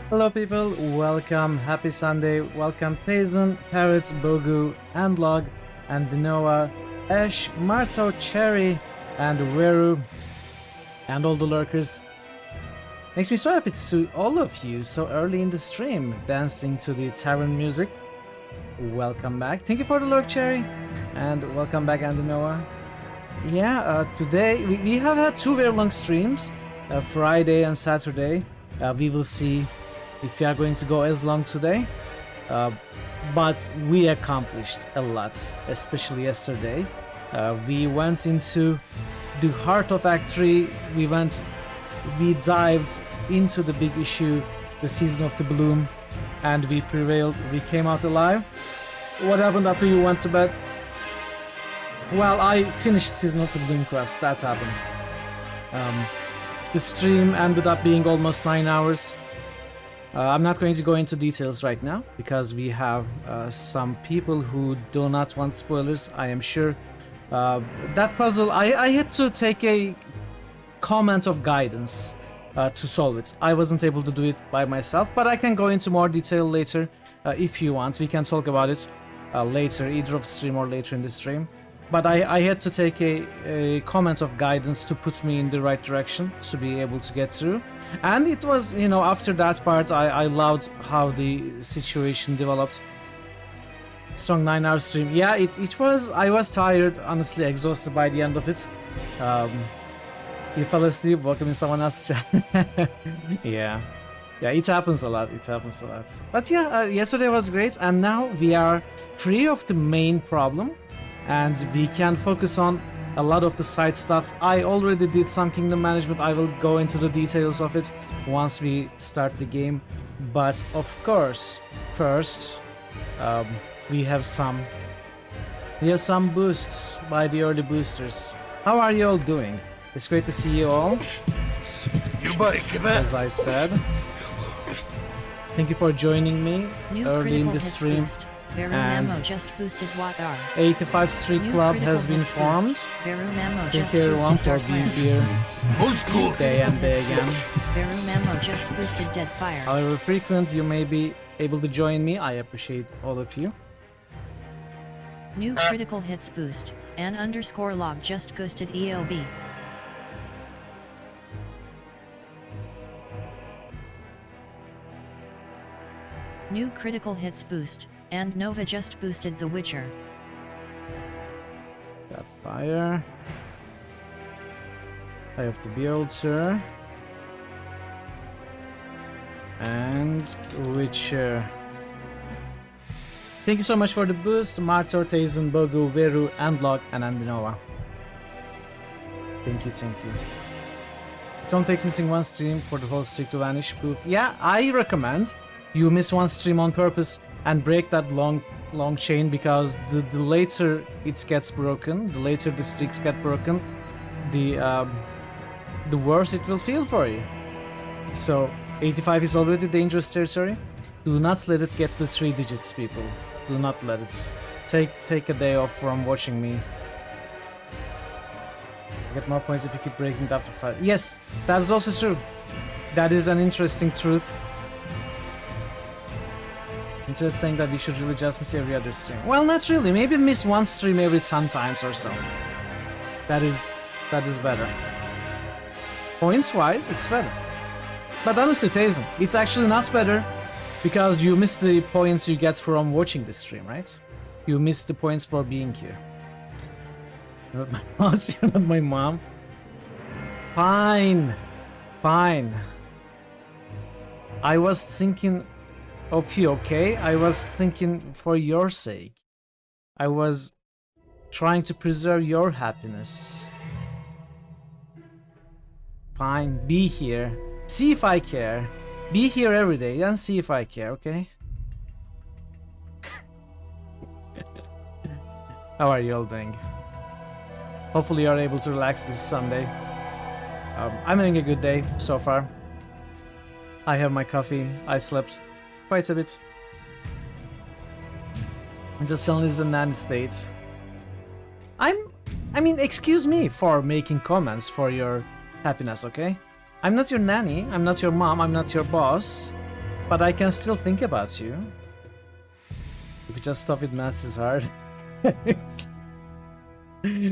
Hello people, welcome, happy Sunday, welcome Payson, Parrot, Bogu, and Log, and Noah, Ash, Marto, Cherry, and Weru, and all the lurkers. Makes me so happy to see all of you so early in the stream, dancing to the tavern music. Welcome back. Thank you for the lurk, Cherry, and welcome back, and Noah. Yeah, today we have had two very long streams, Friday and Saturday. We will see if we are going to go as long today, but we accomplished a lot, especially yesterday. We went into the heart of Act 3, we dived into the big issue, the Season of the Bloom, and we prevailed, we came out alive. What happened after you went to bed? Well, I finished Season of the Bloom quest, that happened. The stream ended up being almost 9 hours. I'm not going to go into details right now because we have some people who do not want spoilers, I am sure. That puzzle, I had to take a comment of guidance to solve it. I wasn't able to do it by myself, but I can go into more detail later if you want. We can talk about it later, either off stream or later in the stream. But I had to take a comment of guidance to put me in the right direction to be able to get through. And it was, you know, after that part, I loved how the situation developed. Strong 9-hour stream. Yeah, it was, I was tired, honestly, exhausted by the end of it. You fell asleep, welcome in someone else's chat. Yeah, it happens a lot, But yeah, yesterday was great, and now we are free of the main problem. And we can focus on a lot of the side stuff. I already did some kingdom management. I will go into the details of it once we start the game. But of course, first, we have some boosts by the early boosters. How are you all doing? It's great to see you all. As I said, thank you for joining me early in the stream. And just boosted what are 85 Street Club has been formed. Thank you everyone for being here day and day again. Just boosted Dead Fire. However frequent you may be able to join me, I appreciate all of you. New critical hits boost, _log just boosted EOB. New critical hits boost, and Nova just boosted The Witcher. Got fire. I have to build, sir. And Witcher. Thank you so much for the boost, Marto, Tazen, Bogu, Veru, and Log, and Andinova. Thank you. Tom takes missing one stream for the whole streak to vanish proof. Yeah, I recommend you miss one stream on purpose and break that long chain, because the later it gets broken, the later the streaks get broken, the worse it will feel for you. So 85 is already dangerous territory. Do not let it get to 3 digits, people. Do not let it. Take a day off from watching me. Get more points if you keep breaking it after 5. Yes, that is also true. That is an interesting truth. Interesting that we should really just miss every other stream. Well, not really. Maybe miss one stream every 10 times or so. That is better. Points-wise, it's better. But honestly, Tazen, it's actually not better because you miss the points you get from watching the stream, right? You miss the points for being here. You're not my boss, you're not my mom. Fine. I was thinking of you, okay? I was thinking for your sake. I was trying to preserve your happiness. Fine, be here. See if I care. Be here every day and see if I care, okay? How are you all doing? Hopefully you're able to relax this Sunday. I'm having a good day so far. I have my coffee, I slept quite a bit. I'm just telling this in nanny state. I mean, excuse me for making comments for your happiness, okay? I'm not your nanny, I'm not your mom, I'm not your boss. But I can still think about you. You could just stop with maths is hard. It's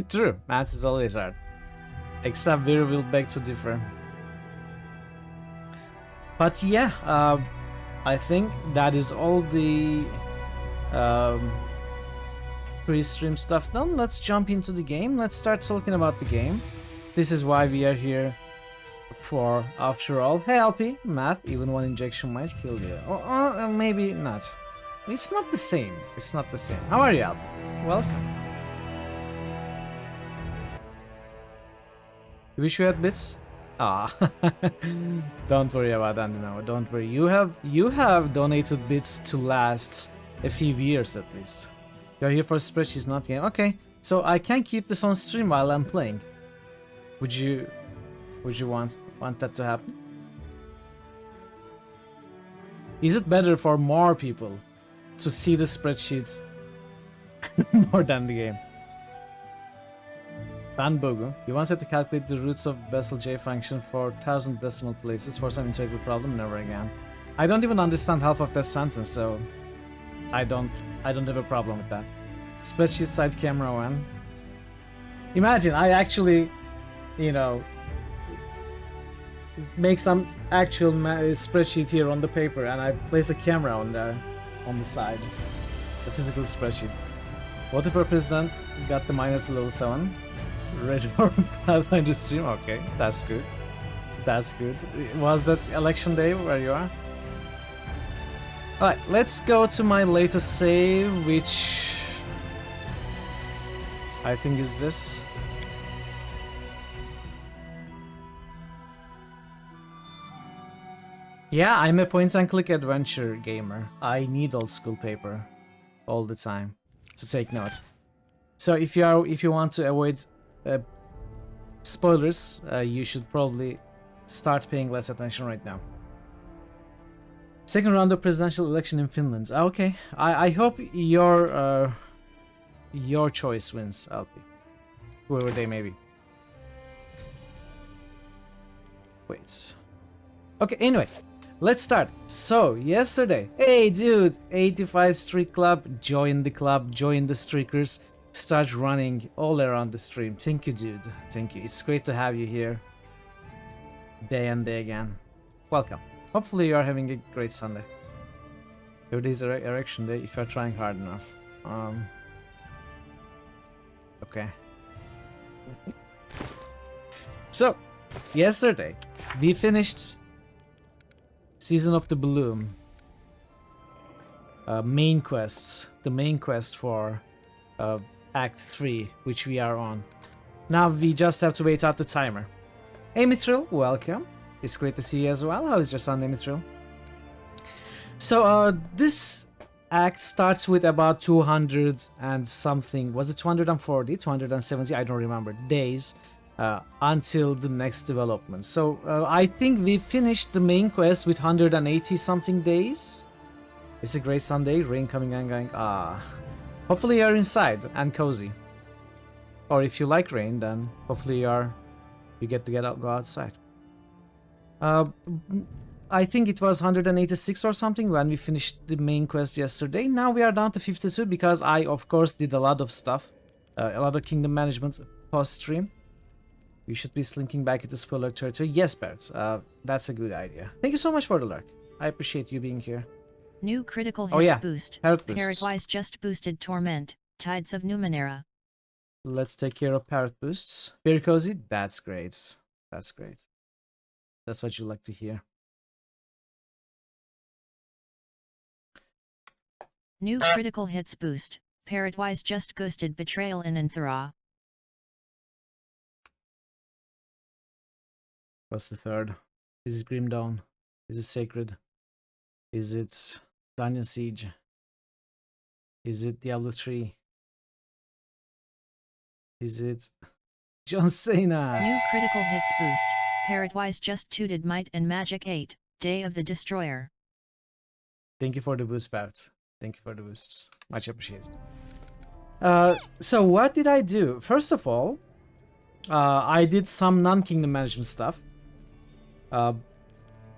true, maths is always hard. Except we will beg to differ. But yeah, I think that is all the pre-stream stuff done. Let's jump into the game. Let's start talking about the game. This is why we are here for, after all. Hey LP, math, even one injection might kill you. Or maybe not. It's not the same. It's not the same. How are you, LP? Welcome. You wish you had bits? Ah, don't worry about that, no. Don't worry. You have donated bits to last a few years at least. You're here for spreadsheets, not game. Okay, so I can keep this on stream while I'm playing. Would you want that to happen? Is it better for more people to see the spreadsheets more than the game? Van Bogu, you once had to calculate the roots of Bessel J function for 1000 decimal places for some integral problem. Never again. I don't even understand half of that sentence, so I don't have a problem with that. Spreadsheet side camera one. Imagine I actually, you know, make some actual spreadsheet here on the paper, and I place a camera on there, on the side, the physical spreadsheet. What if our president got the minor to level 7? Ready for Pathfinder stream? Okay, that's good. That's good. Was that election day where you are? Alright, let's go to my latest save, which I think is this. Yeah, I'm a point-and-click adventure gamer. I need old school paper all the time to take notes. So if you want to avoid spoilers, you should probably start paying less attention right now. Second round of presidential election in Finland. Okay, I hope your choice wins, LP. Whoever they may be. Wait. Okay, anyway, let's start. So, yesterday, hey dude, 85 Streak Club, join the club, join the streakers. Start running all around the stream. Thank you, dude. Thank you. It's great to have you here. Day and day again. Welcome. Hopefully you are having a great Sunday. Every day is erection day if you're trying hard enough. Okay. So, yesterday, we finished Season of the Bloom. Main quests. The main quest for Act 3, which we are on. Now we just have to wait out the timer. Hey Mithril, welcome. It's great to see you as well. How is your Sunday, Mithril? So this act starts with about 200 and something. Was it 240, 270? I don't remember. Days until the next development. So I think we finished the main quest with 180 something days. It's a great Sunday. Rain coming and going. Hopefully you're inside and cozy. Or if you like rain, then hopefully you get to go outside. I think it was 186 or something when we finished the main quest yesterday. Now we are down to 52 because I, of course, did a lot of stuff. A lot of kingdom management post-stream. We should be slinking back into spoiler territory. Yes, Bert. That's a good idea. Thank you so much for the lurk. I appreciate you being here. New critical hits boost. Parrot wise just boosted Torment. Tides of Numenera. Let's take care of parrot boosts. Very cozy. That's great. That's great. That's what you like to hear. New critical hits boost. Parrotwise just ghosted Betrayal in Anthara. What's the third? Is it Grim Dawn? Is it Sacred? Is it Dungeon Siege? Is it Diablo 3? Is it John Cena? New critical hits boost. Parrotwise just tooted Might and Magic 8. Day of the Destroyer. Thank you for the boost, Parrot. Thank you for the boosts. Much appreciated. So what did I do? First of all, I did some non-kingdom management stuff.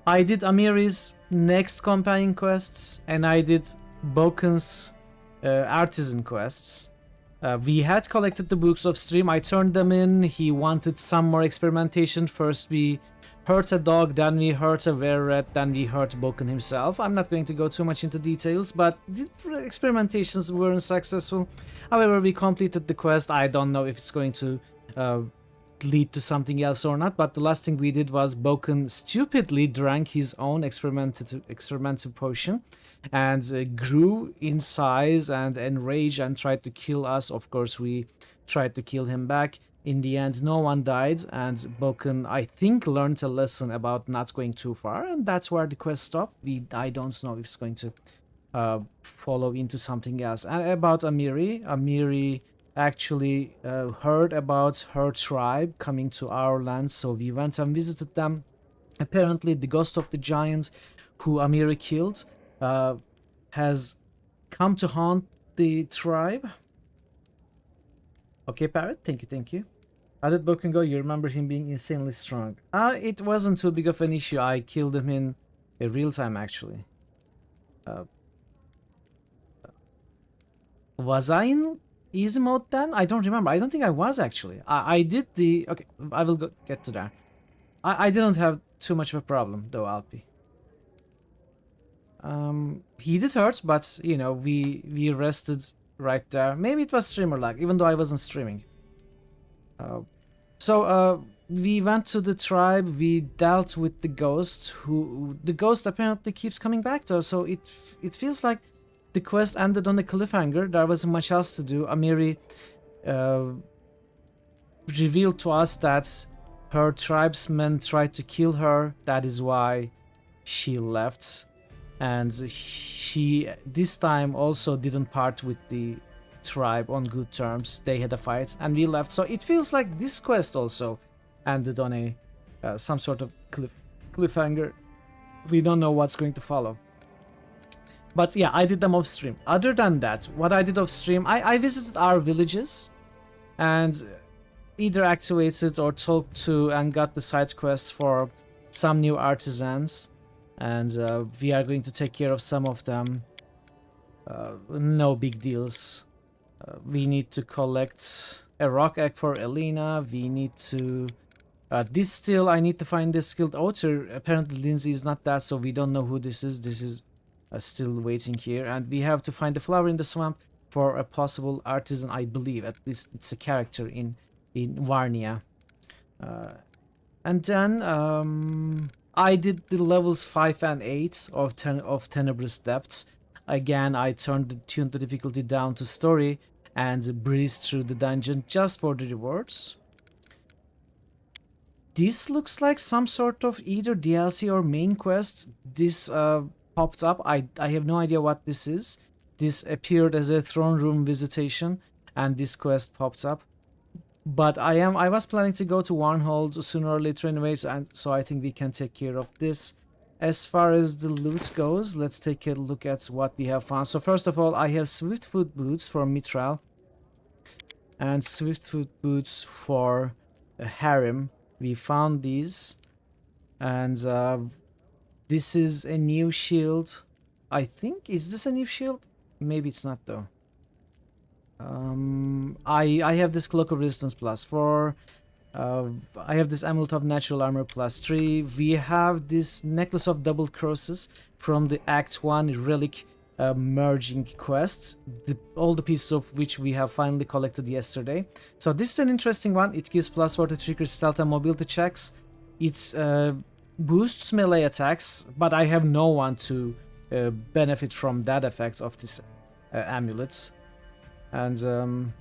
I did Amiri's next companion quests, and I did Boken's artisan quests. We had collected the books of stream. I turned them in. He wanted some more experimentation. First we hurt a dog, then we hurt a were-rat, then we hurt Boken himself. I'm not going to go too much into details, but the experimentations weren't successful. However, we completed the quest. I don't know if it's going to lead to something else or not, but the last thing we did was Boken stupidly drank his own experimental potion and grew in size and enraged and tried to kill us. Of course, we tried to kill him back. In the end, no one died, and Boken, I think, learned a lesson about not going too far, and that's where the quest stopped. I don't know if it's going to follow into something else. And about Amiri actually heard about her tribe coming to our land, so we went and visited them. Apparently, the ghost of the giant who Amiri killed has come to haunt the tribe. Okay, Parrot, thank you. How did Boken go? You remember him being insanely strong. It wasn't too big of an issue. I killed him in real time, actually. Was I in easy mode then? I don't remember. I don't think I was, actually. I did the... Okay, I will get to that. I didn't have too much of a problem, though, Alpi. He did hurt, but, you know, we rested right there. Maybe it was streamer lag, even though I wasn't streaming. So we went to the tribe, we dealt with the ghost, the ghost apparently keeps coming back though, so it feels like the quest ended on a cliffhanger. There wasn't much else to do. Amiri revealed to us that her tribesmen tried to kill her, that is why she left, and she this time also didn't part with the tribe on good terms. They had a fight and we left, so it feels like this quest also ended on a some sort of cliffhanger. We don't know what's going to follow, but yeah, I did them off stream. Other than that, what I did off stream, I visited our villages and either activated or talked to and got the side quests for some new artisans, and we are going to take care of some of them. No big deals. We need to collect a rock egg for Elena. We need to distill. I need to find the skilled otter. Apparently Lindsay is not that, so we don't know who this is. This is still waiting here, and we have to find the flower in the swamp for a possible artisan. I believe at least it's a character in Varnia. And then I did the levels 5 and 8 of Tenebrous Depths. Again, I tuned the difficulty down to story and breezed through the dungeon just for the rewards. This looks like some sort of either DLC or main quest. This popped up. I have no idea what this is. This appeared as a throne room visitation, and this quest popped up. But I was planning to go to Warnhold sooner or later anyways, and so I think we can take care of this. As far as the loot goes, let's take a look at what we have found. So first of all, I have Swiftfoot boots for Mithral and Swiftfoot boots for Harem. We found these, and this is a new shield. I think, is this a new shield? Maybe it's not though. I have this Cloak of Resistance plus 4. I have this Amulet of Natural Armor plus 3. We have this Necklace of Double Crosses from the Act 1 Relic merging quest, all the pieces of which we have finally collected yesterday. So this is an interesting one. It gives +4 to trigger stealth and mobility checks. It boosts melee attacks, but I have no one to benefit from that effect of this amulet. And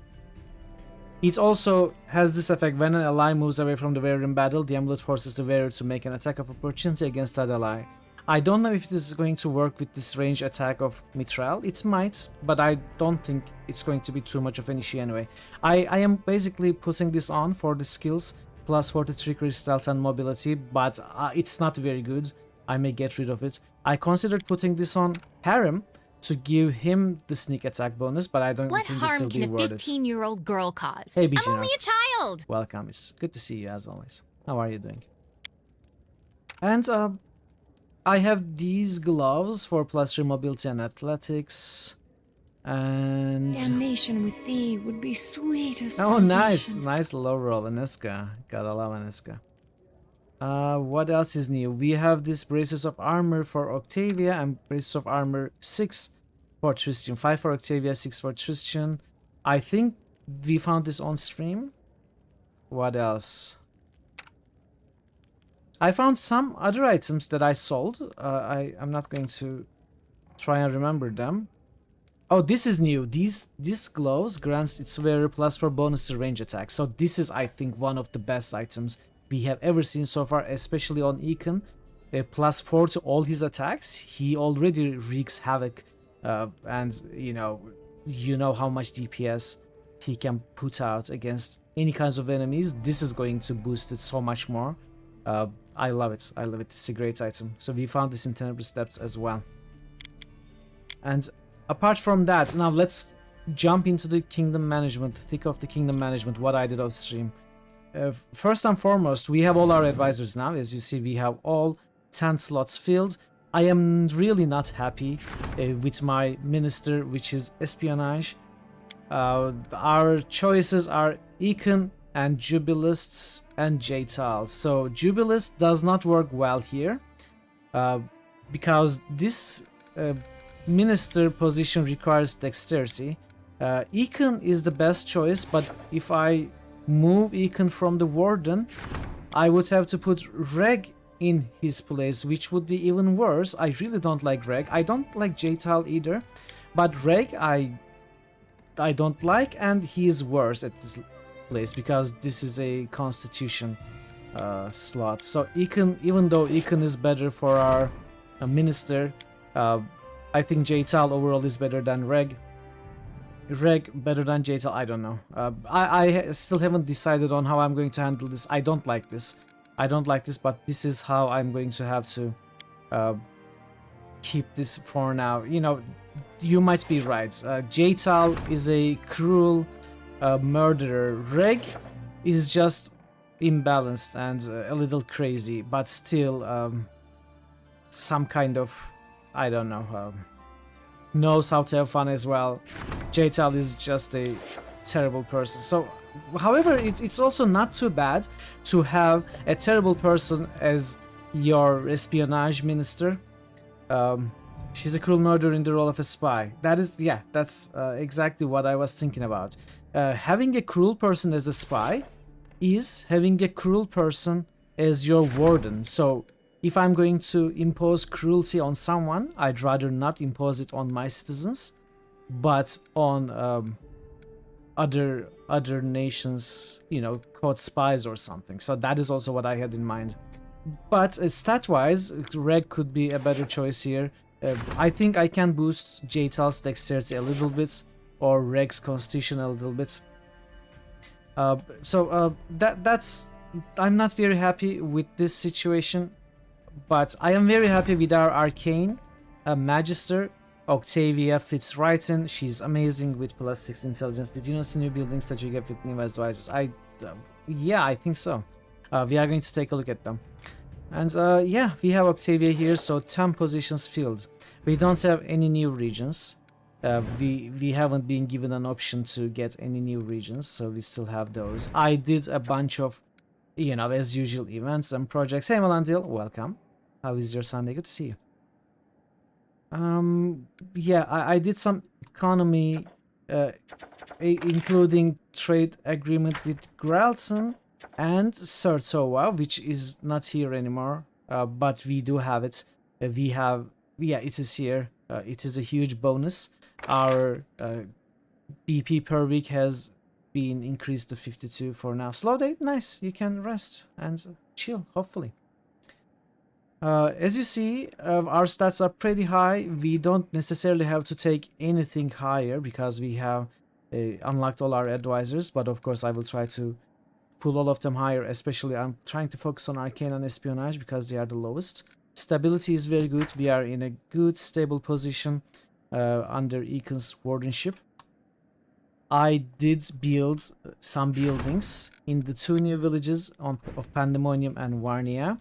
it also has this effect: when an ally moves away from the wearer in battle, the amulet forces the wearer to make an attack of opportunity against that ally. I don't know if this is going to work with this range attack of Mithral. It might, but I don't think it's going to be too much of an issue anyway. I am basically putting this on for the skills, +4 to trickery, stealth and mobility, but it's not very good. I may get rid of it. I considered putting this on Harem to give him the sneak attack bonus, but I don't think it will be worth it. What harm can a 15-year-old girl cause? Hey, I'm only a child! Welcome, it's good to see you as always. How are you doing? And I have these gloves for +3 mobility and athletics. And Damnation with thee would be sweet as oh, salvation. nice low roll, Aneska. Gotta love Aneska. What else is new? We have this braces of armor for Octavia and braces of armor 6 for Tristan. 5 for Octavia, 6 for Tristan. I think we found this on stream. What else? I found some other items that I sold. I'm not going to try and remember them. Oh, this is new. This gloves grants its wearer +4 bonus to range attack. So this is, I think, one of the best items we have ever seen so far, especially on Econ. +4 to all his attacks. He already wreaks havoc, and you know how much DPS he can put out against any kinds of enemies. This is going to boost it so much more. I love it. I love it. It's a great item. So we found this in Tenebrous Depths as well. And apart from that, now let's jump into the kingdom management, thick of the kingdom management, what I did off stream. First and foremost, we have all our advisors now. As you see, we have all 10 slots filled. I am really not happy with my minister, which is espionage. Our choices are Econ and Jubilists and Jaital. So Jubilist does not work well here because this minister position requires dexterity. Econ is the best choice, but if I move Econ from the warden, I would have to put Reg in his place, which would be even worse. I really don't like Reg. I don't like Jaital either, but Reg I don't like, and he is worse at this place because this is a constitution slot. So Econ, even though Econ is better for our minister, I think Jaital overall is better than Reg. Reg better than Jaital, I don't know. I still haven't decided on how I'm going to handle this. I don't like this. I don't like this, but this is how I'm going to have to keep this for now. You know, you might be right. Jaital is a cruel murderer. Reg is just imbalanced and a little crazy, but still some kind of, I don't know, knows how to have fun as well. Jaital is just a terrible person. So, however, it's also not too bad to have a terrible person as your espionage minister. She's a cruel murderer in the role of a spy. That is, yeah, that's exactly what I was thinking about. Having a cruel person as a spy is having a cruel person as your warden. So if I'm going to impose cruelty on someone, I'd rather not impose it on my citizens, but on other nations, you know, caught spies or something. So that is also what I had in mind. But stat-wise, Reg could be a better choice here. I think I can boost Jaital's dexterity a little bit, or Reg's constitution a little bit. That's. I'm not very happy with this situation. But I am very happy with our arcane magister, Octavia fits right in. She's amazing with +6 intelligence. Did you notice new buildings that you get with new advisors? Yeah, I think so. We are going to take a look at them. And yeah, we have Octavia here, so 10 positions filled. We don't have any new regions. We haven't been given an option to get any new regions, so we still have those. I did a bunch of, you know, as usual, events and projects. Hey Melandil, welcome. How is your Sunday? Good to see you. Yeah, I did some economy, including trade agreement with Gralton and Sertova, which is not here anymore, but we do have it. We have, yeah, it is here. It is a huge bonus. Our BP per week has been increased to 52 for now. Slow day, nice. You can rest and chill, hopefully. As you see, our stats are pretty high. We don't necessarily have to take anything higher because we have unlocked all our advisors, but of course I will try to pull all of them higher. Especially I'm trying to focus on arcane and espionage because they are the lowest. Stability is very good. We are in a good stable position under Econ's wardenship. I did build some buildings in the 2 new villages of Pandemonium and Warnia.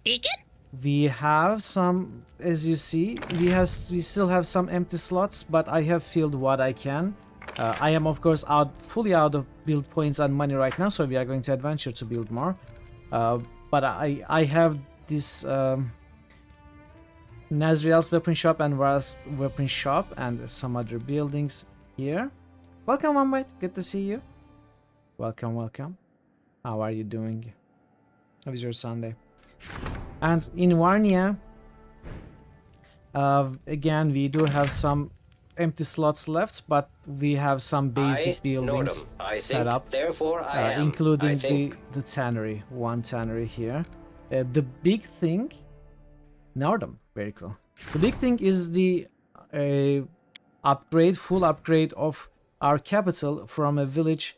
Deacon? We have some, as you see, we still have some empty slots, but I have filled what I can. I am of course fully out of build points and money right now, so we are going to adventure to build more. But I have this Nazriel's weapon shop and Vara's weapon shop and some other buildings here. Welcome, Wambite. Good to see you. Welcome, welcome. How are you doing? How was your Sunday? And in Warnia, again, we do have some empty slots left, but we have some basic buildings set up, including the tannery, one tannery here. The big thing, Nordum, very cool. The big thing is the full upgrade of our capital from a village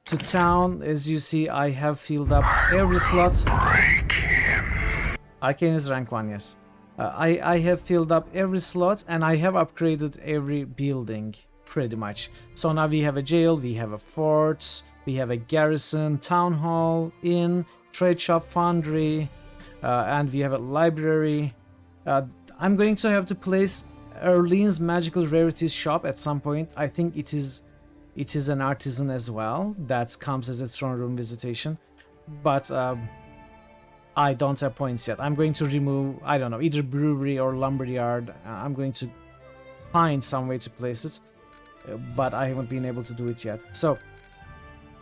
to town. As you see, I have filled up every slot. Arcane is rank 1, yes. I have filled up every slot and I have upgraded every building pretty much. So now we have a jail, we have a fort, we have a garrison, town hall, inn, trade shop, foundry, and we have a library. I'm going to have to place Erlene's magical rarities shop at some point. I think it is an artisan as well. That comes as a throne room visitation. But I don't have points yet. I'm going to remove, I don't know, either brewery or lumberyard. I'm going to find some way to place it, but I haven't been able to do it yet. So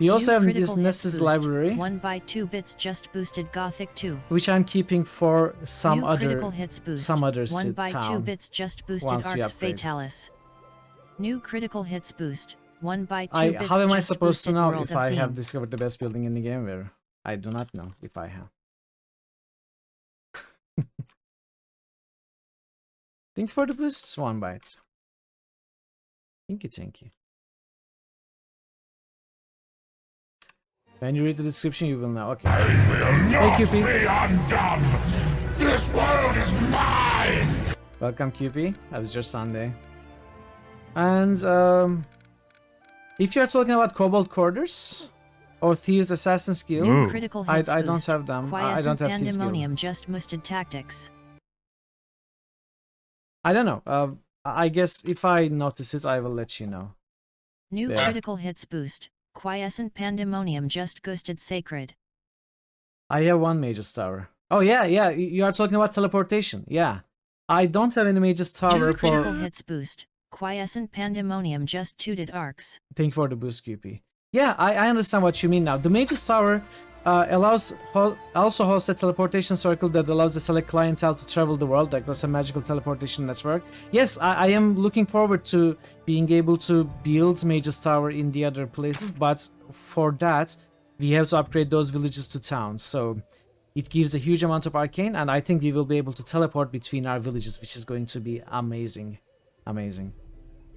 we also have this Nessus library, 1 by 2 bits just boosted Gothic 2, which I'm keeping for some New other critical hits boost. 1 by 2 bits just boosted Arx Fatalis. New critical hits boost. 1 by 2 bits. How am I just supposed to boosted know World if I of have Zine. discovered the best building in the game? Where I do not know if I have. Thank you for the boosts, one bite. Thank you. When you read the description, you will know. Okay. Hey, QP. This world is mine. Welcome, QP. How was your Sunday? And if you are talking about Cobalt Quarters or Thieves Assassin's Guild, Critical I hits don't boost. have them. I Quiescent don't have Thieves Guild. Pandemonium just boosted Tactics. I don't know. I guess if I notice it, I will let you know. New Yeah. critical hits boost. Quiescent Pandemonium just boosted Sacred. I have one Mage's Tower. Oh yeah, you are talking about teleportation. Yeah. I don't have any Mage's Tower for... Critical hits boost. Quiescent Pandemonium just tooted Arcs. Thank you for the boost, QP. Yeah, I understand what you mean now. The Mage's Tower also hosts a teleportation circle that allows the select clientele to travel the world, like was a magical teleportation network. Yes, I am looking forward to being able to build Mage's Tower in the other places, but for that, we have to upgrade those villages to towns. So it gives a huge amount of arcane, and I think we will be able to teleport between our villages, which is going to be amazing. Amazing.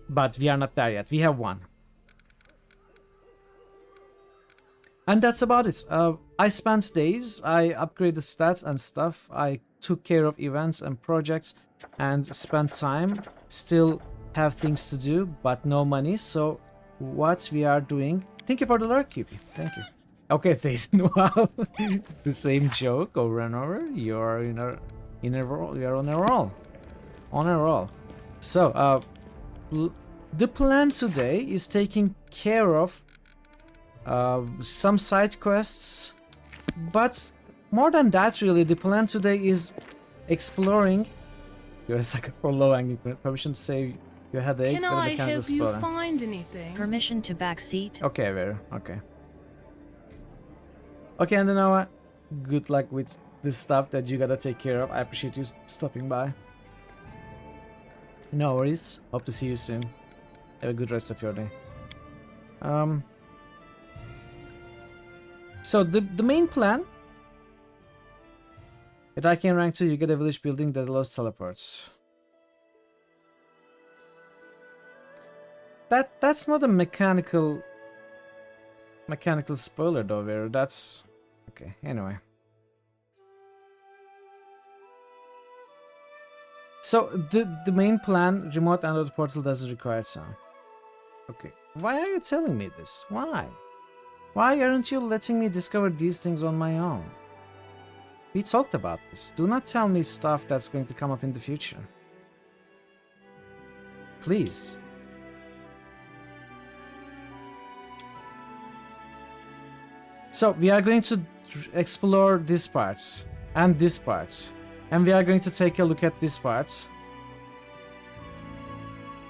But we are not there yet. We have one. And that's about it. I spent days, I upgraded stats and stuff, I took care of events and projects and spent time. Still have things to do, but no money. So what we are doing... Thank you for the lurk, QP. Thank you. Okay, Thason, wow. The same joke over and over. You're in a roll. You're on a roll. On a roll. So, the plan today is taking care of some side quests, but more than that, really, the plan today is exploring. You're a sucker for low-hanging permission to save your headache. Can I help you find anything? Permission to backseat. Okay, Vera. Okay. Okay, and then Noah, good luck with this stuff that you gotta take care of. I appreciate you stopping by. No worries. Hope to see you soon. Have a good rest of your day. So the main plan, at Arcane Rank 2, you get a village building that allows teleports. That's not a mechanical spoiler though, Vera. That's okay. Anyway. So the main plan, remote Android portal doesn't require sound. Okay. Why are you telling me this? Why? Why aren't you letting me discover these things on my own? We talked about this. Do not tell me stuff that's going to come up in the future. Please. So we are going to explore this part and this part. And we are going to take a look at this part.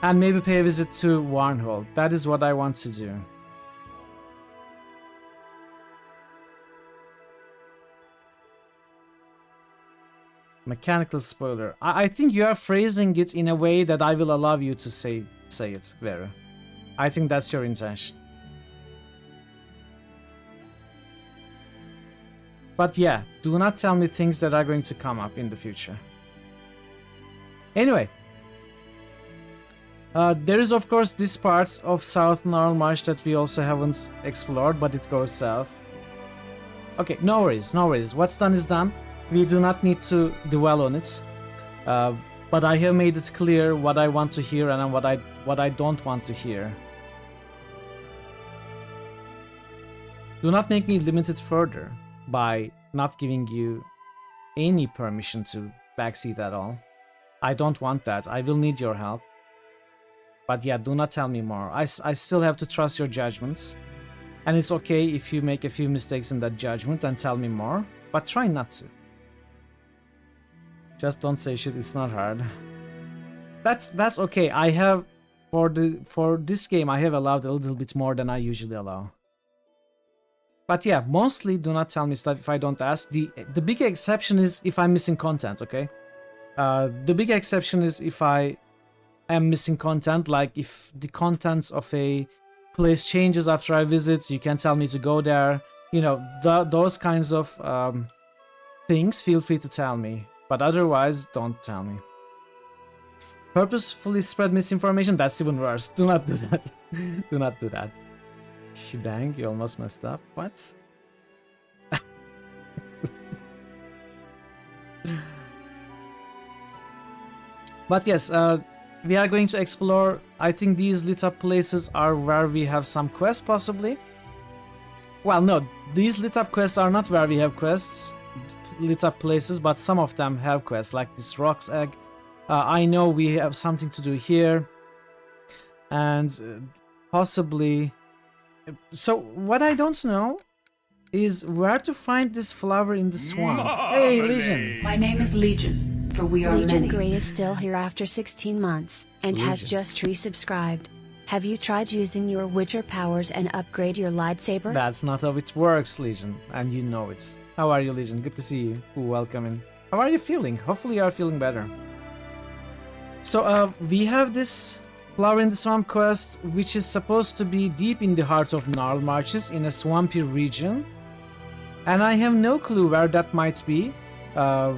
And maybe pay a visit to Warnhold. That is what I want to do. Mechanical spoiler. I think you are phrasing it in a way that I will allow you to say it, Vera. I think that's your intention. But yeah, do not tell me things that are going to come up in the future. Anyway. There is of course this part of South Gnarlmarsh that we also haven't explored, but it goes south. Okay, no worries, no worries. What's done is done. We do not need to dwell on it. But I have made it clear what I want to hear and what I don't want to hear. Do not make me limit it further by not giving you any permission to backseat at all. I don't want that. I will need your help. But yeah, do not tell me more. I still have to trust your judgments. And it's okay if you make a few mistakes in that judgment and tell me more. But try not to. Just don't say shit, it's not hard. That's okay. I have for this game I have allowed a little bit more than I usually allow. But yeah, mostly do not tell me stuff if I don't ask. The big exception is if I'm missing content, okay? The big exception is if I am missing content, like if the contents of a place changes after I visit, you can tell me to go there. You know, those kinds of things, feel free to tell me. But otherwise, don't tell me. Purposefully spread misinformation? That's even worse. Do not do that. Do not do that. Dang, you almost messed up. What? But yes, we are going to explore. I think these lit up places are where we have some quests, possibly. Well, no, these lit up quests are not where we have quests. Lit up places, but some of them have quests, like this Rock's Egg. I know we have something to do here, and possibly. So what I don't know is where to find this flower in the swamp. Hey, Legion. My name is Legion, for we are Legion many. Grey is still here after 16 months and has just resubscribed. Have you tried using your Witcher powers and upgrade your lightsaber? That's not how it works, Legion, and you know it. How are you, Legion? Good to see you. Welcome in. How are you feeling? Hopefully you are feeling better. So, we have this Flower in the Swamp quest, which is supposed to be deep in the heart of Gnarlmarches in a swampy region. And I have no clue where that might be. I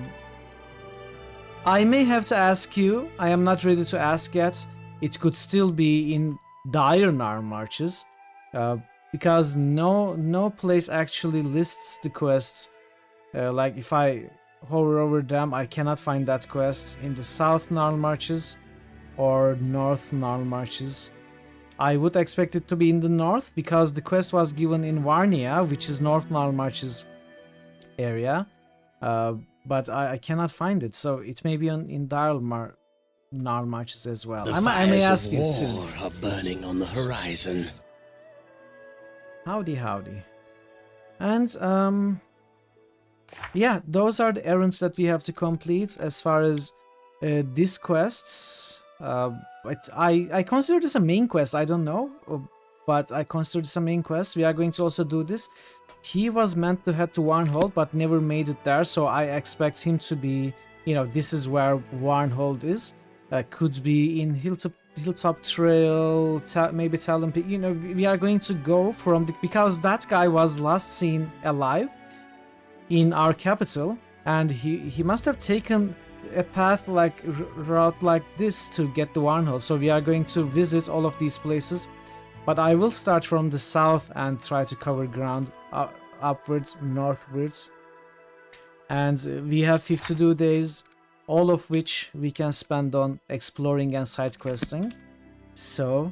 may have to ask you. I am not ready to ask yet. It could still be in dire Gnarlmarches. Because no place actually lists the quests. Like if I hover over them, I cannot find that quest in the South Gnarlmarches or North Gnarlmarches. I would expect it to be in the north because the quest was given in Varnia, which is North Gnarlmarches area. But I cannot find it, so it may be in dire Gnarlmarches as well. The I may fires ask of you war soon. are burning on the horizon. Howdy, howdy. And, yeah, those are the errands that we have to complete as far as these quests. I consider this a main quest, I don't know, but I consider this a main quest. We are going to also do this. He was meant to head to Warnhold, but never made it there, so I expect him to be, you know, this is where Warnhold is. Could be in Hilltop Trail, maybe Talon Peak. You know, we are going to go from the, because that guy was last seen alive in our capital, and he must have taken a path like route like this to get to Warnhold. So we are going to visit all of these places, but I will start from the south and try to cover ground upwards, northwards. And we have 52 days, all of which we can spend on exploring and side questing. So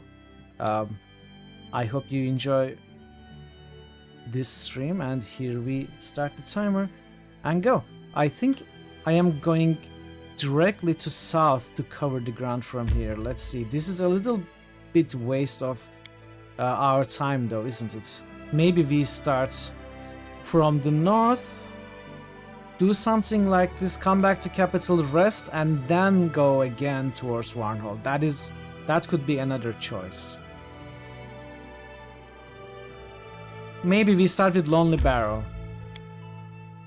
I hope you enjoy this stream, and here we start the timer and go. I think I am going directly to south to cover the ground from here. Let's see. This is a little bit waste of our time though, isn't it? Maybe we start from the north, do something like this, come back to capital, rest, and then go again towards Warnhold. That could be another choice. Maybe we start with Lonely Barrow.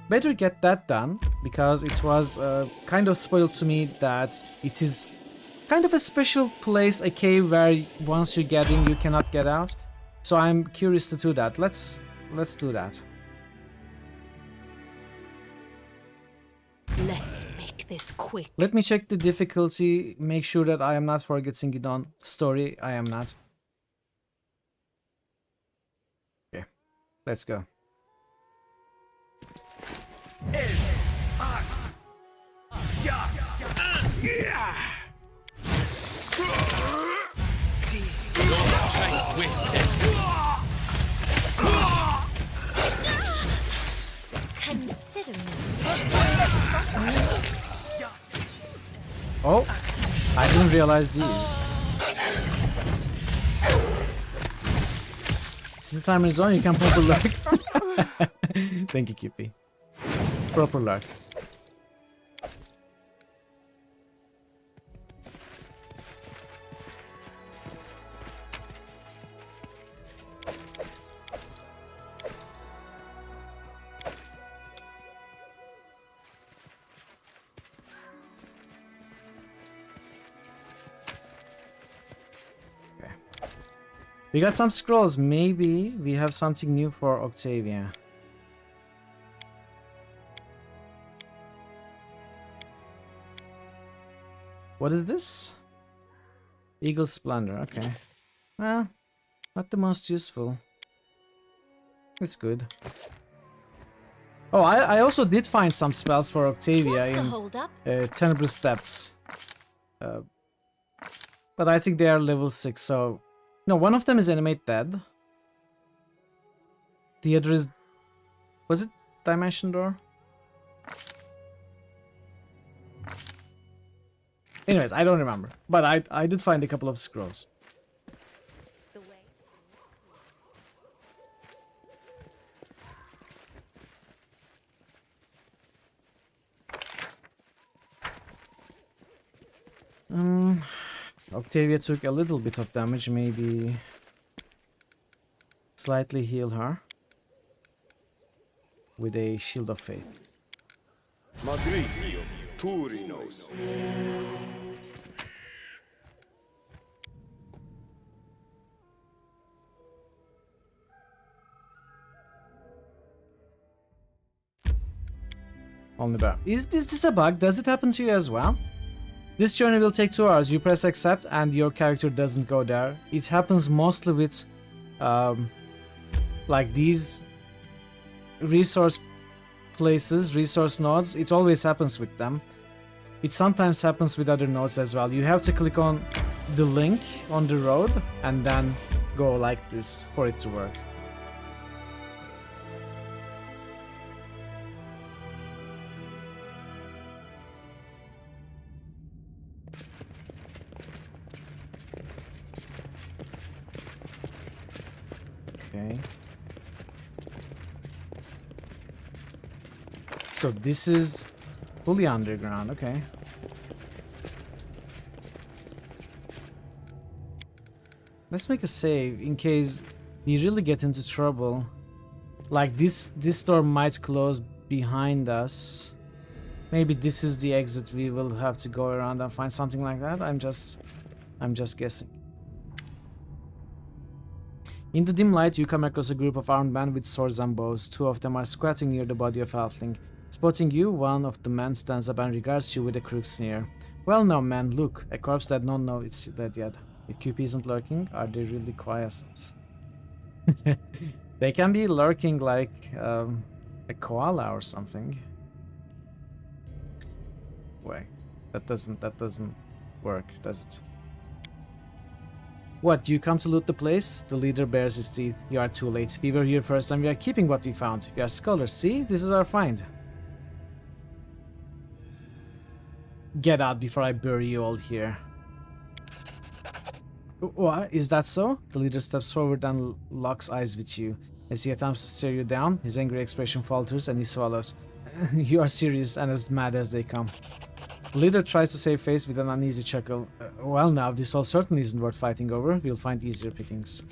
Better get that done, because it was kind of spoiled to me that it is kind of a special place, a cave where once you get in you cannot get out. So I'm curious to do that. Let's do that. Let's make this quick. Let me check the difficulty, make sure that I am not forgetting it on story. I am not. Okay, let's go. Consider me. Oh, I didn't realize these. This is the timer zone, you can proper lurk. Thank you, Kippy. Proper lurk. We got some scrolls. Maybe we have something new for Octavia. What is this? Eagle Splendor. Okay. Well, not the most useful. It's good. Oh, I also did find some spells for Octavia in Tenebrous Depths. But I think they are level 6, so... No, one of them is Animate Dead. The other is... Was it Dimension Door? Anyways, I don't remember. But I did find a couple of scrolls. Octavia took a little bit of damage, maybe slightly heal her with a Shield of Faith. Magritio, Turinos. On the bar. Is this a bug? Does it happen to you as well? This journey will take 2 hours. You press accept and your character doesn't go there. It happens mostly with like these resource places, resource nodes. It always happens with them. It sometimes happens with other nodes as well. You have to click on the link on the road and then go like this for it to work. Okay. So this is fully underground, okay. Let's make a save in case we really get into trouble. Like this door might close behind us. Maybe this is the exit. We will have to go around and find something like that. I'm just guessing. In the dim light, you come across a group of armed men with swords and bows. 2 of them are squatting near the body of Halfling. Spotting you, one of the men stands up and regards you with a crooked sneer. Well now, man, look, a corpse that don't know it's dead yet. If QP isn't lurking, are they really quiescent? They can be lurking like a koala or something. Wait, that doesn't work, does it? What, you come to loot the place? The leader bares his teeth. You are too late. We were here first and we are keeping what we found. We are scholars, see? This is our find. Get out before I bury you all here. What? Is that so? The leader steps forward and locks eyes with you. As he attempts to stare you down, his angry expression falters and he swallows. You are serious and as mad as they come. The leader tries to save face with an uneasy chuckle. Well now, this all certainly isn't worth fighting over. We'll find easier pickings.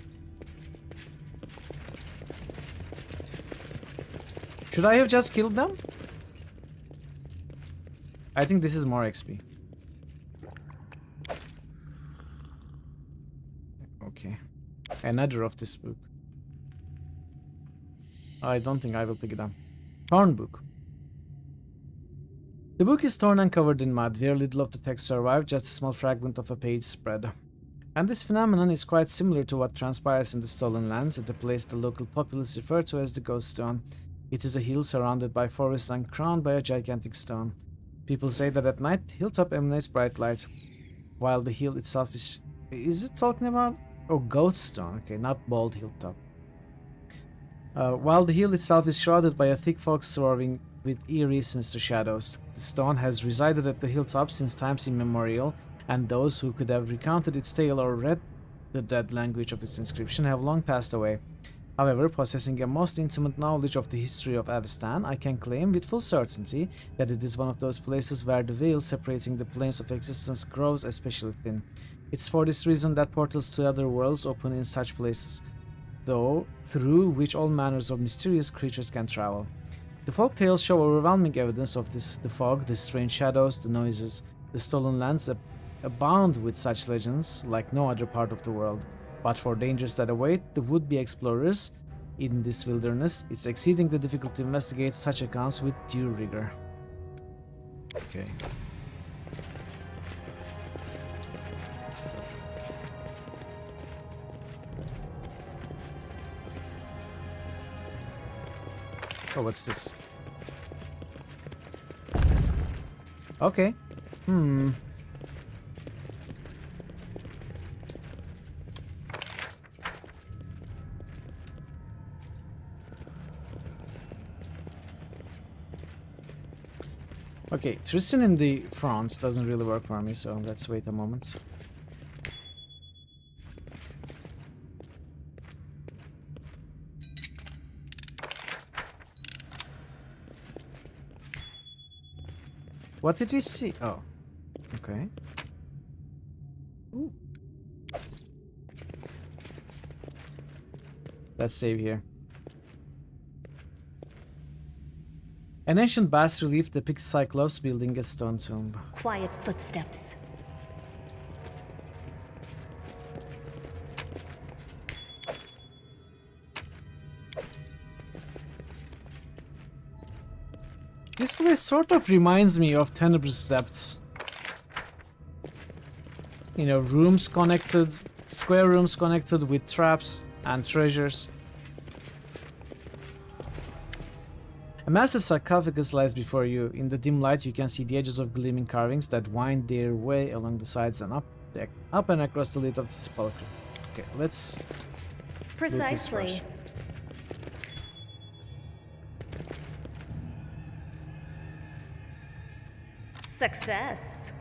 Should I have just killed them? I think this is more XP. Okay. Another of this book. I don't think I will pick it up. Torn book. The book is torn and covered in mud. Very little of the text survived, just a small fragment of a page spread. And this phenomenon is quite similar to what transpires in the Stolen Lands, at a place the local populace refer to as the Ghost Stone. It is a hill surrounded by forest and crowned by a gigantic stone. People say that at night, the hilltop emanates bright light, while the hill itself is... Is it talking about... Oh, Ghost Stone. Okay, not Bald Hilltop. While the hill itself is shrouded by a thick fog swirling with eerie, sinister shadows. The stone has resided at the hilltop since times immemorial, and those who could have recounted its tale or read the dead language of its inscription have long passed away. However, possessing a most intimate knowledge of the history of Avestan, I can claim with full certainty that it is one of those places where the veil separating the planes of existence grows especially thin. It's for this reason that portals to other worlds open in such places, though through which all manners of mysterious creatures can travel. The folk tales show overwhelming evidence of this: the fog, the strange shadows, the noises. The Stolen Lands abound with such legends like no other part of the world. But for dangers that await the would-be explorers in this wilderness, it's exceedingly difficult to investigate such accounts with due rigor. Okay. Oh, what's this? Okay. Okay, Tristan in the front doesn't really work for me, so let's wait a moment. What did we see? Oh, okay. Ooh. Let's save here. An ancient bas-relief depicts Cyclops building a stone tomb. Quiet footsteps. This place sort of reminds me of Tenebrous Depths. You know, rooms connected, square rooms connected with traps and treasures. A massive sarcophagus lies before you. In the dim light, you can see the edges of gleaming carvings that wind their way along the sides and up and across the lid of the sepulchre. Okay, let's... Precisely. Success.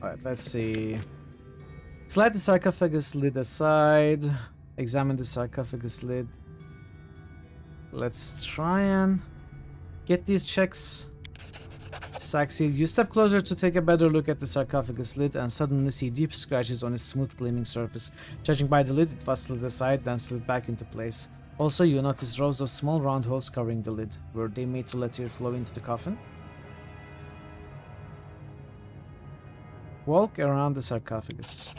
Alright, let's see. Slide the sarcophagus lid aside. Examine the sarcophagus lid. Let's try and get these checks. Succeed. You step closer to take a better look at the sarcophagus lid and suddenly see deep scratches on its smooth gleaming surface. Judging by the lid, it was slid aside, then slid back into place. Also, you notice rows of small round holes covering the lid. Were they made to let air flow into the coffin? Walk around the sarcophagus.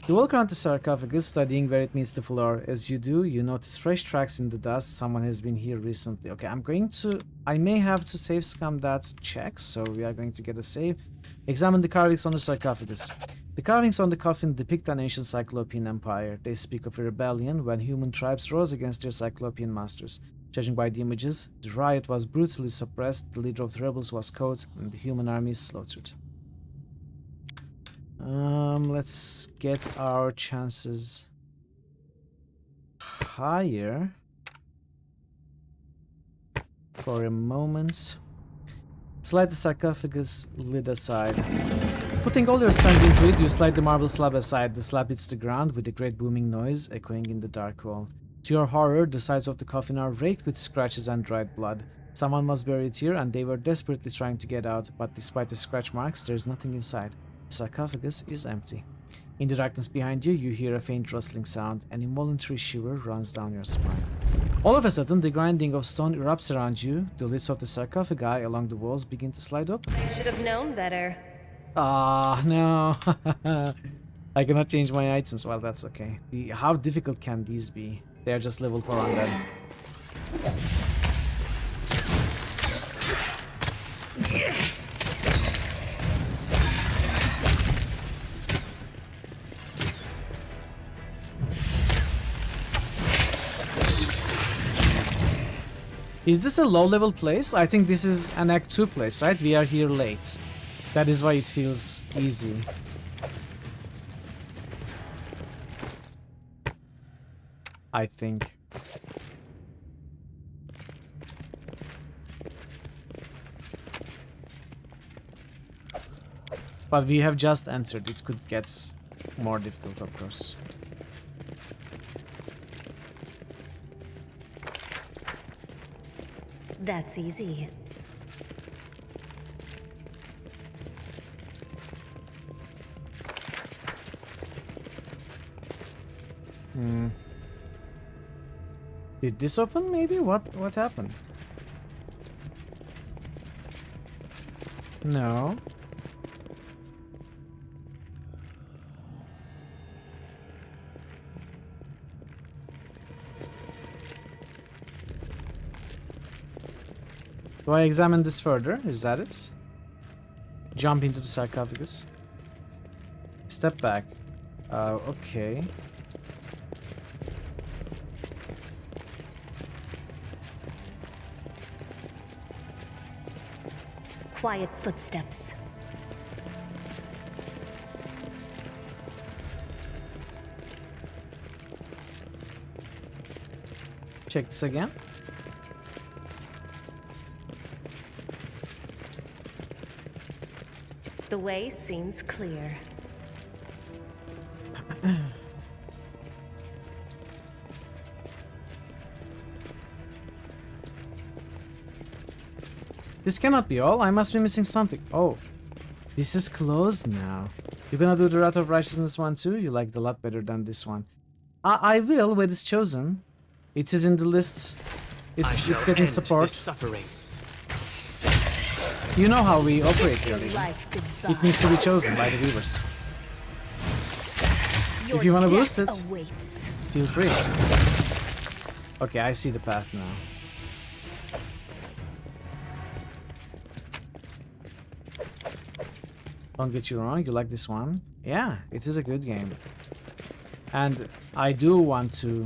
You walk around the sarcophagus, studying where it meets the floor. As you do, you notice fresh tracks in the dust. Someone has been here recently. Okay, I may have to save scum that check, so we are going to get a save. Examine the carvings on the sarcophagus. The carvings on the coffin depict an ancient Cyclopean empire. They speak of a rebellion when human tribes rose against their Cyclopean masters. Judging by the images, the riot was brutally suppressed, the leader of the rebels was caught, and the human armies slaughtered. Let's get our chances higher. for a moment. Slide the sarcophagus lid aside. Putting all your strength into it, you slide the marble slab aside. The slab hits the ground with a great booming noise echoing in the dark wall. To your horror, the sides of the coffin are raked with scratches and dried blood. Someone was buried here and they were desperately trying to get out, but despite the scratch marks, there is nothing inside. The sarcophagus is empty. In the darkness behind you, you hear a faint rustling sound. An involuntary shiver runs down your spine. All of a sudden, the grinding of stone erupts around you. The lids of the sarcophagi along the walls begin to slide open. I should have known better. Ah, no. I cannot change my items. Well, that's okay. How difficult can these be? They are just level 4 undead. Is this a low-level place? I think this is an Act 2 place, right? We are here late. That is why it feels easy. I think. But we have just entered. It could get more difficult, of course. That's easy. Did this open maybe? What happened? No. Do I examine this further? Is that it? Jump into the sarcophagus. Step back. Okay. Quiet footsteps. Check this again. The way seems clear. This cannot be all. I must be missing something. Oh, this is closed now. You're gonna do the Wrath of Righteousness one too? You liked it a lot better than this one. I will when it's chosen. It is in the list. It's getting support. You know how we operate here, Legion. It needs to be chosen by the viewers. If you want to boost it, feel free. Okay, I see the path now. Don't get you wrong, you like this one? Yeah, it is a good game. And I do want to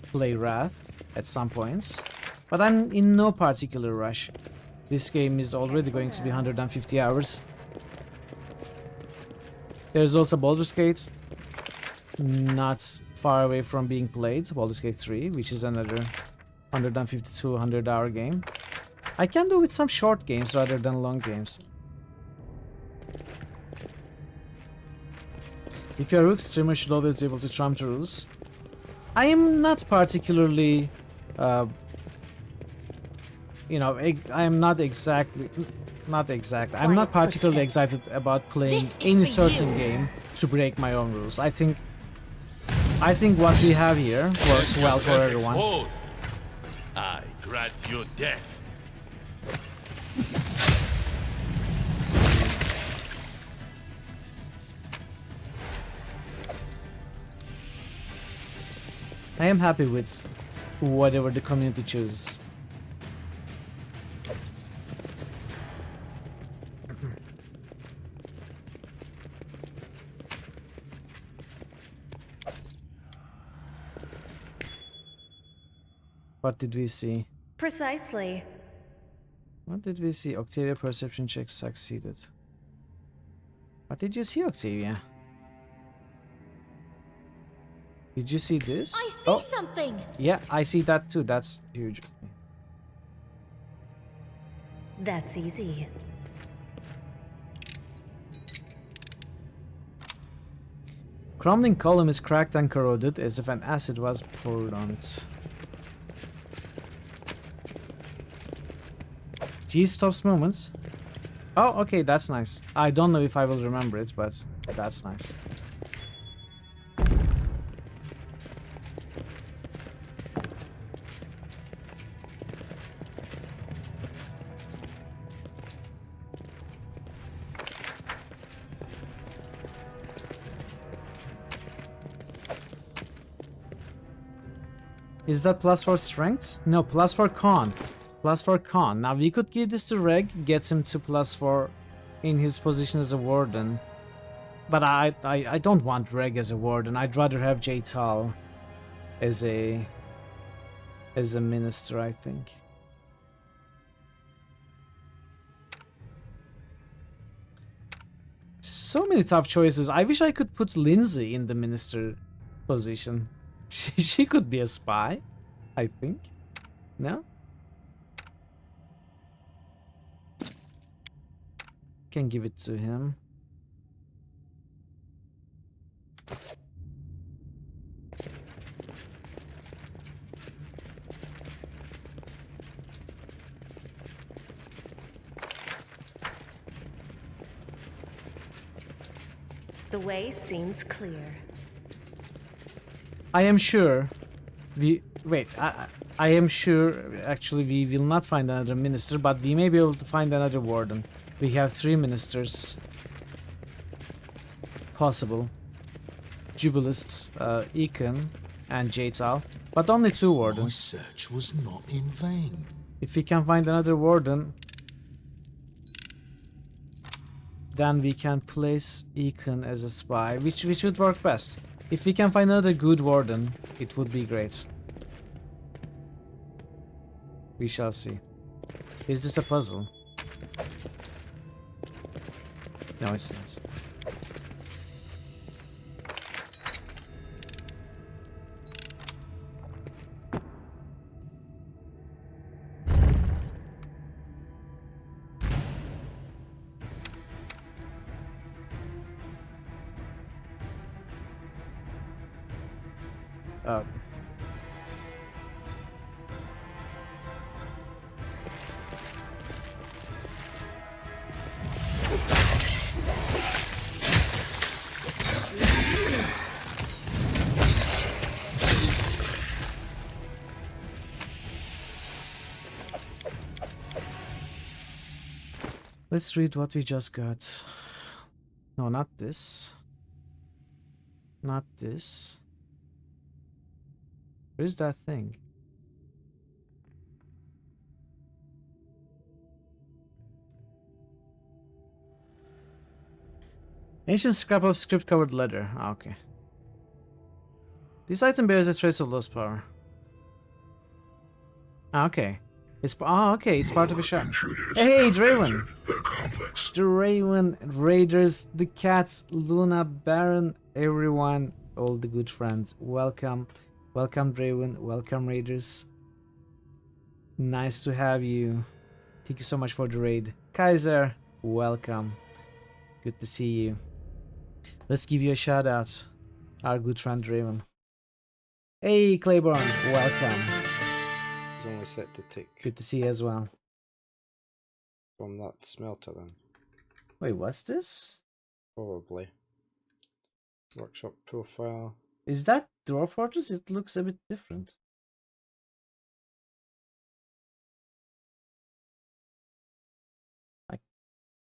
play Wrath at some points, but I'm in no particular rush. This game is already going to be 150 hours. There's also Baldur's Gate, not far away from being played, Baldur's Gate 3, which is another 150 to 100 hour game. I can do with some short games rather than long games. If you're a Rook streamer, should always be able to trump the rules. I am not particularly, you know, I am not exactly, I'm not particularly excited about playing any certain game to break my own rules. I think what we have here works well for everyone. I grant you death. I am happy with whatever the community chooses. What did we see? Precisely. What did we see? Octavia perception check succeeded. What did you see, Octavia? Did you see this? I see something. Yeah, I see that too. That's huge. That's easy. Crumbling column is cracked and corroded as if an acid was poured on it. G stops movements. Oh, okay, that's nice. I don't know if I will remember it, but that's nice. Is that plus 4 strengths? No, plus 4 con. Plus 4 con. Now we could give this to Reg, get him to plus 4 in his position as a warden. But I don't want Reg as a warden. I'd rather have Jaytal as a minister, I think. So many tough choices. I wish I could put Lindsay in the minister position. She could be a spy, I think. No? Can give it to him. The way seems clear. I am sure I am sure actually we will not find another minister, but we may be able to find another warden. We have 3 ministers possible. Jubilist, Eakin, and Jaytal, but only 2 wardens. My search was not in vain. If we can find another warden, then we can place Eakin as a spy, which would work best. If we can find another good warden, it would be great. We shall see. Is this a puzzle? No, it's not. Oh. Let's read what we just got. No, not this. Not this. Where's that thing? Ancient scrap of script-covered letter. Ah, okay. This item bears a trace of lost power. Ah, okay. It's okay. It's part of a shop. Hey, Draven! Draven, Raiders, the cats, Luna, Baron, everyone, all the good friends. Welcome. Welcome, Draven. Welcome, Raiders. Nice to have you. Thank you so much for the raid. Kaiser, welcome. Good to see you. Let's give you a shout out. Our good friend, Draven. Hey, Claiborne, welcome. It's only set to tick. Good to see you as well. From that smelter then. Wait, what's this? Probably. Workshop profile. Is that Dwarf Fortress? It looks a bit different.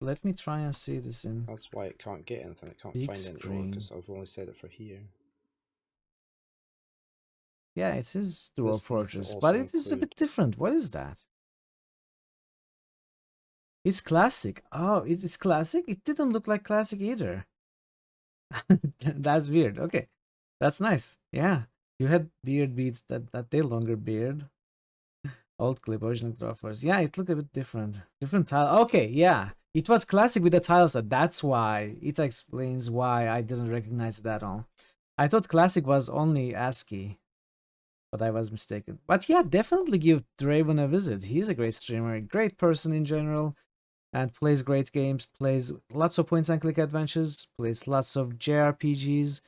Let me try and see this in. That's why it can't get anything. It can't big find screen. anything because I've only set it for here. Yeah, it is Dwarf This Fortress, but it is a bit different. What is that? It's classic. Oh, it's classic? It didn't look like classic either. That's weird. Okay. That's nice. Yeah. You had beard beads that they longer beard. Old clip, original Dwarf Fortress. Yeah, it looked a bit different. Different tile. Okay, yeah. It was classic with the tile set. That's why. It explains why I didn't recognize it at all. I thought classic was only ASCII. but I was mistaken. But yeah, definitely give Draven a visit. He's a great streamer, a great person in general, and plays great games, plays lots of points and click adventures, plays lots of JRPGs,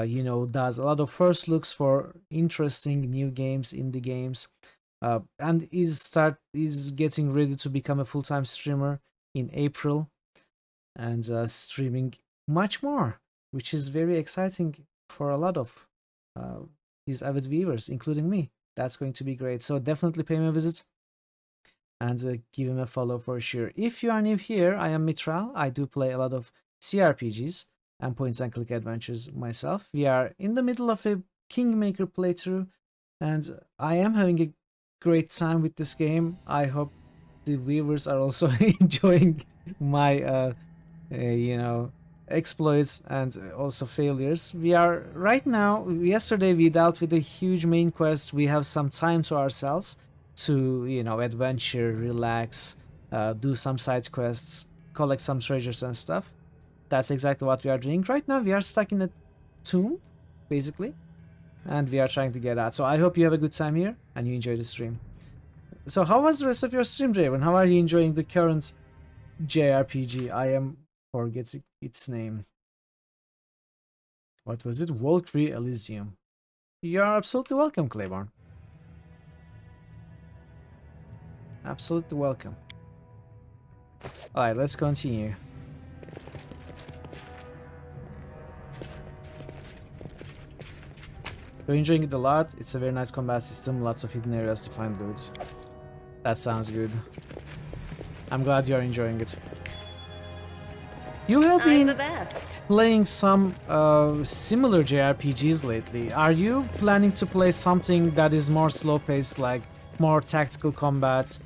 you know, does a lot of first looks for interesting new games, indie games, and is getting ready to become a full-time streamer in April, and streaming much more, which is very exciting for a lot of his avid viewers, including me. That's going to be great. So definitely pay me a visit and give him a follow for sure. If you are new here, I am Mitral. I do play a lot of CRPGs and points and click adventures myself. We are in the middle of a Kingmaker playthrough, and I am having a great time with this game. I hope the viewers are also enjoying my you know, exploits and also failures. We are right now, yesterday we dealt with a huge main quest. We have some time to ourselves to, you know, adventure, relax, do some side quests, collect some treasures and stuff. That's exactly what we are doing. Right now we are stuck in a tomb, basically, and we are trying to get out. So I hope you have a good time here and you enjoy the stream. So how was the rest of your stream, Draven? How are you enjoying the current JRPG? I am forgetting its name. What was it? Valkyrie Elysium. You are absolutely welcome, Claiborne. Absolutely welcome. Alright, let's continue. You're enjoying it a lot. It's a very nice combat system, lots of hidden areas to find loot. That sounds good. I'm glad you're enjoying it. You have been playing some similar JRPGs lately. Are you planning to play something that is more slow-paced, like more tactical combat,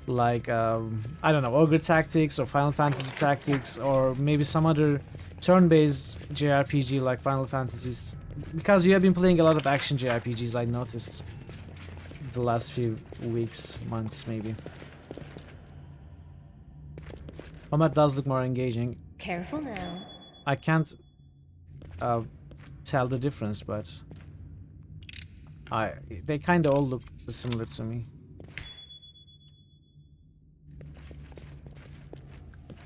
like I don't know, Ogre Tactics or Final Fantasy Tactics, or maybe some other turn-based JRPG like Final Fantasies? Because you have been playing a lot of action JRPGs, I noticed the last few weeks, months maybe. Combat does look more engaging. Careful now. I can't tell the difference, but they kind of all look similar to me.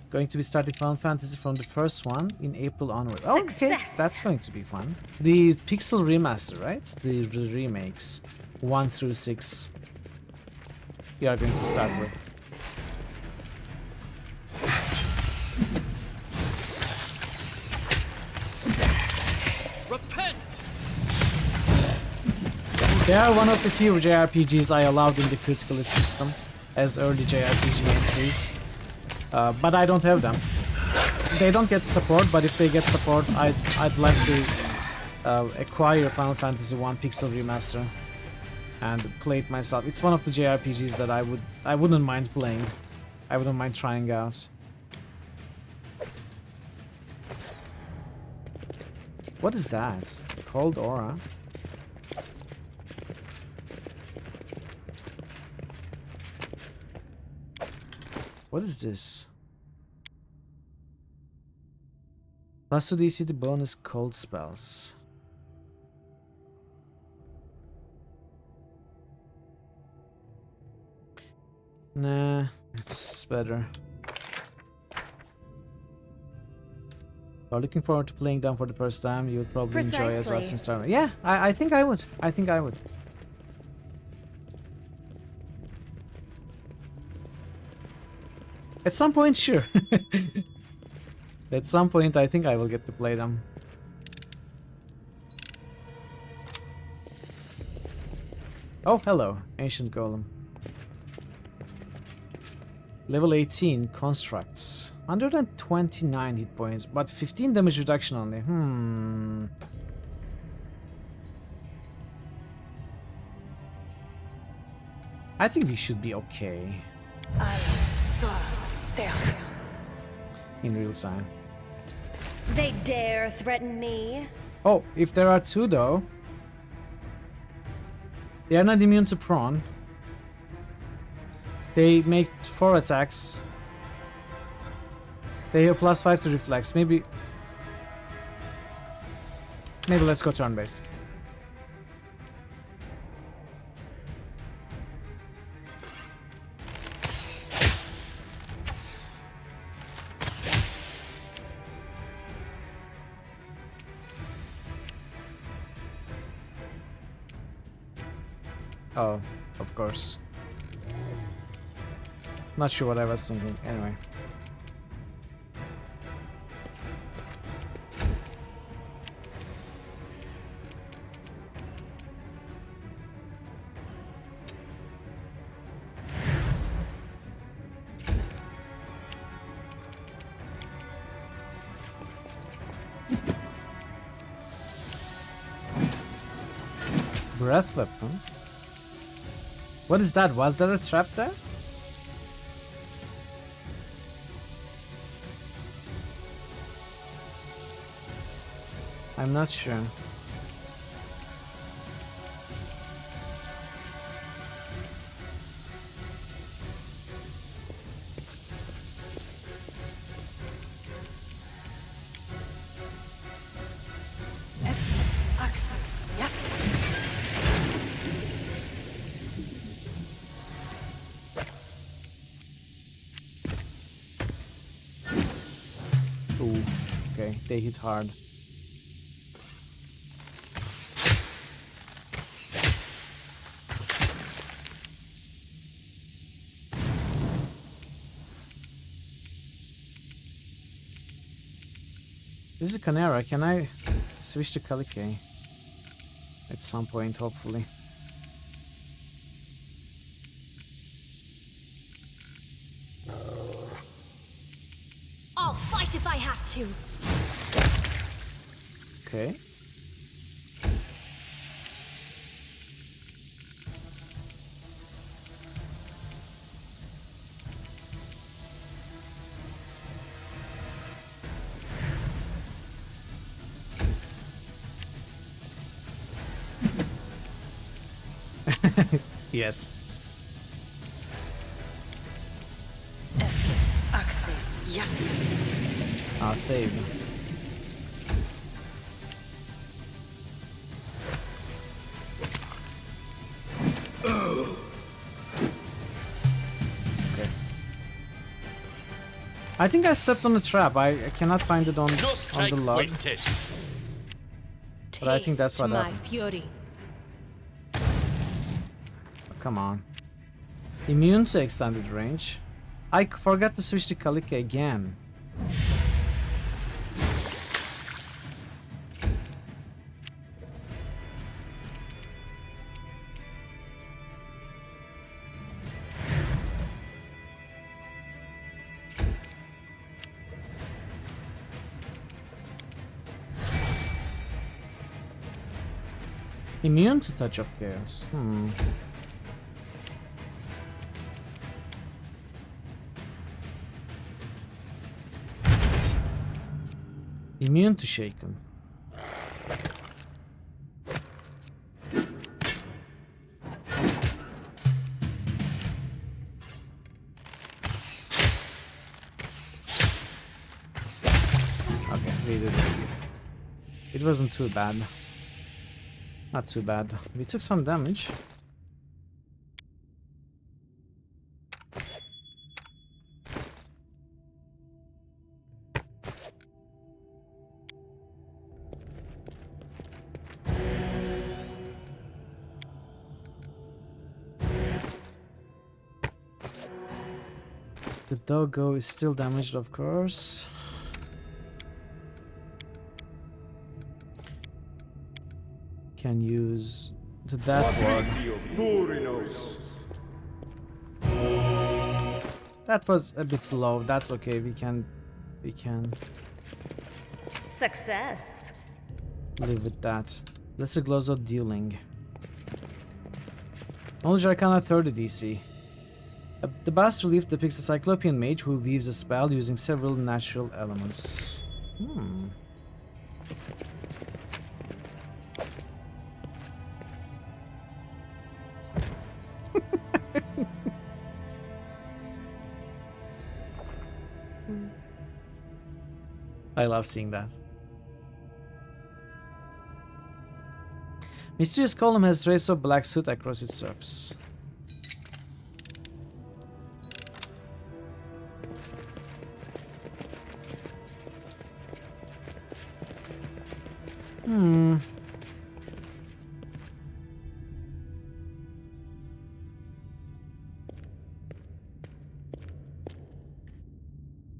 Going to be starting Final Fantasy from the first one in April onwards. Oh, okay, that's going to be fun. The Pixel Remaster, right? The remakes 1 through 6. You are going to start with. They are one of the few JRPGs I allowed in the critical hit system as early JRPG entries, but I don't have them. They don't get support, but if they get support, I'd like to acquire Final Fantasy 1 Pixel Remaster and play it myself. It's one of the JRPGs that I wouldn't mind playing. I wouldn't mind trying out. What is that? Cold Aura? What is this? Plus 2 DC to bonus cold spells. Nah, it's better. You're looking forward to playing them for the first time. You'll probably enjoy as well since time. Yeah, I think I would. I think I would. At some point, sure. At some point, I think I will get to play them. Oh, hello, Ancient Golem. Level 18, Constructs. 129 hit points, but 15 damage reduction only. I think we should be okay. In real time. They dare threaten me? Oh, if there are two though. They are not immune to prone. They make 4 attacks. They have +5 to reflex. Maybe let's go turn-based. Oh, of course. Not sure what I was thinking. Anyway. Breath weapon? What is that? Was there a trap there? I'm not sure. Ooh, okay, they hit hard. This is a Chimera. Can I switch to Kalikay at some point, hopefully? I'll fight if I have to. Okay. Yes. I'll save. Okay. I think I stepped on a trap. I cannot find it on the log. But I think that's what happened. Fury. Come on. Immune to extended range. I forgot to switch to Kalikay again. Immune to touch of chaos. Immune to shaken. Okay, we did it. It wasn't too bad. Not too bad. We took some damage. The doggo is still damaged, of course. Can use the death ward. That was a bit slow. That's okay. We can Success. live with that. Lesser glows of dueling. Knowledge Arcana 30 DC. The bas relief depicts a Cyclopean mage who weaves a spell using several natural elements. I love seeing that. Mysterious column has rays of black soot across its surface.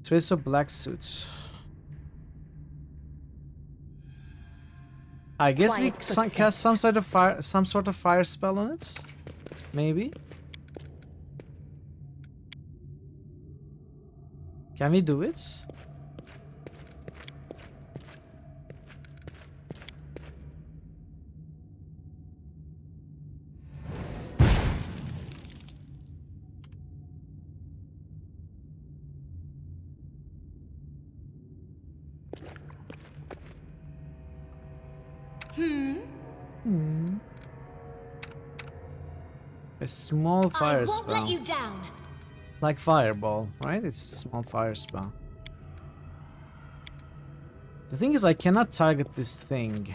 Trace of black suit. I guess we cast some sort of fire spell on it. Maybe. Can we do it? A small fire spell. I won't let you down. Like fireball, right? It's a small fire spell. The thing is, I cannot target this thing.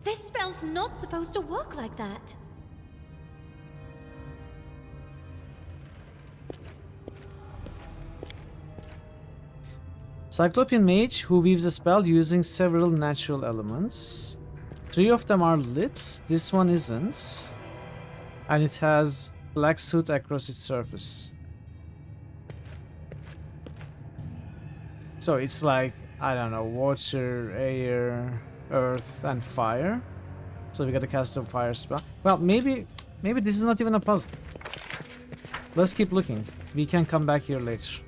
This spell's not supposed to work like that. Cyclopean mage who weaves a spell using several natural elements. 3 of them are lit. This one isn't. And it has black soot across its surface. So it's like, I don't know, water, air, earth, and fire. So we gotta cast a fire spell. Well, maybe this is not even a puzzle. Let's keep looking. We can come back here later.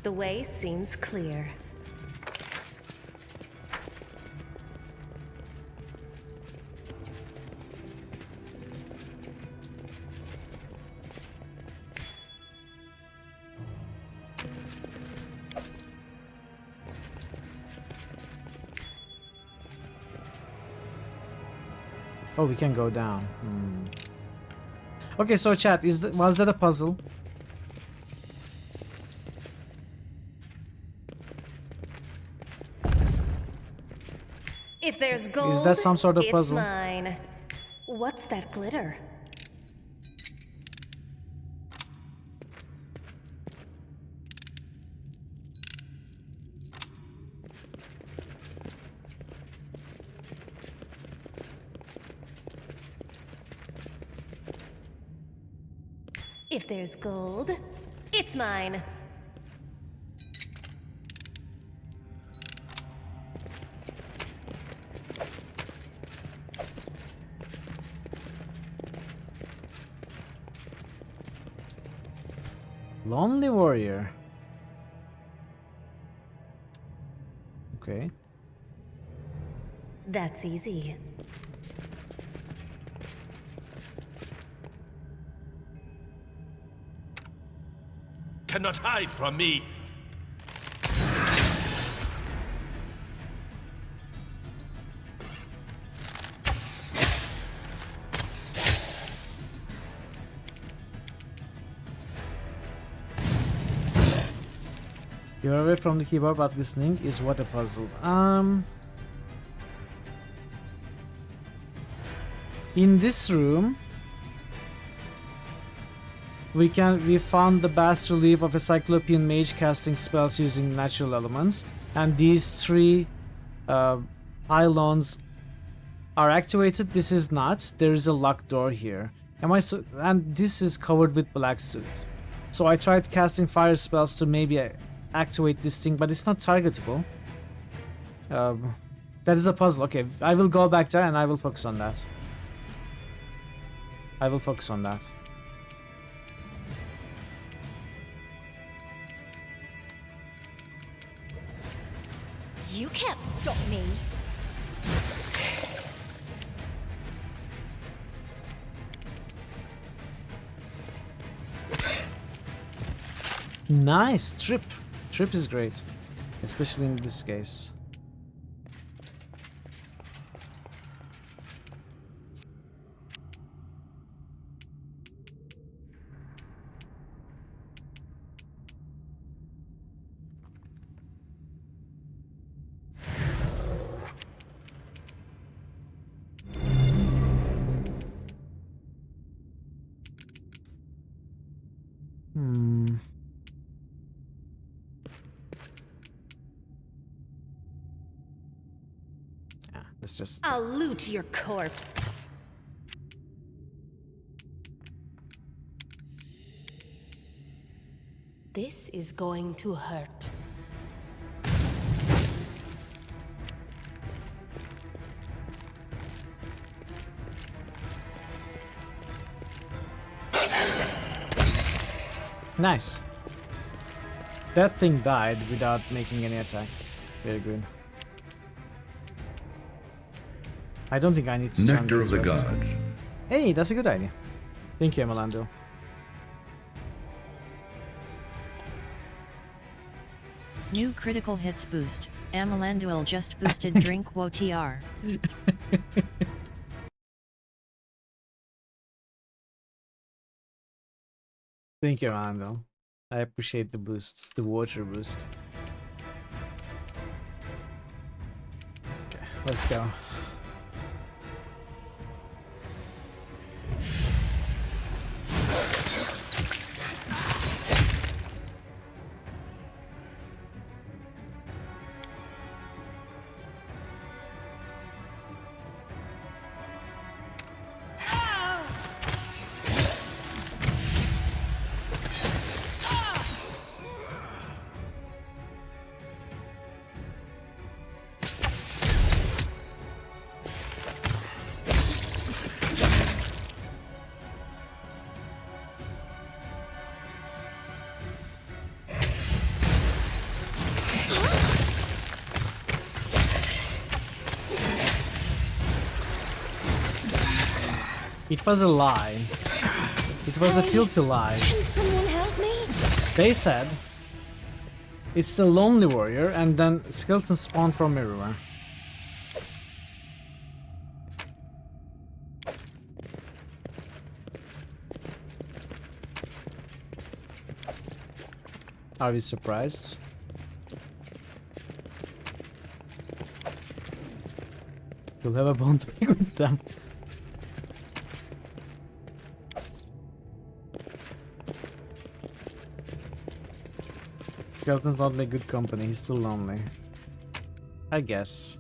The way seems clear. Oh, we can go down. Okay, so chat, was that a puzzle? If there's gold, is that some sort of puzzle? It's mine. What's that glitter? If there's gold, it's mine. Lonely warrior. Okay. That's easy. Cannot hide from me. You're away from the keyboard, but listening is what a puzzle. In this room, we found the bas relief of a cyclopean mage casting spells using natural elements, and these 3 pylons are activated. This is not. There is a locked door here. And this is covered with black soot. So I tried casting fire spells to maybe activate this thing, but it's not targetable. That is a puzzle. Okay, I will go back there and I will focus on that. You can't stop me. Nice trip. Trip is great, especially in this case. It's just... I'll loot your corpse. This is going to hurt. Nice. That thing died without making any attacks. Very good. I don't think I need to turn Nectar of the rest. Gods. Hey, that's a good idea. Thank you, Emelando. New critical hits boost. Amalanduel just boosted drink WOTR. Thank you, Emelando. I appreciate the boost, the water boost. Okay, let's go. It was a lie. It was a filthy lie. Can someone help me? They said it's a lonely warrior, and then skeletons spawn from everywhere. Are we surprised? You'll have a bond to pick with them. Skeleton's not like good company, he's still lonely. I guess.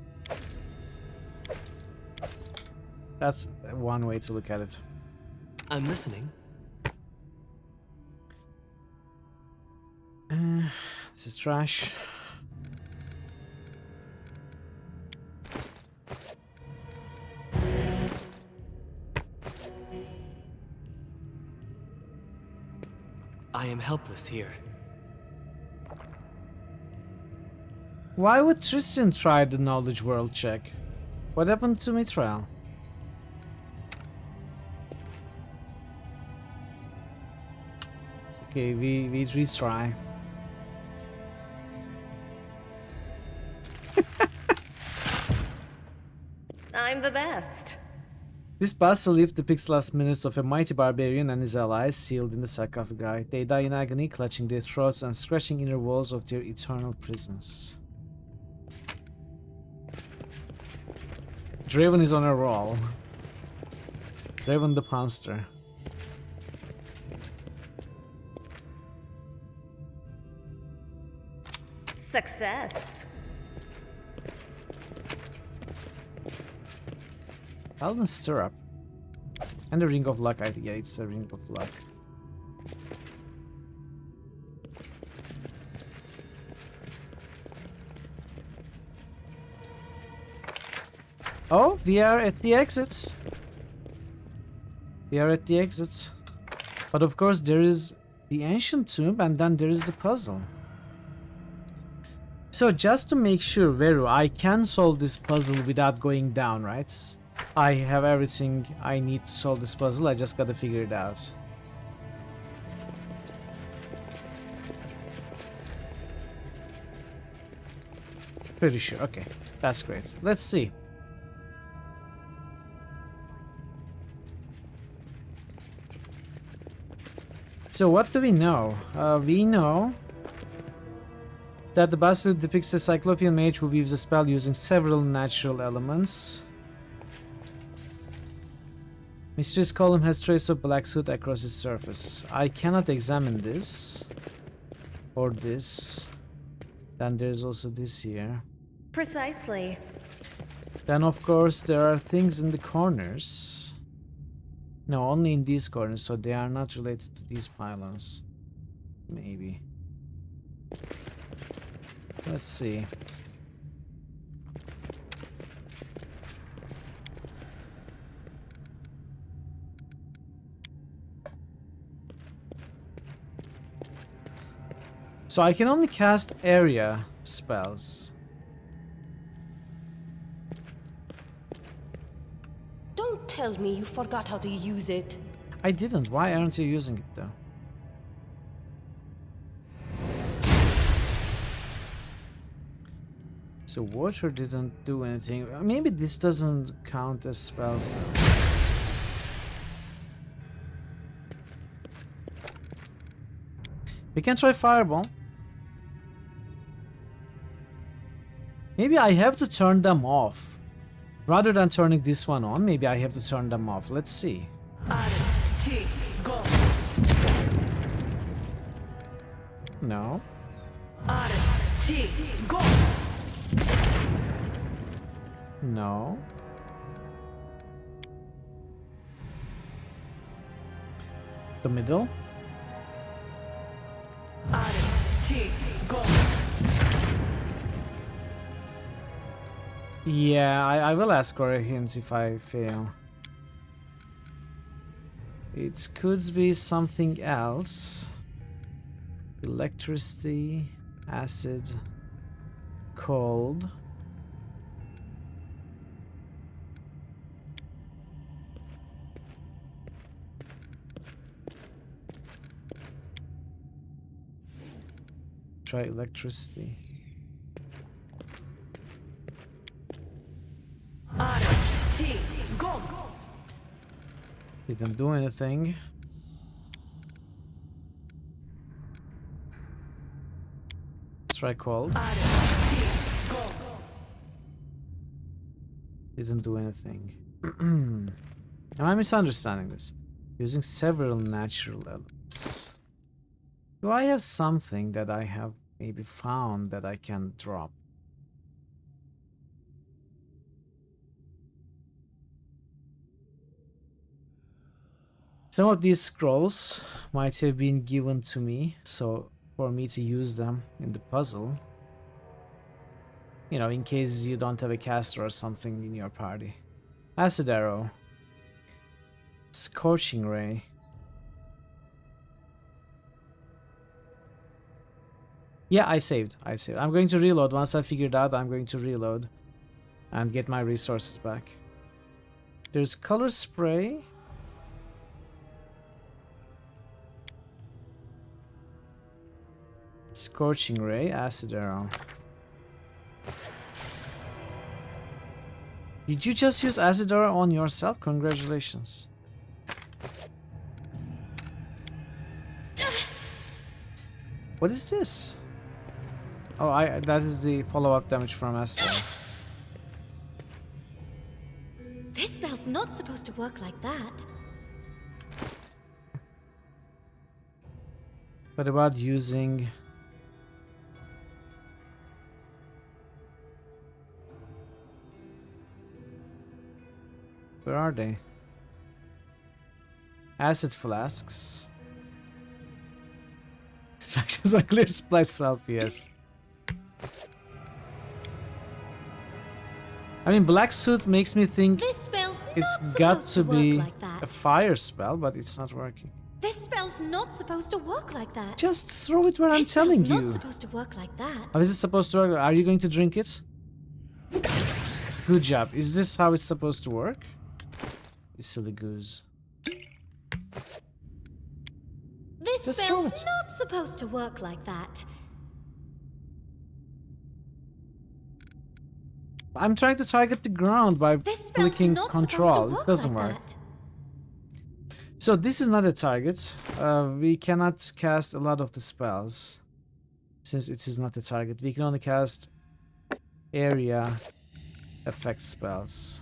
That's one way to look at it. I'm listening. This is trash. I am helpless here. Why would Tristan try the knowledge world check? What happened to Mithril? Okay, we retry. I'm the best. This bas relief depicts the last minutes of a mighty barbarian and his allies sealed in the sarcophagi. They die in agony, clutching their throats and scratching inner walls of their eternal prisons. Draven is on a roll. Draven the Punster. Success. Elven Stirrup. And the Ring of Luck. Yeah, it's the Ring of Luck. Oh, we are at the exits. We are at the exits. But of course there is the ancient tomb and then there is the puzzle. So just to make sure, Veru, I can solve this puzzle without going down, right? I have everything I need to solve this puzzle, I just gotta figure it out. Pretty sure, okay. That's great. Let's see. So what do we know? We know that the basilisk depicts a cyclopean mage who weaves a spell using several natural elements. Mistress column has trace of black soot across its surface. I cannot examine this. Or this. Then there's also this here. Precisely. Then of course there are things in the corners. No, only in these corners, so they are not related to these pylons. Maybe. Let's see. So I can only cast area spells. Don't tell me you forgot how to use it. I didn't. Why aren't you using it though? So water didn't do anything. Maybe this doesn't count as spells though. We can try fireball. Maybe I have to turn them off. Rather than turning this one on, maybe I have to turn them off. Let's see. No. No. The middle. Yeah, I will ask her hints if I fail. It could be something else. Electricity, acid, cold. Try electricity. Didn't do anything. Let's try cold. Didn't do anything. Am I misunderstanding this? Using several natural elements. Do I have something that I have maybe found that I can drop? Some of these scrolls might have been given to me, so for me to use them in the puzzle. You know, in case you don't have a caster or something in your party. Acid arrow. Scorching ray. Yeah, I saved. I'm going to reload. Once I figured out, I'm going to reload and get my resources back. There's color spray. Scorching ray, acid arrow. Did you just use acid arrow on yourself? Congratulations. What is this? Oh, that is the follow-up damage from acid arrow. This spell's not supposed to work like that. What about using... Where are they? Acid flasks. Extractions on clear supply self, yes. I mean, black suit makes me think it's got to be a fire spell, but it's not working. This spell's not supposed to work like that. Just throw it where I'm telling you. It's not supposed to work like that. How is it supposed to work? Are you going to drink it? Good job. Is this how it's supposed to work? You silly goose. This Just spell's not supposed to work like that. I'm trying to target the ground by clicking control. It doesn't work. So this is not a target. We cannot cast a lot of the spells. Since it is not a target, we can only cast area effect spells.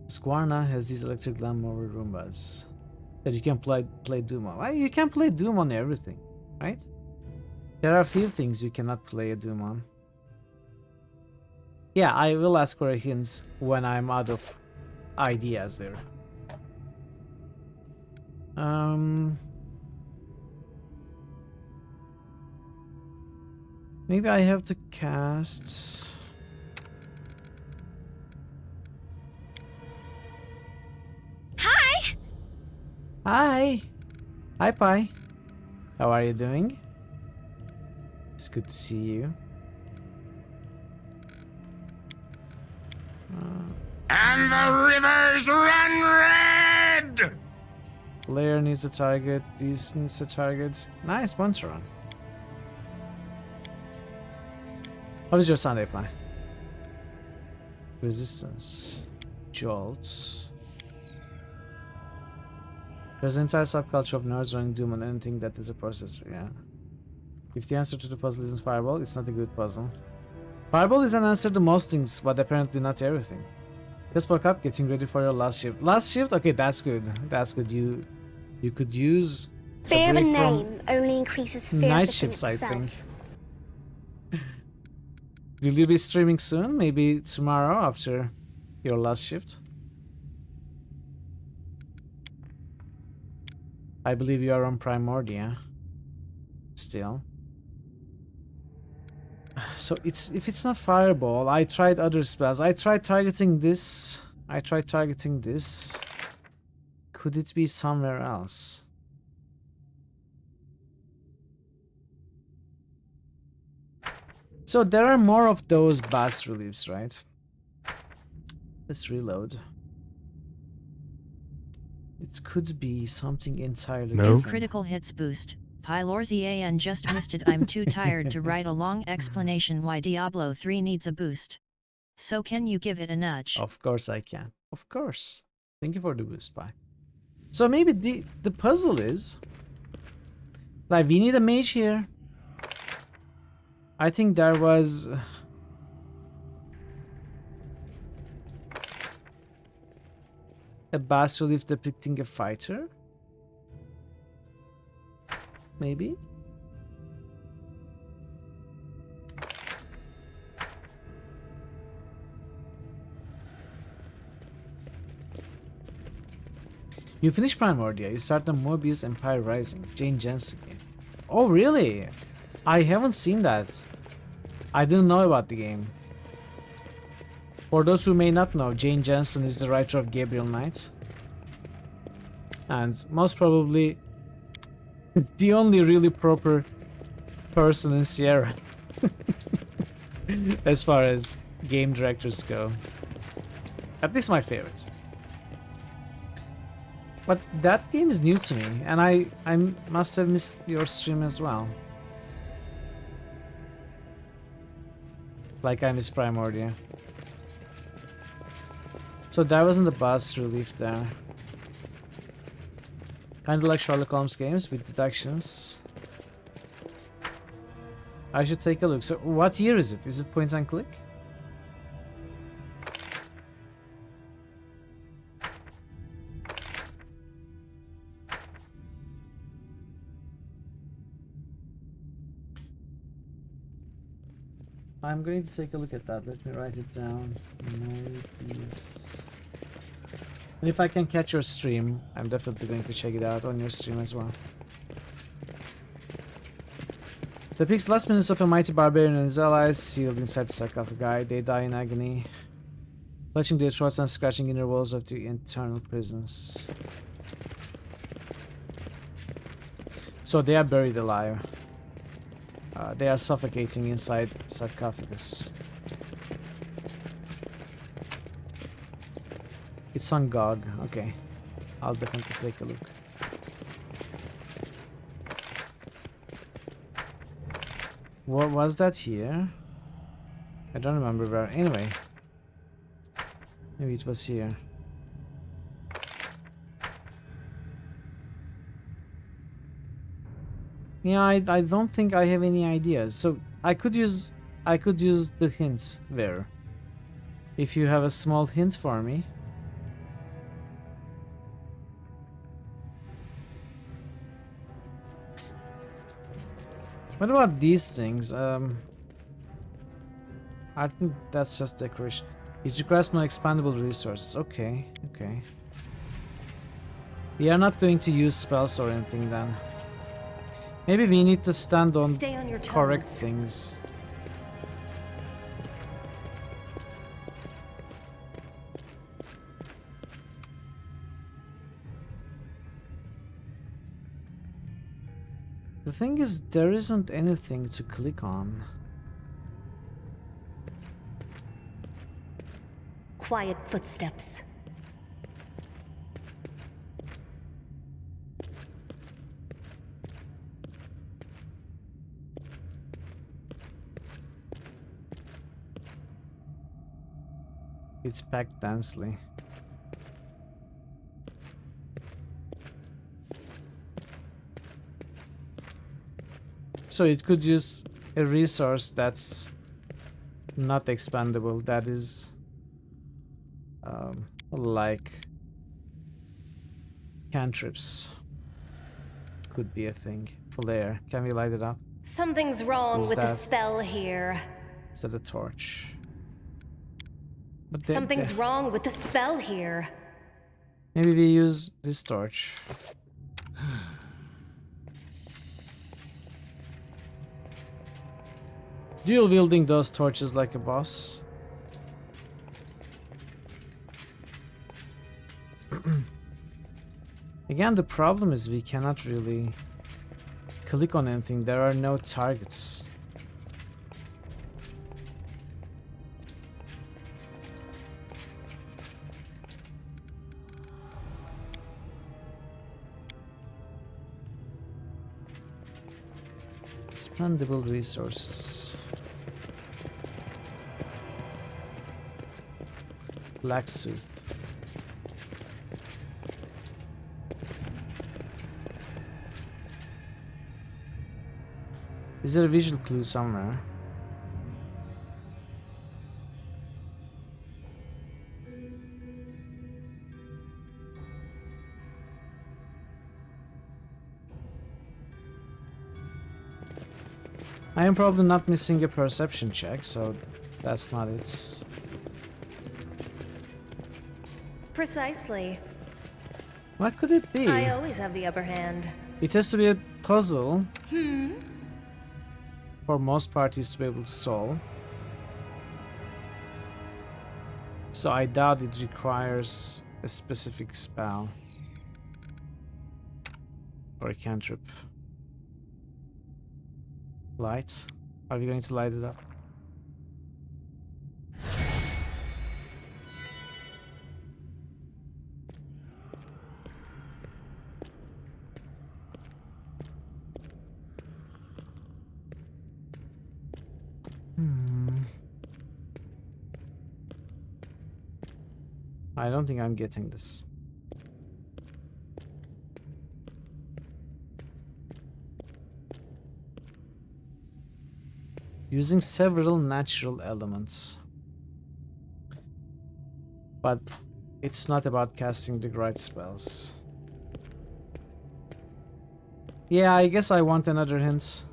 Squarna has these electric lawnmower Roombas that you can play Doom on. Well, you can play Doom on everything, right? There are a few things you cannot play a Doom on. Yeah, I will ask for hints when I'm out of ideas there. Maybe I have to cast... Hi! Hi! Hi, Pi. How are you doing? It's good to see you. And the rivers run red! Lair needs a target. This needs a target. Nice bunch run. How was your Sunday, Pi? Resistance. Jolts. There's an entire subculture of nerds running Doom on anything that is a processor, yeah. If the answer to the puzzle isn't Fireball, it's not a good puzzle. Fireball is an answer to most things, but apparently not everything. Just woke up, getting ready for your last shift. Last shift? Okay, that's good. That's good. You could use Fear of a name only increases fear night of shifts, I itself. think. Will you be streaming soon? Maybe tomorrow after your last shift? I believe you are on Primordia. Still. So if it's not Fireball, I tried other spells. I tried targeting this. Could it be somewhere else? So there are more of those bas reliefs, right? Let's reload. It could be something entirely different. Critical hits boost. Pylorzian just missed it. I'm too tired to write a long explanation why Diablo 3 needs a boost. So can you give it a nudge? Of course I can. Of course. Thank you for the boost, Pi. So maybe the puzzle is... like, we need a mage here. I think there was... a bas relief depicting a fighter? Maybe? You finish Primordia, you start the Mobius Empire Rising, Jane Jensen game. Oh really? I haven't seen that. I didn't know about the game. For those who may not know, Jane Jensen is the writer of Gabriel Knight. And most probably the only really proper person in Sierra. As far as game directors go. At least my favorite. But that game is new to me, and I must have missed your stream as well. Like I missed Primordia. So that wasn't the bas relief there. Kinda like Sherlock Holmes games with deductions. I should take a look. So what year is it? Is it point and click? I'm going to take a look at that. Let me write it down. Mobius. And if I can catch your stream, I'm definitely going to check it out on your stream as well. Depicts last minutes of a mighty barbarian and his allies sealed inside the sarcophagi. They die in agony, clutching their throats and scratching inner walls of the internal prisons. So they are buried alive. They are suffocating inside sarcophagus. It's on GOG. Okay, I'll definitely take a look. What was that here? I don't remember where. Anyway, maybe it was here. Yeah, I don't think I have any ideas. So I could use the hint there. If you have a small hint for me. What about these things? I think that's just decoration. It requires no expandable resources. Okay, okay. We are not going to use spells or anything then. Maybe we need to stand on correct things. The thing is, there isn't anything to click on. Quiet footsteps. It's packed densely. So it could use a resource that's not expandable, that is like cantrips. Could be a thing. Flare. Can we light it up? Something's wrong with the spell here. Is that a torch? But Something's wrong with the spell here. Maybe we use this torch. Dual wielding those torches like a boss. Again, the problem is we cannot really click on anything. There are no targets. Expendable resources. Blacksmith. Is there a visual clue somewhere? I am probably not missing a perception check, so that's not it. Precisely. What could it be? I always have the upper hand. It has to be a puzzle for most parties to be able to solve. So I doubt it requires a specific spell or a cantrip. Lights? Are we going to light it up? I don't think I'm getting this. Using several natural elements. But it's not about casting the right spells. Yeah, I guess I want another hint.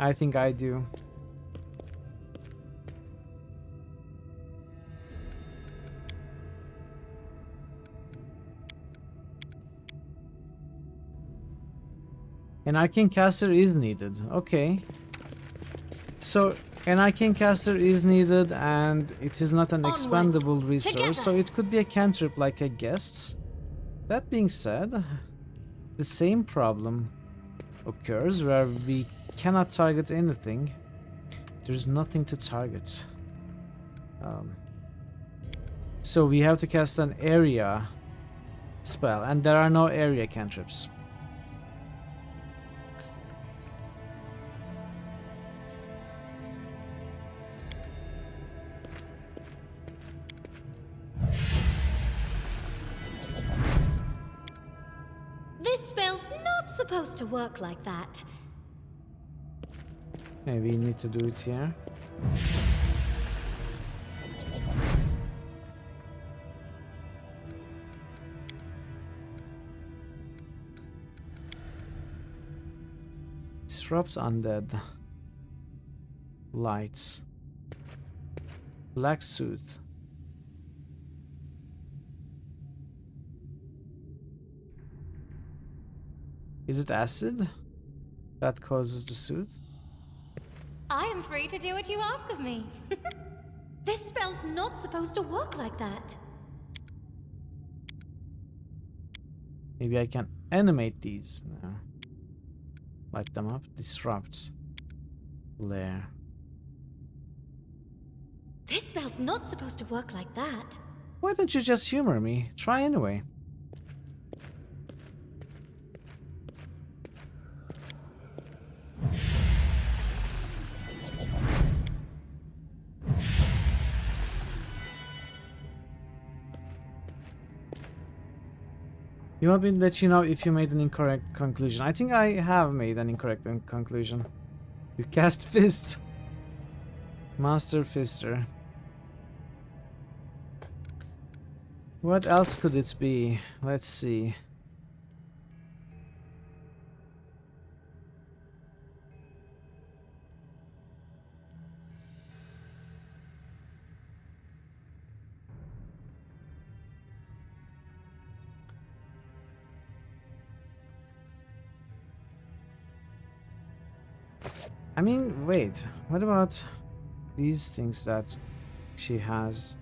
I think I do. An arcane caster is needed. Okay. So an arcane caster is needed and it is not an expendable resource, so it could be a cantrip like I guessed. That being said, the same problem occurs where we cannot target anything. There's nothing to target. So we have to cast an area spell, and there are no area cantrips. This spell's not supposed to work like that. Maybe you need to do it here. Disrupt undead. Lights. Black suit. Is it acid that causes the suit? I am free to do what you ask of me. This spell's not supposed to work like that. Maybe I can animate these. No. Light them up. Disrupt. Lair. This spell's not supposed to work like that. Why don't you just humor me? Try anyway. You want me to let you know if you made an incorrect conclusion? I think I have made an incorrect conclusion. You cast Fist. Master Fister. What else could it be? Let's see. I mean, wait, what about these things that she has?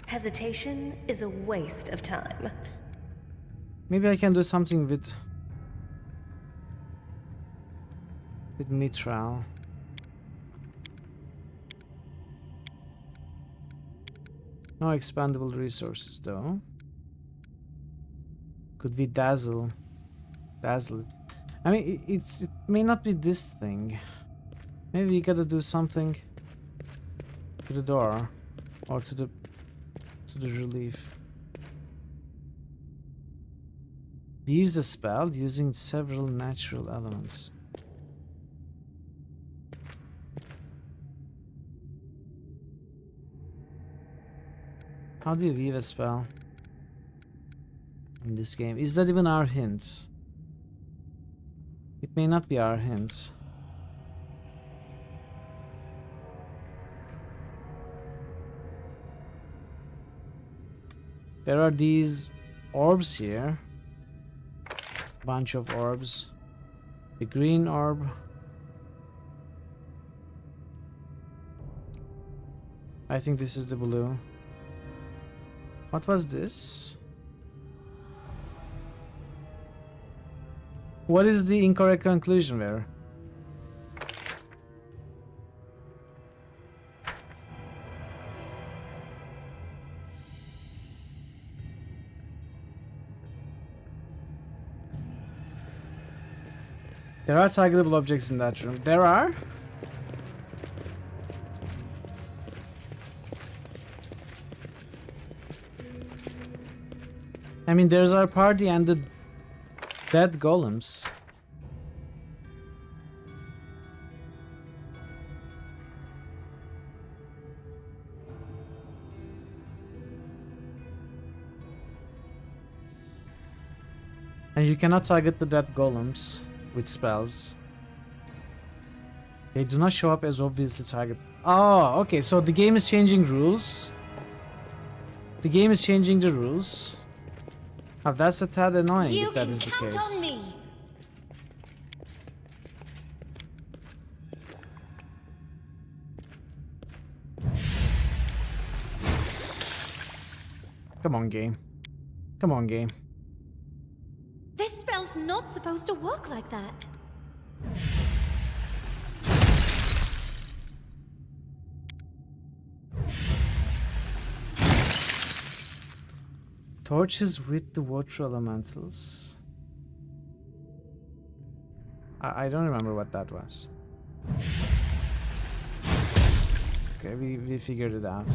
Hesitation is a waste of time. Maybe I can do something with Mithril. No expandable resources though. Could be dazzle. Dazzle. I mean, it may not be this thing. Maybe we gotta do something to the door or to the relief. Use a spell using several natural elements. How do you weave a spell in this game? Is that even our hint? It may not be our hint. There are these orbs here. Bunch of orbs. The green orb. I think this is the blue. What was this? What is the incorrect conclusion there? There are targetable objects in that room. There are? I mean, there's our party and the dead golems. And you cannot target the dead golems with spells. They do not show up as obviously target. Oh, okay, so the game is changing rules. The game is changing the rules. Oh, that's a tad annoying if that is the case. On me. Come on, game. Come on, game. This spell's not supposed to work like that. Torches with the water elementals. I don't remember what that was. Okay, we figured it out.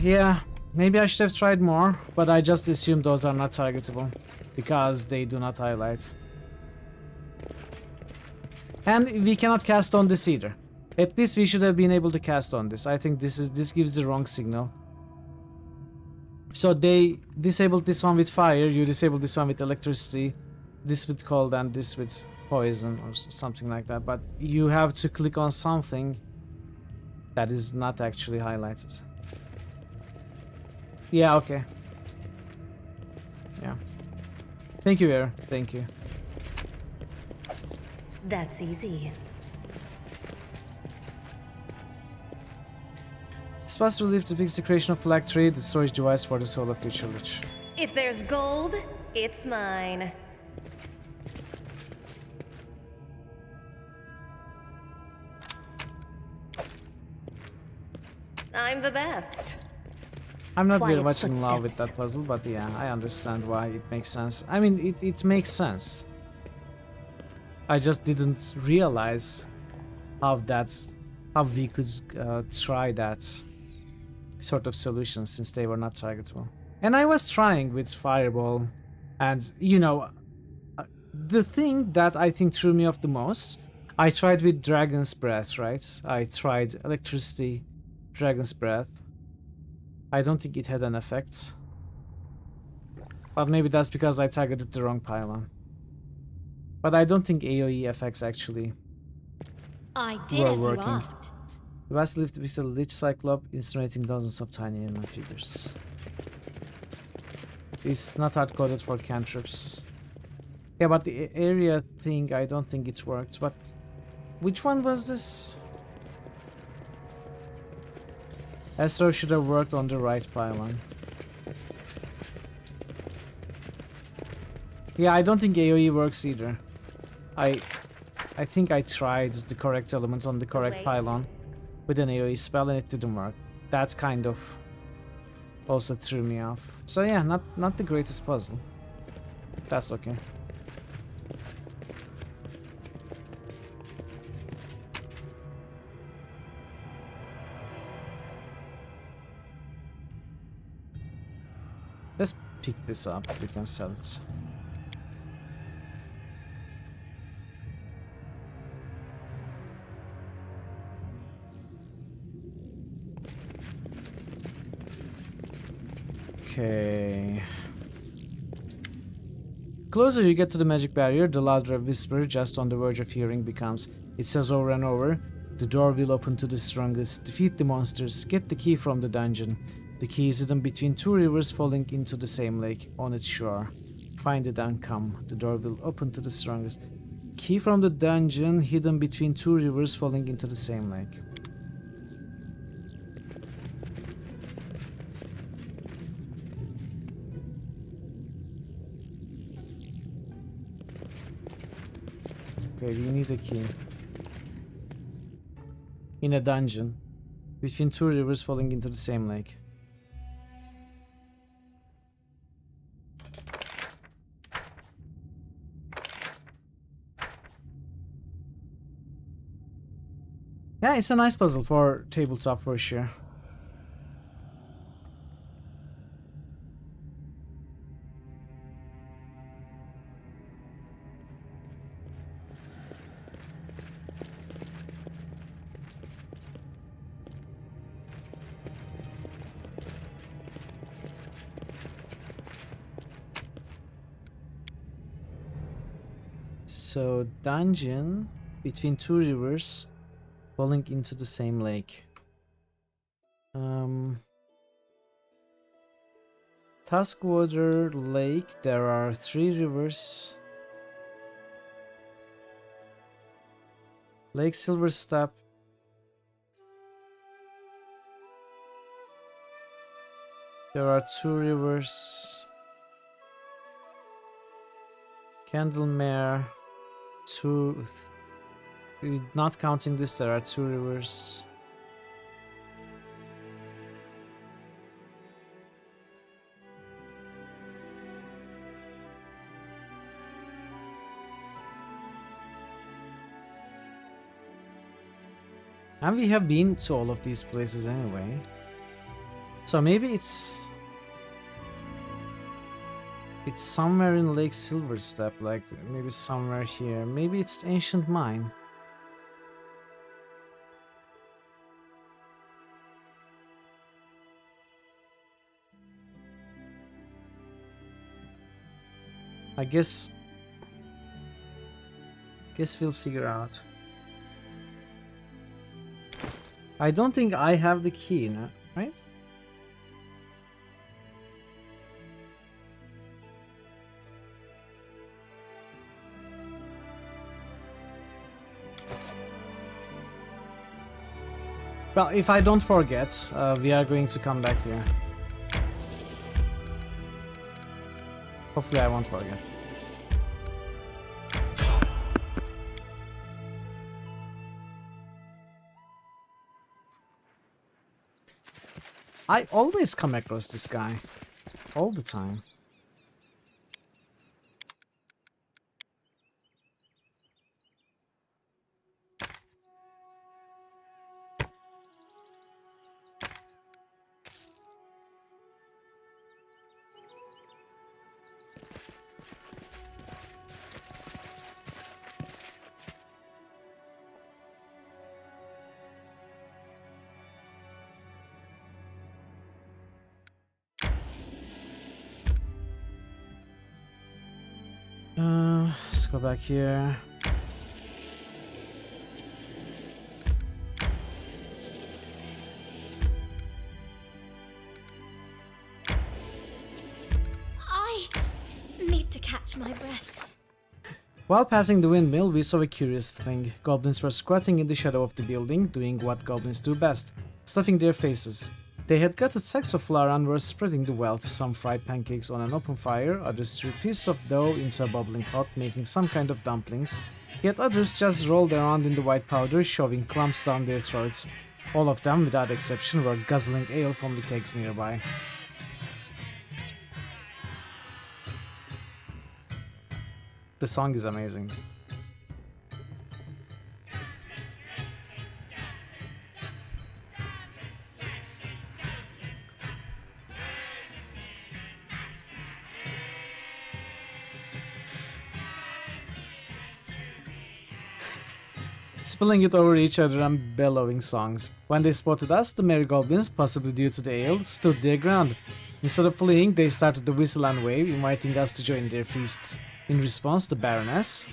Yeah, maybe I should have tried more, but I just assumed those are not targetable because they do not highlight. And we cannot cast on this either. At least we should have been able to cast on this. I think this gives the wrong signal. So they disabled this one with fire, you disabled this one with electricity. this with cold and this with poison or something like that, but you have to click on something that is not actually highlighted. Yeah, okay. Yeah. Thank you, Air. Thank you. That's easy. Space relief depicts the creation of Flag 3, the storage device for the soul of future Lich. If there's gold, it's mine. I'm the best. I'm not very Quiet much in love with footsteps. that puzzle, but yeah, I understand why it makes sense. I mean, it makes sense. I just didn't realize how we could try that sort of solution since they were not targetable. And I was trying with Fireball, and you know, the thing that I think threw me off the most, I tried with Dragon's Breath, right? I tried Electricity, Dragon's Breath. I don't think it had an effect. But maybe that's because I targeted the wrong pylon. But I don't think AoE effects actually I did were as you working. asked. The last lift is a Lich Cyclop incinerating dozens of tiny enemy figures. It's not hard-coded for cantrips. Yeah, but the area thing, I don't think it worked. But which one was this? Astro should have worked on the right pylon. Yeah, I don't think AoE works either. I think I tried the correct elements on the correct pylon with an AoE spell and it didn't work. That's kind of also threw me off. So yeah, not the greatest puzzle. That's okay. Let's pick this up. We can sell it. Okay. Closer you get to the magic barrier, the louder a whisper just on the verge of hearing becomes. It says over and over, the door will open to the strongest. Defeat the monsters. Get the key from the dungeon. The key is hidden between two rivers falling into the same lake on its shore. Find it and come. The door will open to the strongest. Key from the dungeon hidden between two rivers falling into the same lake. Okay, we need a key. In a dungeon. Between two rivers falling into the same lake. Yeah, it's a nice puzzle for tabletop for sure. So, dungeon between two rivers falling into the same lake. Taskwater Lake, there are 3 rivers. Lake Silverstep. There are 2 rivers. Candlemere. 2. Not counting this, there are 2 rivers. And we have been to all of these places anyway. So maybe it's somewhere in Lake Silverstep, like maybe somewhere here. Maybe it's the ancient mine. I guess Guess we'll figure out. I don't think I have the key, no? Right? Well, if I don't forget, we are going to come back here. Hopefully I won't forget. I always come across this guy. All the time. Let's go back here. I need to catch my breath. While passing the windmill, we saw a curious thing. Goblins were squatting in the shadow of the building, doing what goblins do best, stuffing their faces. They had gutted sacks of flour and were spreading the wealth, some fried pancakes on an open fire, others threw pieces of dough into a bubbling pot, making some kind of dumplings, yet others just rolled around in the white powder, shoving clumps down their throats. All of them, without exception, were guzzling ale from the kegs nearby. The song is amazing. Spilling it over each other and bellowing songs. When they spotted us, the merry goblins, possibly due to the ale, stood their ground. Instead of fleeing, they started to whistle and wave, inviting us to join their feast. In response, the Baroness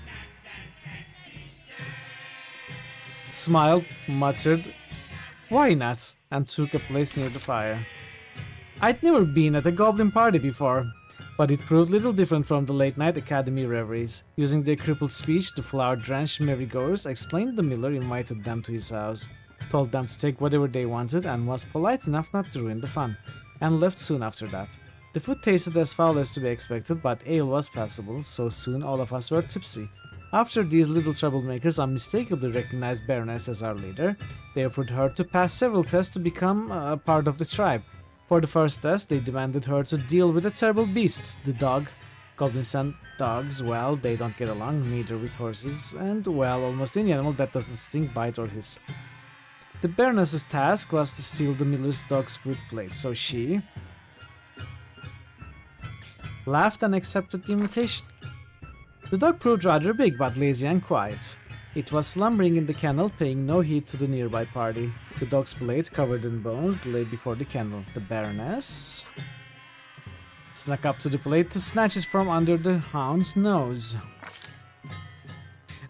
smiled, muttered, "Why not?" and took a place near the fire. I'd never been at a goblin party before, but it proved little different from the late-night academy reveries. Using their crippled speech, the flour-drenched merry-goers explained the miller invited them to his house, told them to take whatever they wanted, and was polite enough not to ruin the fun, and left soon after that. The food tasted as foul as to be expected, but ale was passable, so soon all of us were tipsy. After these little troublemakers unmistakably recognized Baroness as our leader, they offered her to pass several tests to become a part of the tribe. For the first test, they demanded her to deal with a terrible beast, the dog. Goblins and dogs, well, they don't get along, neither with horses, and, well, almost any animal that doesn't stink, bite, or hiss. The Baroness's task was to steal the miller's dog's food plate, so she laughed and accepted the invitation. The dog proved rather big, but lazy and quiet. It was slumbering in the kennel, paying no heed to the nearby party. The dog's plate, covered in bones, lay before the kennel. The Baroness snuck up to the plate to snatch it from under the hound's nose.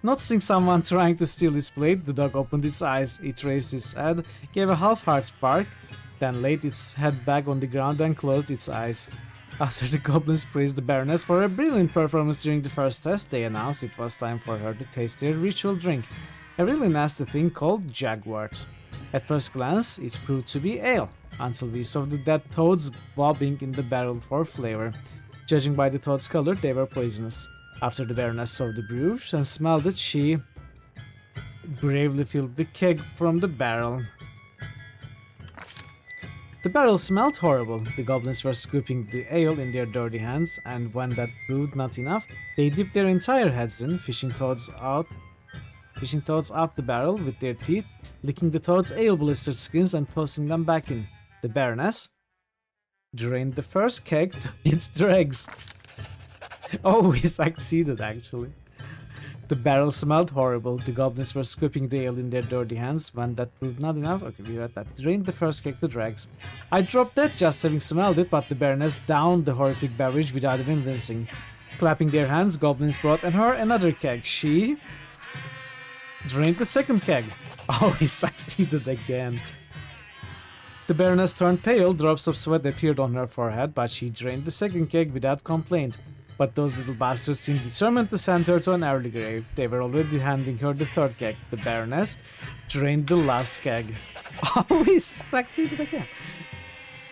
Noticing someone trying to steal his plate, the dog opened its eyes. It raised its head, gave a half-hearted bark, then laid its head back on the ground and closed its eyes. After the goblins praised the Baroness for a brilliant performance during the first test, they announced it was time for her to taste their ritual drink, a really nasty thing called jagwort. At first glance, it proved to be ale, until we saw the dead toads bobbing in the barrel for flavor. Judging by the toads' color, they were poisonous. After the Baroness saw the brew and smelled it, she bravely filled the keg from the barrel. The barrel smelled horrible. The goblins were scooping the ale in their dirty hands, and when that proved not enough, they dipped their entire heads in, fishing toads out the barrel with their teeth, licking the toads' ale-blistered skins and tossing them back in. The Baroness drained the first keg to its dregs. Oh, we succeeded, actually. The barrel smelled horrible. The goblins were scooping the ale in their dirty hands. When that proved not enough, okay, we read that. Drained the first keg to dregs. I dropped that just having smelled it, but the Baroness downed the horrific beverage without even wincing. Clapping their hands, goblins brought her another keg. She Drained the second keg. Oh, he succeeded again. The Baroness turned pale, drops of sweat appeared on her forehead, but she drained the second keg without complaint. But those little bastards seemed determined to send her to an early grave. They were already handing her the third keg. The Baroness drained the last keg. Oh, he succeeded again.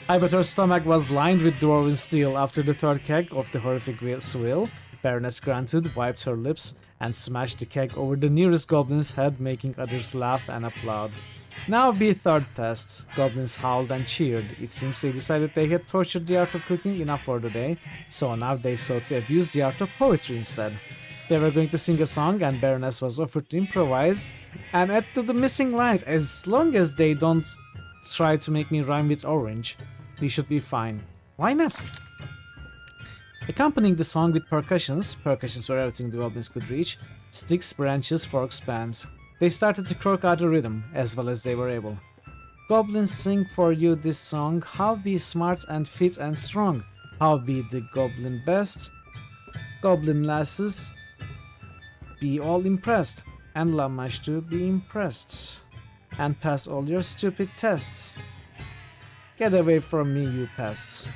I bet her stomach was lined with dwarven steel after the third keg of the horrific swill. Baroness grunted, wiped her lips, and smashed the keg over the nearest goblin's head, making others laugh and applaud. Now be third test. Goblins howled and cheered. It seems they decided they had tortured the art of cooking enough for the day, so now they sought to abuse the art of poetry instead. They were going to sing a song, and Baroness was offered to improvise and add to the missing lines. As long as they don't try to make me rhyme with orange, we should be fine. Why not? Accompanying the song with percussions were everything the goblins could reach: sticks, branches, forks, pans. They started to croak out a rhythm, as well as they were able. Goblins sing for you this song, how be smart and fit and strong, how be the goblin best. Goblin lasses, be all impressed, and lamash to be impressed, and pass all your stupid tests. Get away from me, you pests.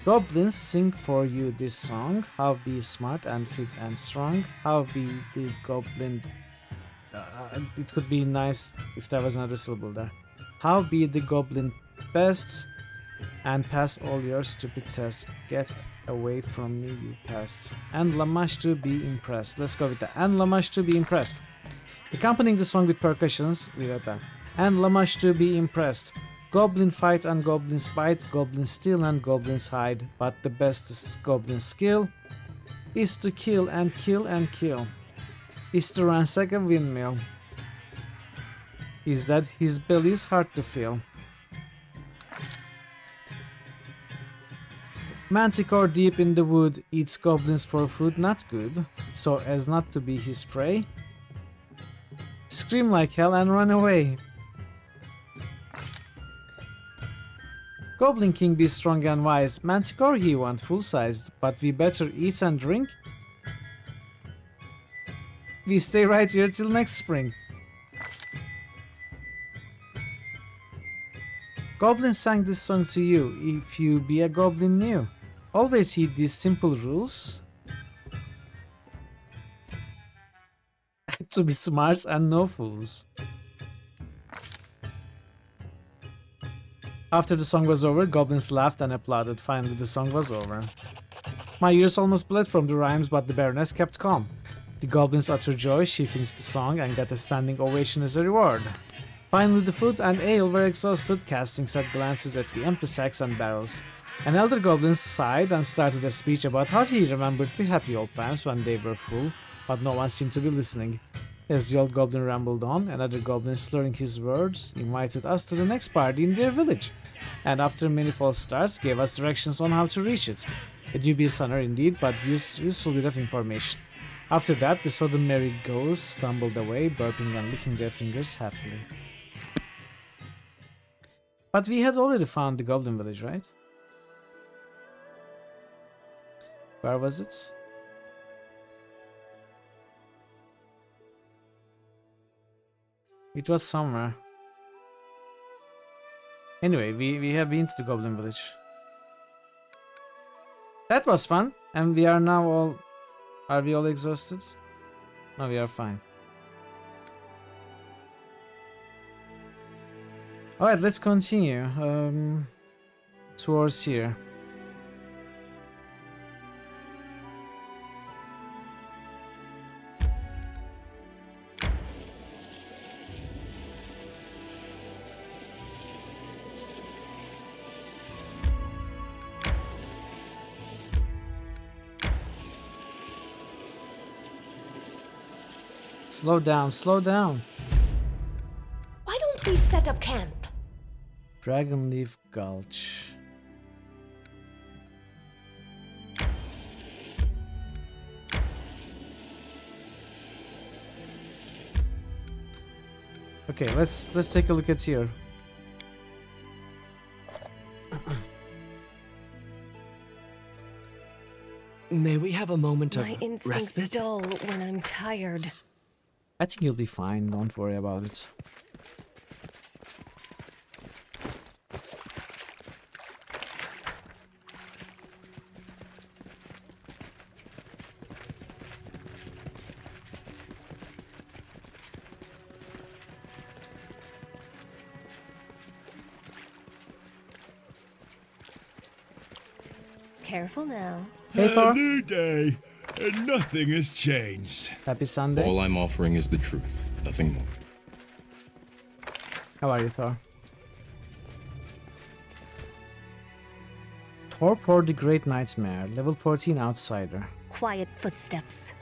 Goblins sing for you this song, how be smart and fit and strong, how be the goblin... it could be nice if there was another syllable there. How be the goblin best, and pass all your stupid tests. Get away from me, you pests. And lamash to be impressed. Let's go with that. And lamash to be impressed. Accompanying the song with percussions, we read that. And lamash to be impressed. Goblin fight and goblins bite, goblins steal and goblins hide, but the bestest goblin skill is to kill and kill and kill, is to ransack a windmill, is that his belly's hard to fill. Manticore deep in the wood eats goblins for food not good, so as not to be his prey. Scream like hell and run away. Goblin King be strong and wise, Manticore he want full-sized, but we better eat and drink. We stay right here till next spring. Goblin sang this song to you, if you be a goblin new. Always heed these simple rules. To be smart and no fools. After the song was over, goblins laughed and applauded. Finally, the song was over. My ears almost bled from the rhymes, but the Baroness kept calm. The goblins uttered joy, she finished the song and got a standing ovation as a reward. Finally, the food and ale were exhausted, casting sad glances at the empty sacks and barrels. An elder goblin sighed and started a speech about how he remembered the happy old times when they were full, but no one seemed to be listening. As the old goblin rambled on, another goblin, slurring his words, invited us to the next party in their village, and after many false starts, gave us directions on how to reach it. A dubious honor indeed, but useful bit of information. After that, the sodden merry ghosts stumbled away, burping and licking their fingers happily. But we had already found the goblin village, right? Where was it? It was somewhere. Anyway, we have been to the goblin village. That was fun, and we are now all... Are we all exhausted? No, we are fine. Alright, let's continue. Towards here. Slow down, slow down. Why don't we set up camp? Dragonleaf Gulch. Okay, let's take a look at here. May we have a moment of My instincts respite? dull when I'm tired. I think you'll be fine. Don't worry about it. Careful now. Hey, Thor. New day, and nothing has changed. Happy Sunday. All I'm offering is the truth, nothing more. How are you, Thor? Torpor the Great Nightmare, level 14 outsider. Quiet footsteps.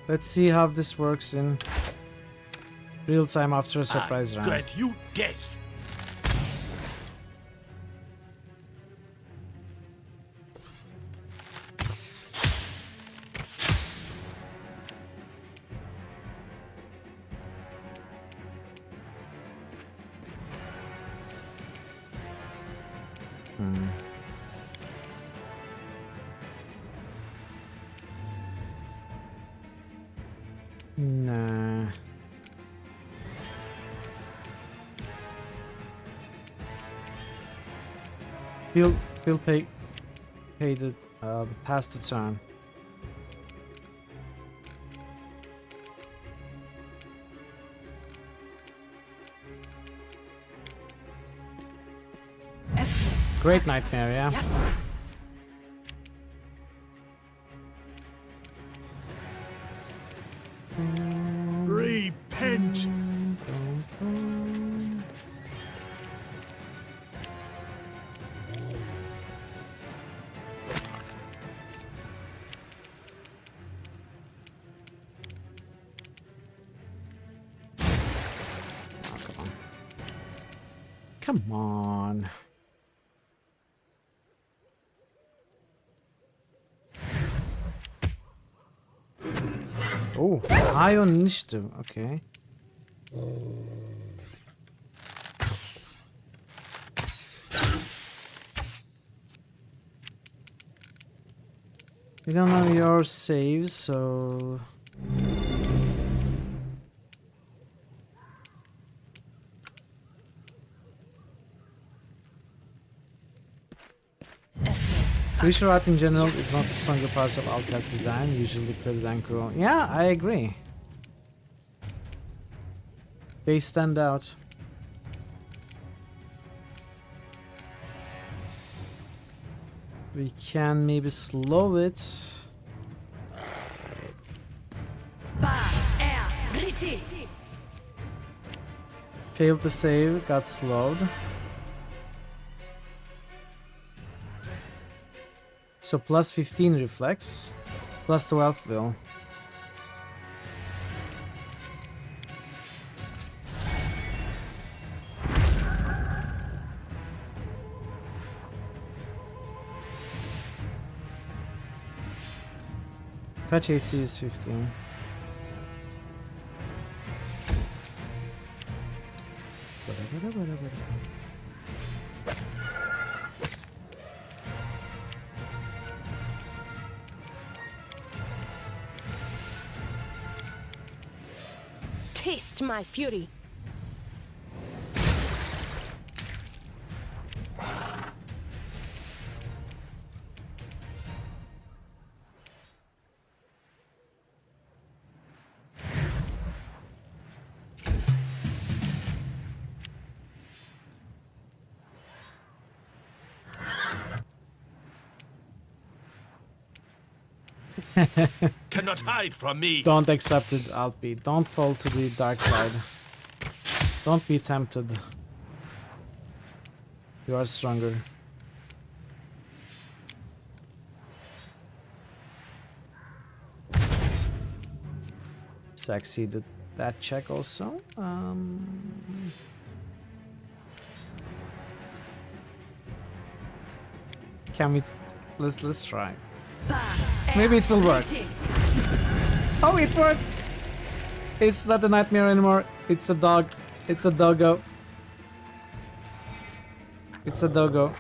Let's see how this works in real time after a surprise round. Grant you death. Nah. He'll pay the pass the turn. Great Nightmare, yeah. Yes. Repent. Come on. Oh, high on initiative. Okay. We don't know your saves, so Creature art in general is one of the stronger parts of Outcast design, usually pretty and cool. Yeah, I agree. They stand out. We can maybe slow it. Failed to save, got slowed. So plus 15 reflex, plus 12 will. Fetch AC is 15. Taste my fury. Cannot hide from me. Don't accept it, Alpi. Don't fall to the dark side. Don't be tempted. You are stronger. Succeeded that check also. Can we? Let's try. Maybe it will work. Oh, it worked! It's not a nightmare anymore. It's a dog. It's a doggo. It's a doggo.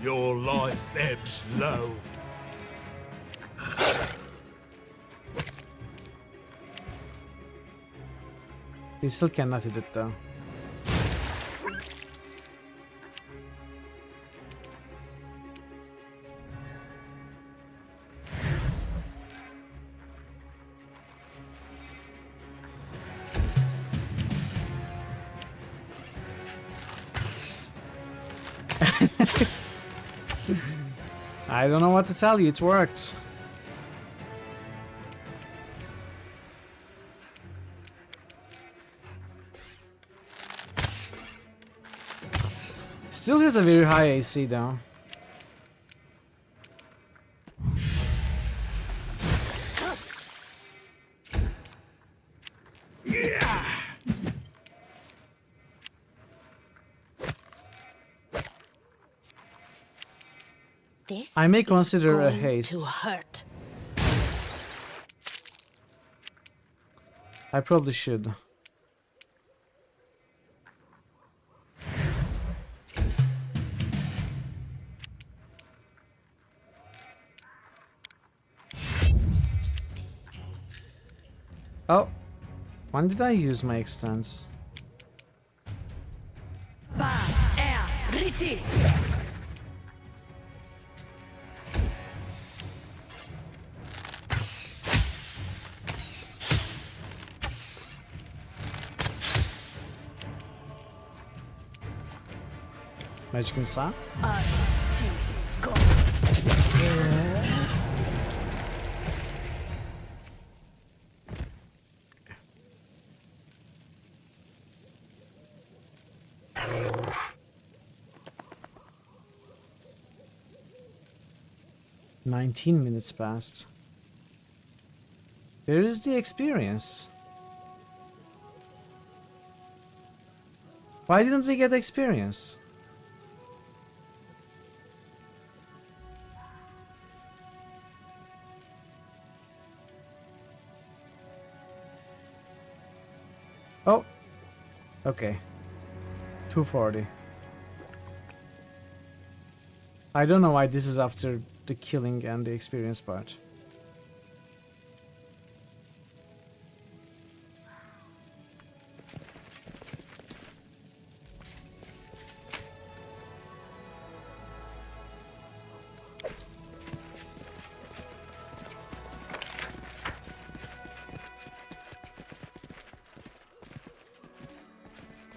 Your life ebbs low. We still cannot hit it though. I don't know what to tell you, it worked. Still has a very high AC though. This I may consider a going haste. to hurt. I probably should. Oh, when did I use my extents? Magic missile? Go. 19 minutes passed. Where is the experience? Why didn't we get experience? Oh, okay. 240. I don't know why this is after the killing and the experience part.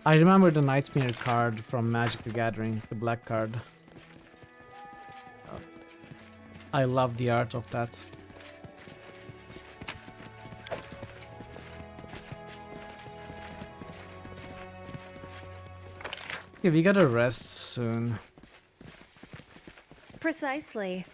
I remember the Nightmare card from Magic the Gathering, the black card. I love the art of that. Okay, we gotta rest soon. Precisely.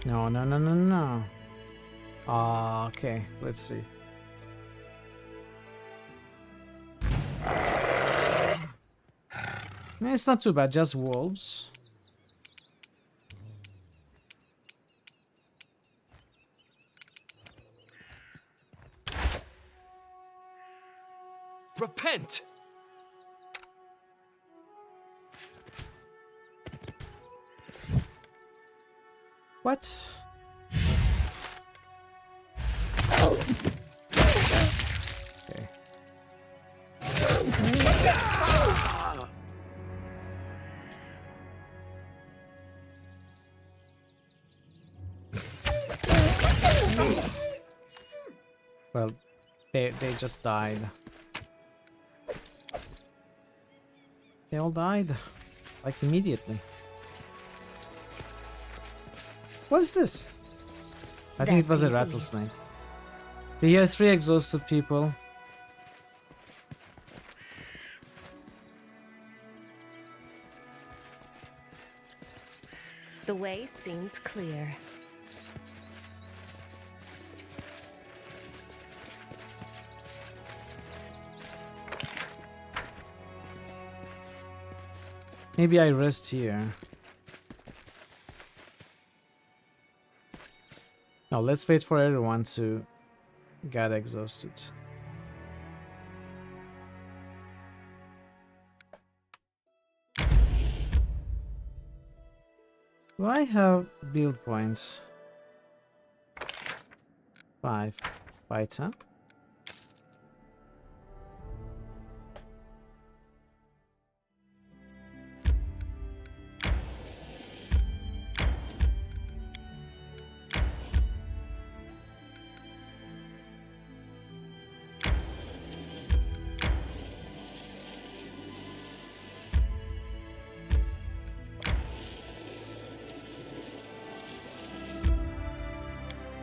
No, no, no, no, no. Okay, let's see. It's not too bad, just wolves. Repent! What? Okay. Well, they just died. They all died, like immediately. What is this? I think it was a That's easy. rattlesnake. We have 3 exhausted people. The way seems clear. Maybe I rest here. No, let's wait for everyone to get exhausted. Do I have build points? 5 by 10.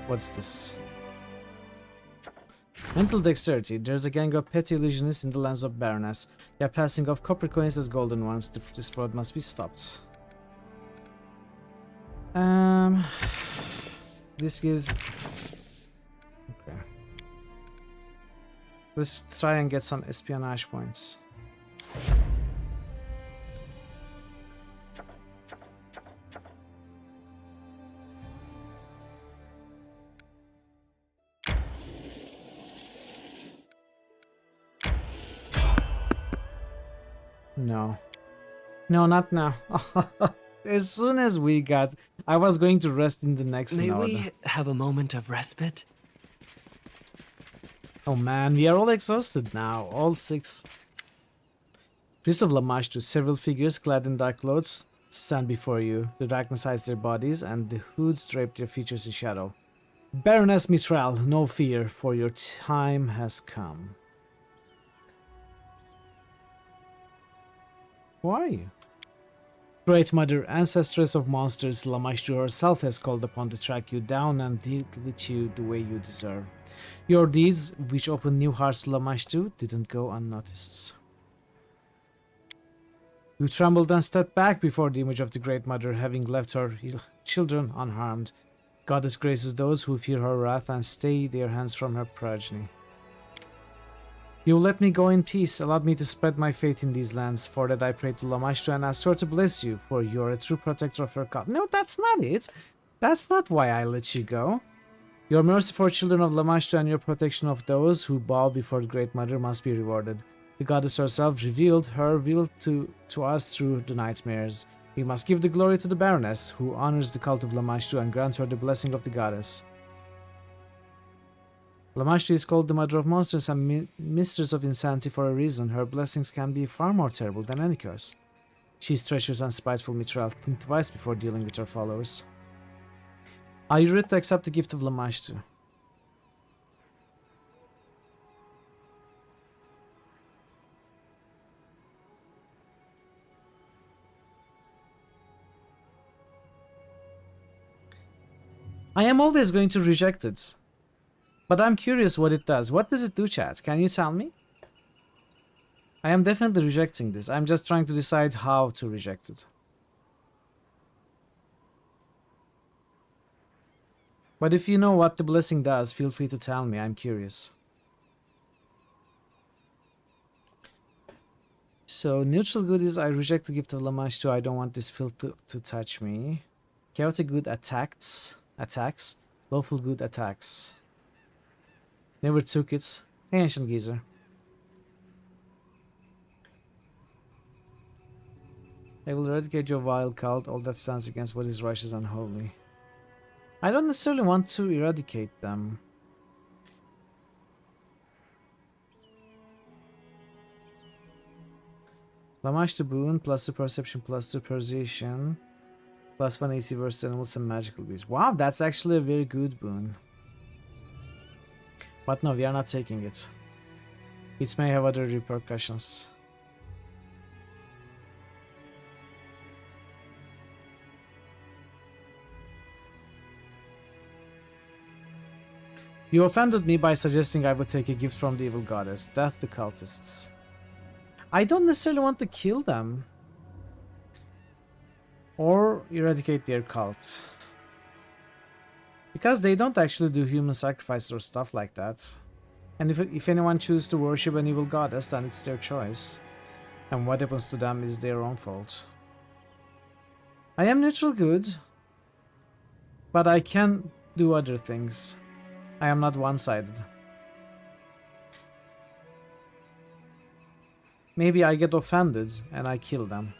What's this? Mental dexterity. There's a gang of petty illusionists in the lands of Baroness. They are passing off copper coins as golden ones. This fraud must be stopped. This gives... Okay. Let's try and get some espionage points. No. No, not now. As soon as we got... I was going to rest in the next May node. we have a moment of respite? Oh man, we are all exhausted now. All 6. Priest of Lamashtu, several figures clad in dark clothes stand before you. The darkness hides their bodies, and the hoods drape their features in shadow. Baroness Mitral, no fear, for your time has come. Who are you? Great Mother, ancestress of monsters, Lamashtu herself has called upon to track you down and deal with you the way you deserve. Your deeds, which opened new hearts to Lamashtu, didn't go unnoticed. You trembled and stepped back before the image of the Great Mother, having left her children unharmed. Goddess graces those who fear her wrath and stay their hands from her progeny. You let me go in peace, allowed me to spread my faith in these lands. For that I pray to Lamashtu and ask her to bless you, for you are a true protector of her cause. No, that's not it. That's not why I let you go. Your mercy for children of Lamashtu and your protection of those who bow before the Great Mother must be rewarded. The goddess herself revealed her will to us through the nightmares. We must give the glory to the Baroness, who honors the cult of Lamashtu, and grant her the blessing of the goddess. Lamashtu is called the Mother of Monsters and Mistress of Insanity for a reason. Her blessings can be far more terrible than any curse. She is treacherous and spiteful, Mitral. Think twice before dealing with her followers. Are you ready to accept the gift of Lamashtu? I am always going to reject it. But I'm curious what it does. What does it do, chat? Can you tell me? I am definitely rejecting this. I'm just trying to decide how to reject it. But if you know what the blessing does, feel free to tell me. I'm curious. So, neutral good is I reject the gift of Lamashtu. I don't want this filth to touch me. Chaotic good attacks. Lawful good attacks. Never took it. Hey, Ancient Geezer. I will eradicate your vile cult, all that stands against what is righteous and holy. I don't necessarily want to eradicate them. Lamashtu boon, +2 perception, +2 persuasion, +1 AC versus animals and magical beasts. Wow, that's actually a very good boon. But no, we are not taking it. It may have other repercussions. You offended me by suggesting I would take a gift from the evil goddess. Death to cultists. I don't necessarily want to kill them. Or eradicate their cult. Because they don't actually do human sacrifices or stuff like that. And if anyone chooses to worship an evil goddess, then it's their choice. And what happens to them is their own fault. I am neutral good. But I can do other things. I am not one-sided. Maybe I get offended and I kill them.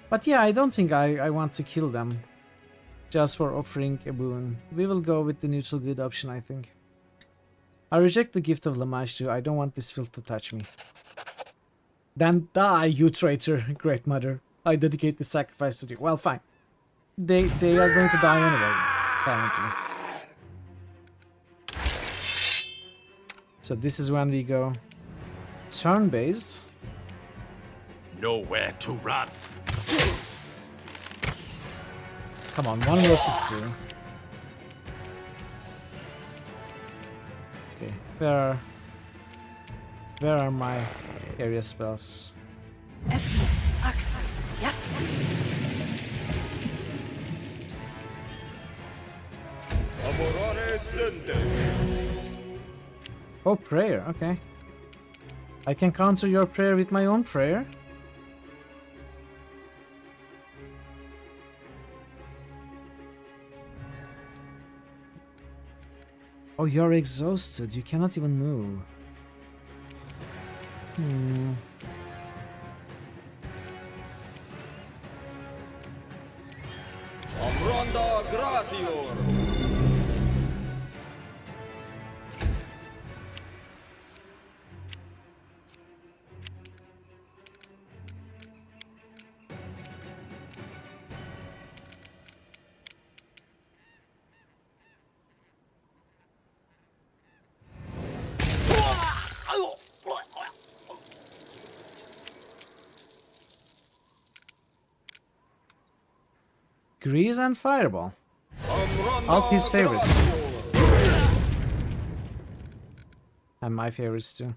But yeah, I don't think I want to kill them just for offering a boon. We will go with the neutral good option, I think. I reject the gift of Lamage too. I don't want this filth to touch me. Then die, you traitor, Great Mother. I dedicate this sacrifice to you. Well, fine. They are going to die anyway, apparently. So this is when we go turn-based. Nowhere to run. Come on, 1 versus 2. Okay, where are my area spells? Yes. Oh, prayer, okay. I can counter your prayer with my own prayer. Oh, you're exhausted. You cannot even move. Grease and Fireball. All his favorites. And my favorites too.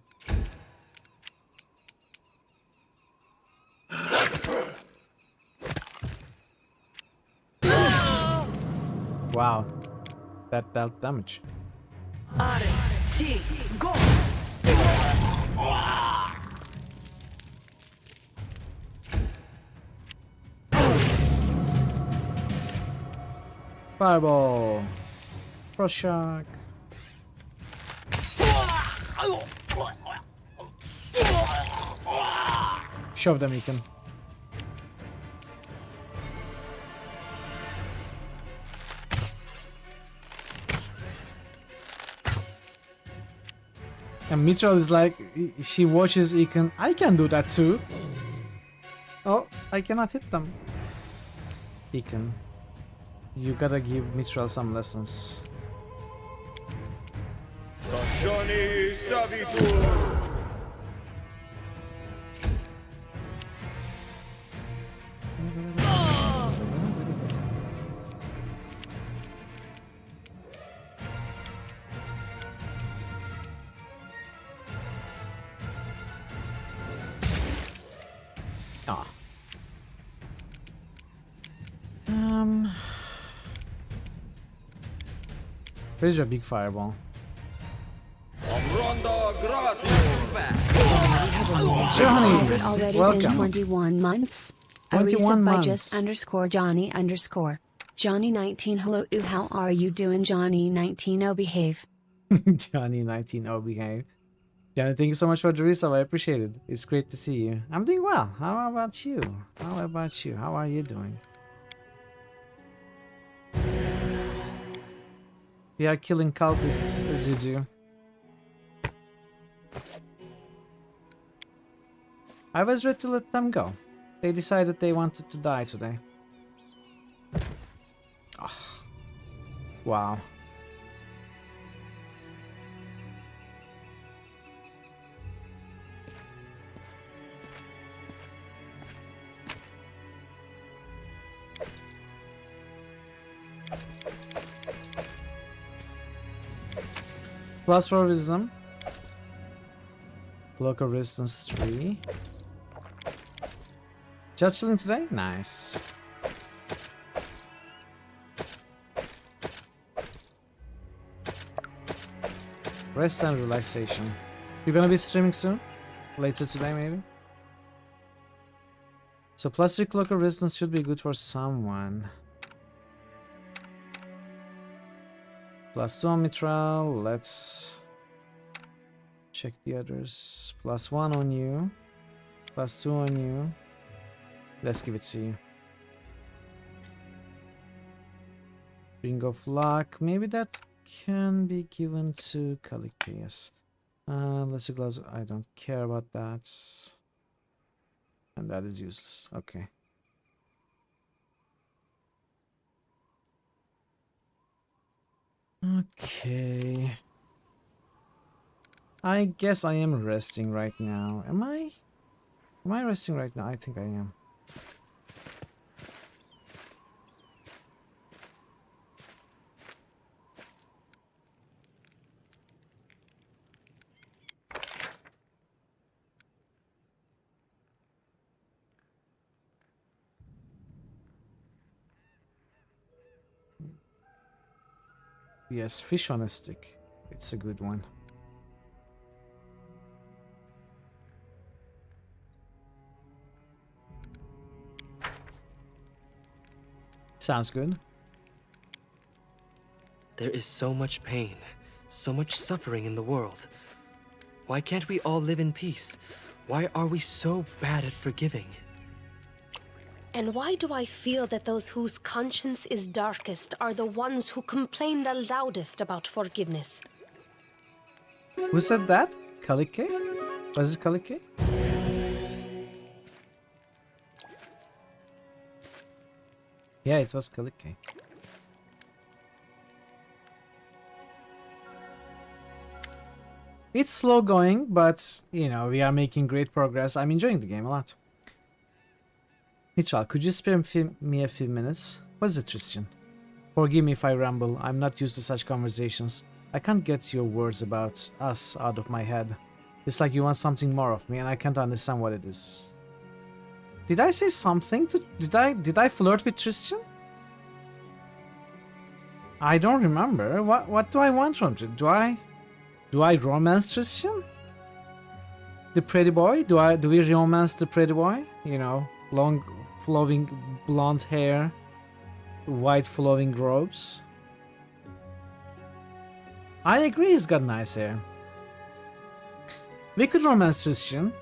Wow. That dealt damage. Go. Fireball. Frost shock. Shove them, you can. And Mithril is like, she watches Econ. I can do that too. Oh, I cannot hit them. Econ, you gotta give Mithril some lessons. Where's your big fireball? Johnny, has it already welcome. been 21 months? 21 months. By just _Johnny _ Johnny 19. Hello, how are you doing, Johnny 19? Oh, behave. Johnny 19, oh, behave. Johnny, thank you so much for the resub. I appreciate it. It's great to see you. I'm doing well. How about you? How about you? How are you doing? We are killing cultists as you do. I was ready to let them go. They decided they wanted to die today. Oh. Wow. plus 4 wisdom. Local resistance 3. Just chilling today? Nice. Rest and relaxation. You're gonna be streaming soon? Later today, maybe? So plus 3 local resistance should be good for someone. Plus 2 on Mitral. Let's check the others. Plus 1 on you. Plus 2 on you. Let's give it to you. Ring of Luck. Maybe that can be given to Kalikeus. Let's see, gloves. I don't care about that. And that is useless. Okay. Okay. I guess I am resting right now. Am I? Am I resting right now? I think I am. Yes, fish on a stick. It's a good one. Sounds good. There is so much pain, so much suffering in the world. Why can't we all live in peace? Why are we so bad at forgiving? And why do I feel that those whose conscience is darkest are the ones who complain the loudest about forgiveness? Who said that? Kalike? Was it Kalike? Yeah, it was Kalike. It's slow going, but, you know, we are making great progress. I'm enjoying the game a lot. Mitchell, could you spare me a few minutes? What is it, Tristan? Forgive me if I ramble. I'm not used to such conversations. I can't get your words about us out of my head. It's like you want something more of me, and I can't understand what it is. Did I say something to... Did I flirt with Tristan? I don't remember. What do I want from you? Do I romance Tristan? The pretty boy? Do we romance the pretty boy? You know, long flowing blonde hair, white flowing robes. I agree, he's got nice hair. We could romance Tristan.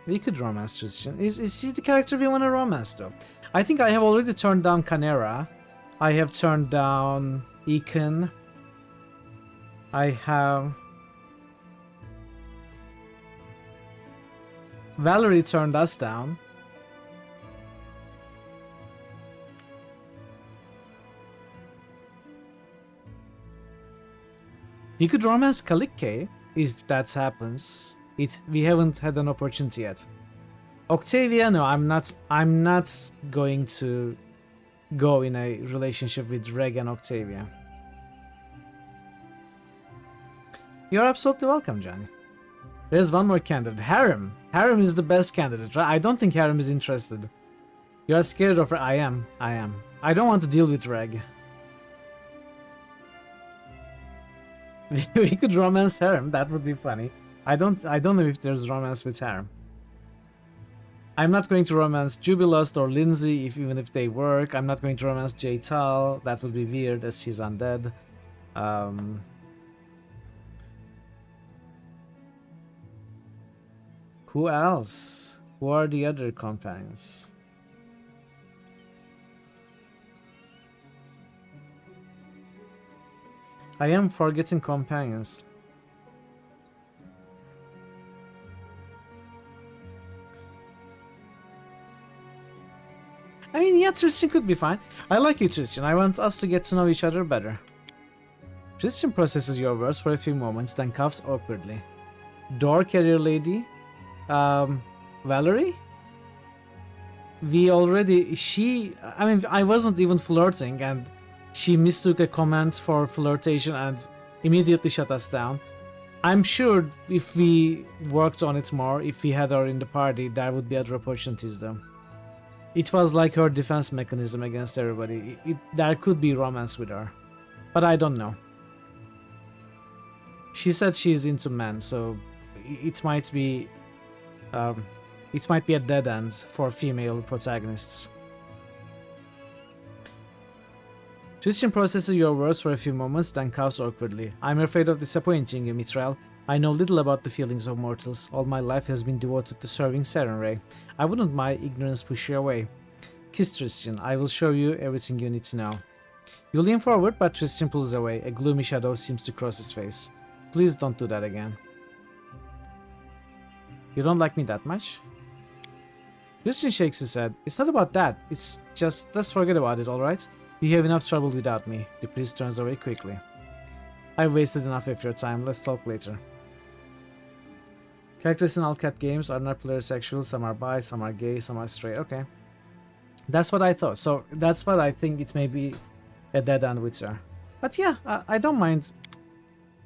We could romance Tristan. Is he the character we want to romance though? I think I have already turned down Canera. I have turned down Econ. I have... Valerie turned us down. We could romance Kalike if that happens. We haven't had an opportunity yet. Octavia, no, I'm not going to go in a relationship with Reg and Octavia. You're absolutely welcome, Johnny. There's one more candidate. Harem. Harem is the best candidate, right? I don't think Harem is interested. You're scared of her. I am. I don't want to deal with Reg. We could romance Harem. That would be funny. I don't know if there's romance with Harem. I'm not going to romance Jubilust or Lindsay, even if they work. I'm not going to romance Jaytal. That would be weird as she's undead. Who else? Who are the other companions? I am forgetting companions. I mean, yeah, Tristan could be fine. I like you, Tristan. I want us to get to know each other better. Tristan processes your words for a few moments, then coughs awkwardly. Door carrier lady? Valerie? I mean, I wasn't even flirting, and she mistook a comment for flirtation and immediately shut us down. I'm sure if we worked on it more, if we had her in the party, there would be other opportunities though. It was like her defense mechanism against everybody. There could be romance with her, but I don't know. She said she's into men, so it might be a dead end for female protagonists. Christian processes your words for a few moments, then coughs awkwardly. I'm afraid of disappointing you, Mithril. I know little about the feelings of mortals. All my life has been devoted to serving Sarenrae. I wouldn't my ignorance push you away. Kiss Tristan. I will show you everything you need to know. You lean forward, but Tristan pulls away. A gloomy shadow seems to cross his face. Please don't do that again. You don't like me that much? Tristan shakes his head. It's not about that. It's just, let's forget about it, alright? You have enough trouble without me. The priest turns away quickly. I've wasted enough of your time. Let's talk later. Characters in all cat games are not sexual. Some are bi, some are gay, some are straight. Okay. That's what I thought. So that's what I think it may be a dead end with her. But yeah, I don't mind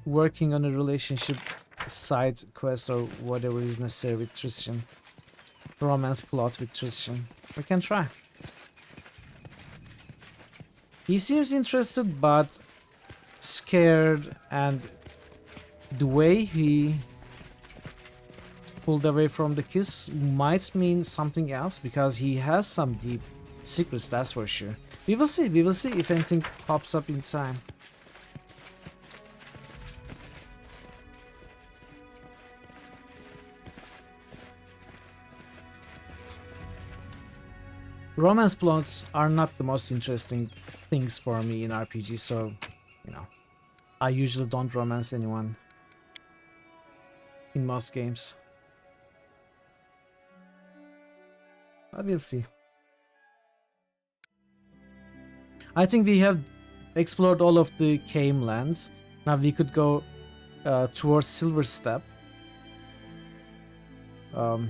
working on a relationship side quest or whatever is necessary with Tristan. Romance plot with Tristan. We can try. He seems interested but scared, and the way he pulled away from the kiss might mean something else because he has some deep secrets, that's for sure. We will see if anything pops up in time. Romance plots are not the most interesting things for me in RPG, so, you know, I usually don't romance anyone in most games. But we'll see. I think we have explored all of the Came lands. Now we could go towards Silver Step. But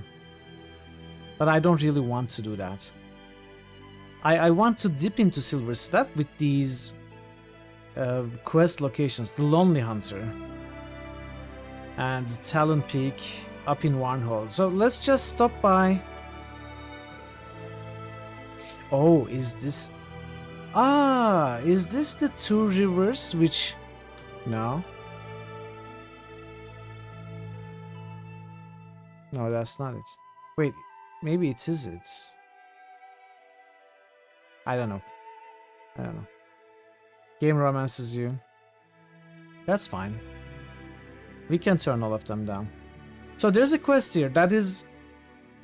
I don't really want to do that. I want to dip into Silver Step with these quest locations, the Lonely Hunter and Talon Peak up in Warnhold. So let's just stop by. Oh, is this... Ah, is this the two rivers which... No. No, that's not it. Wait, maybe it is it. I don't know. Game romances you. That's fine. We can turn all of them down. So there's a quest here. That is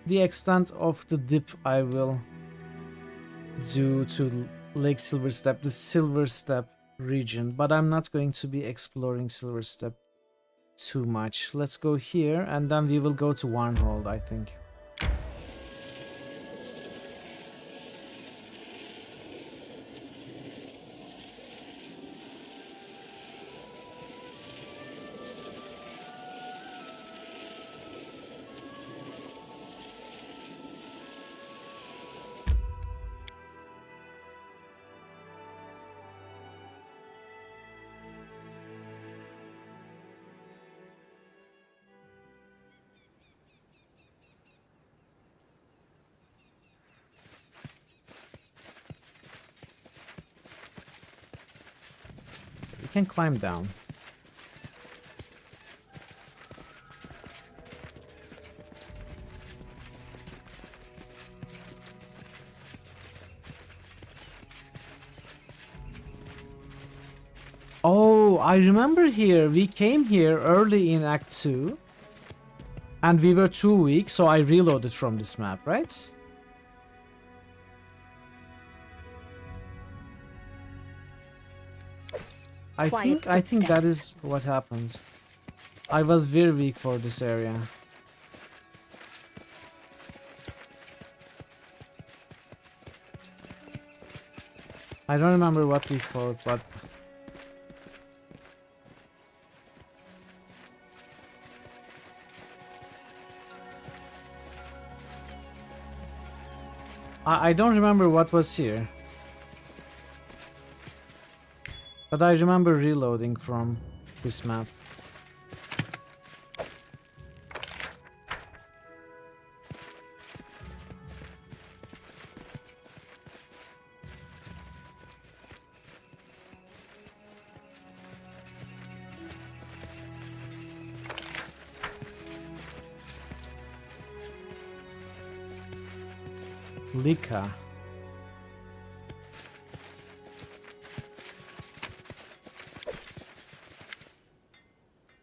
the extent of the dip I will do to Lake Silverstep, the Silverstep region. But I'm not going to be exploring Silverstep too much. Let's go here and then we will go to Warnhold, I think. Can climb down. Oh, I remember here. We came here early in Act 2 and we were too weak, so I reloaded from this map, right? I think that is what happened. I was very weak for this area. I don't remember what we fought, but I don't remember what was here. But I remember reloading from this map. Lika.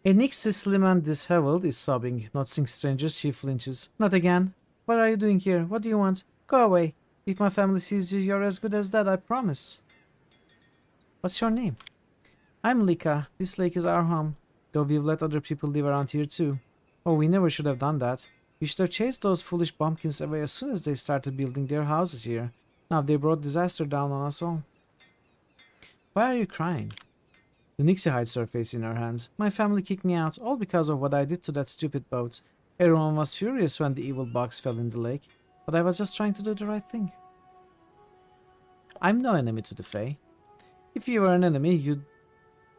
A Nixie slim and disheveled is sobbing. Noticing strangers, she flinches. Not again. What are you doing here? What do you want? Go away. If my family sees you, you're as good as dead, I promise. What's your name? I'm Lika. This lake is our home, though we've let other people live around here too. Oh, we never should have done that. We should have chased those foolish bumpkins away as soon as they started building their houses here. Now they brought disaster down on us all. Why are you crying? The Nixie hides her face in her hands. My family kicked me out, all because of what I did to that stupid boat. Everyone was furious when the evil box fell in the lake, but I was just trying to do the right thing. I'm no enemy to the Fae. If you were an enemy,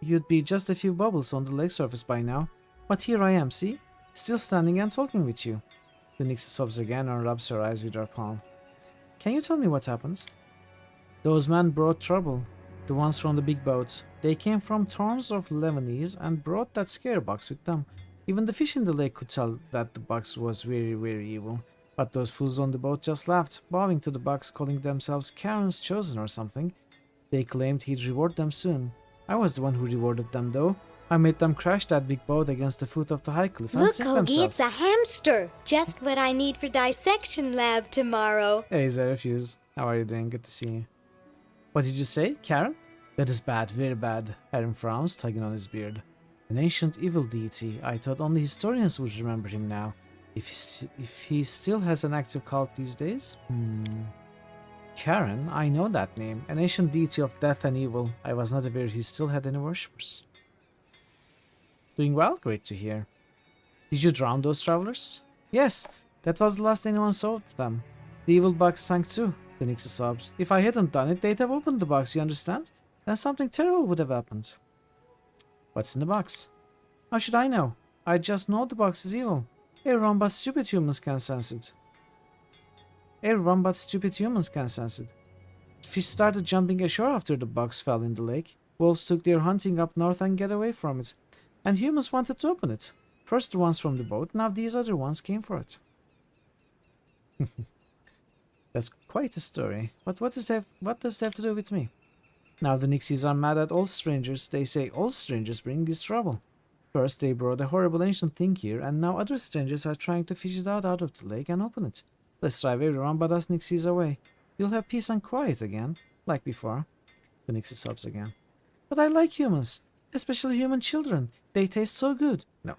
you'd be just a few bubbles on the lake surface by now. But here I am, see? Still standing and talking with you. The Nixie sobs again and rubs her eyes with her palm. Can you tell me what happened? Those men brought trouble. The ones from the big boat. They came from Thorns of Lebanese and brought that scare box with them. Even the fish in the lake could tell that the box was very, very evil. But those fools on the boat just laughed, bowing to the box, calling themselves Karen's Chosen or something. They claimed he'd reward them soon. I was the one who rewarded them though. I made them crash that big boat against the foot of the high cliff and Look, sink Hoagie, themselves. it's a hamster! Just what I need for dissection lab tomorrow. Hey, Zerefuse. How are you doing? Good to see you. What did you say, Karen? That is bad, very bad. Aaron frowns, tugging on his beard. An ancient evil deity. I thought only historians would remember him now. If he still has an active cult these days? Karen, I know that name. An ancient deity of death and evil. I was not aware he still had any worshippers. Doing well? Great to hear. Did you drown those travelers? Yes, that was the last anyone saw of them. The evil box sank too, the Nixie sobs. If I hadn't done it, they'd have opened the box, you understand? Then something terrible would have happened. What's in the box? How should I know? I just know the box is evil. Everyone but stupid humans can sense it. Everyone but stupid humans can sense it. Fish started jumping ashore after the box fell in the lake. Wolves took their hunting up north and get away from it. And humans wanted to open it. First the ones from the boat, now these other ones came for it. That's quite a story. But what does that have to do with me? Now the Nixies are mad at all strangers. They say all strangers bring this trouble. First they brought a horrible ancient thing here, and now other strangers are trying to fish it out of the lake and open it. Let's drive everyone but us Nixies away. You'll have peace and quiet again, like before. The Nixie sobs again. But I like humans, especially human children. They taste so good. No,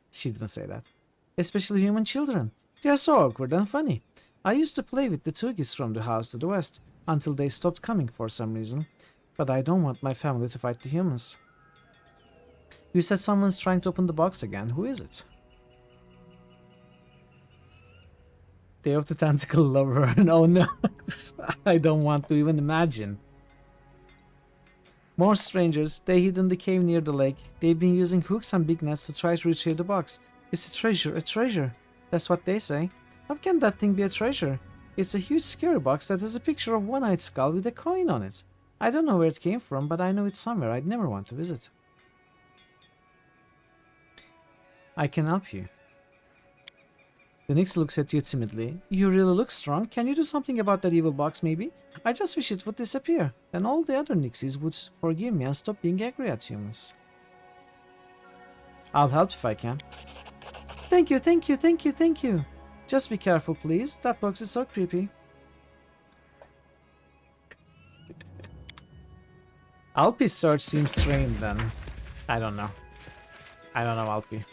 she didn't say that. Especially human children. They are so awkward and funny. I used to play with the Tugis from the house to the west, until they stopped coming for some reason. But I don't want my family to fight the humans. You said someone's trying to open the box again. Who is it? Day of the Tentacle Lover. Oh no. I don't want to even imagine. More strangers. They hid in the cave near the lake. They've been using hooks and big nets to try to retrieve the box. It's a treasure. A treasure. That's what they say. How can that thing be a treasure? It's a huge scary box that has a picture of one-eyed skull with a coin on it. I don't know where it came from, but I know it's somewhere I'd never want to visit. I can help you. The Nix looks at you timidly. You really look strong. Can you do something about that evil box, maybe? I just wish it would disappear. Then all the other Nixies would forgive me and stop being angry at humans. I'll help if I can. Thank you, thank you, thank you, thank you. Just be careful, please. That box is so creepy. Alpi's search seems trained then. I don't know. I don't know Alpi.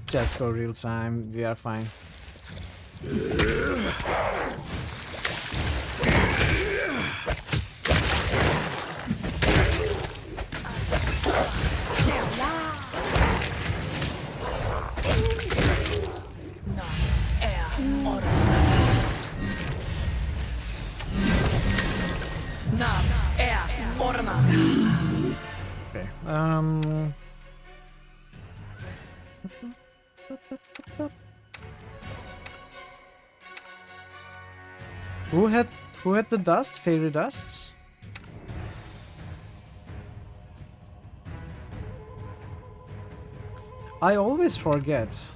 Just go real time, we are fine. Who had the dust? Fairy dusts? I always forget.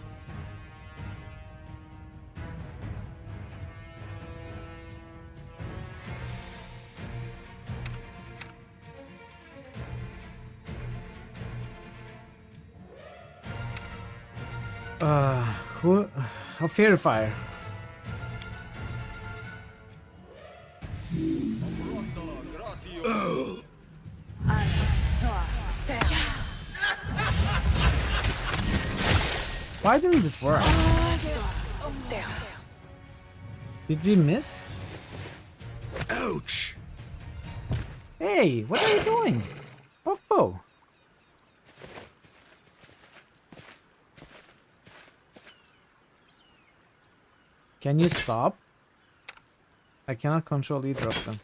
Who? A fairy fire. Why didn't it work? Did we miss? Ouch! Hey, what are you doing? Oh. Can you stop? I cannot control either of them.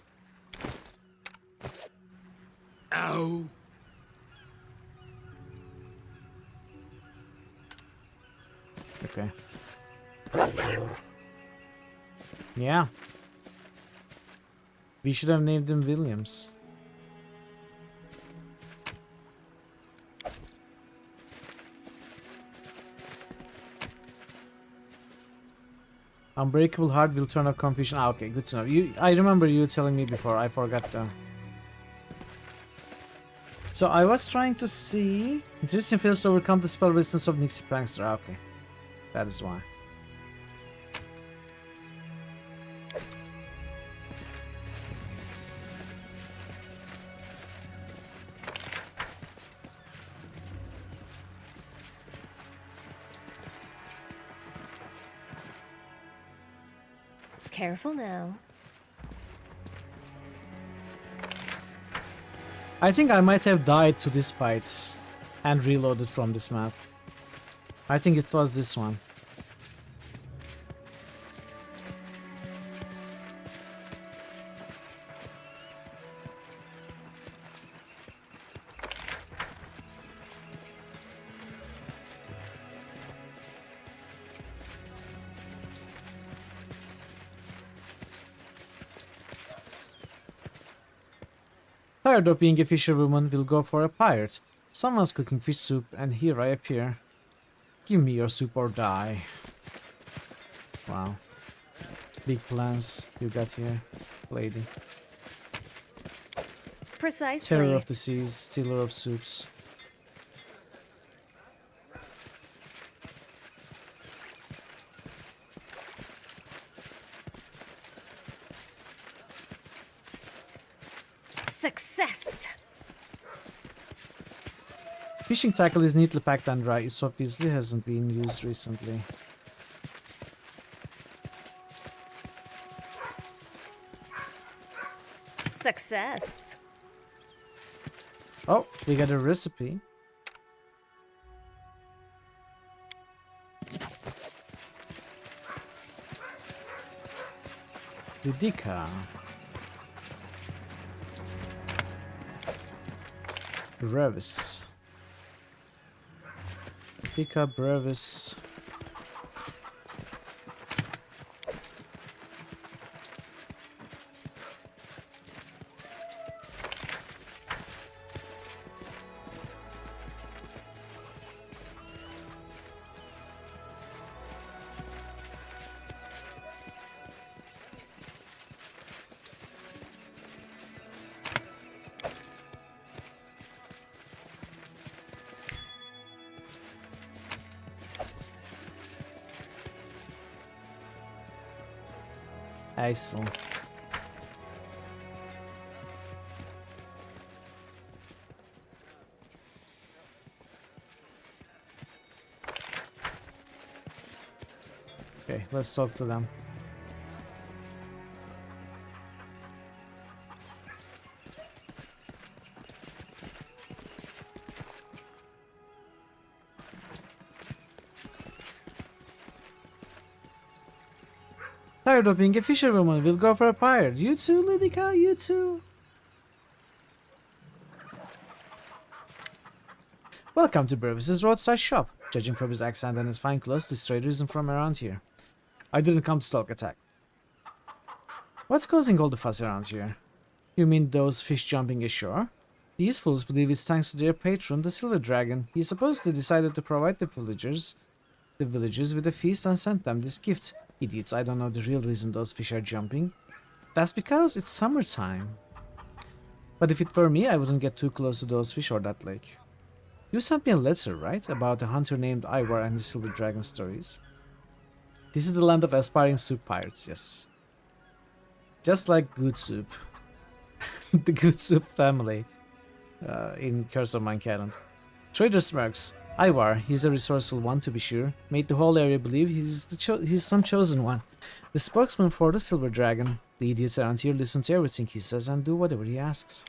Ow! Okay. Yeah. We should have named him Williams. Unbreakable heart will turn off confusion. Ah, okay, good to know. I remember you telling me before. I forgot though. So I was trying to see. Tristan fails to overcome the spell resistance of Nixie Prankster. Ah, okay, that is why. Careful now. I think I might have died to this fight and reloaded from this map. I think it was this one. Tired of being a fisherwoman, will go for a pirate. Someone's cooking fish soup, and here I appear. Give me your soup or die. Wow. Big plans you got here, lady. Precisely. Terror of the seas, stealer of soups. Success! Fishing tackle is neatly packed and dry. It so obviously hasn't been used recently. Success! Oh, we got a recipe. Ludica. Brevis. Ludica Brevis. ISIL. Okay, let's talk to them. Tired of being a fisherwoman, we'll go for a pirate. You too, Lydica, you too. Welcome to Burvis' roadside shop. Judging from his accent and his fine clothes, this trader isn't from around here. I didn't come to talk attack. What's causing all the fuss around here? You mean those fish jumping ashore? These fools believe it's thanks to their patron, the Silver Dragon. He supposedly decided to provide the villagers with a feast and sent them this gift. Idiots, I don't know the real reason those fish are jumping. That's because it's summertime. But if it were me, I wouldn't get too close to those fish or that lake. You sent me a letter, right? About a hunter named Ivar and his Silver Dragon stories. This is the land of aspiring soup pirates, yes. Just like Good Soup. The Good Soup family in Curse of Monkey Island. Trader smirks. Ivar, he's a resourceful one to be sure, made the whole area believe he's some chosen one. The spokesman for the Silver Dragon. The idiots around here listen to everything he says and do whatever he asks.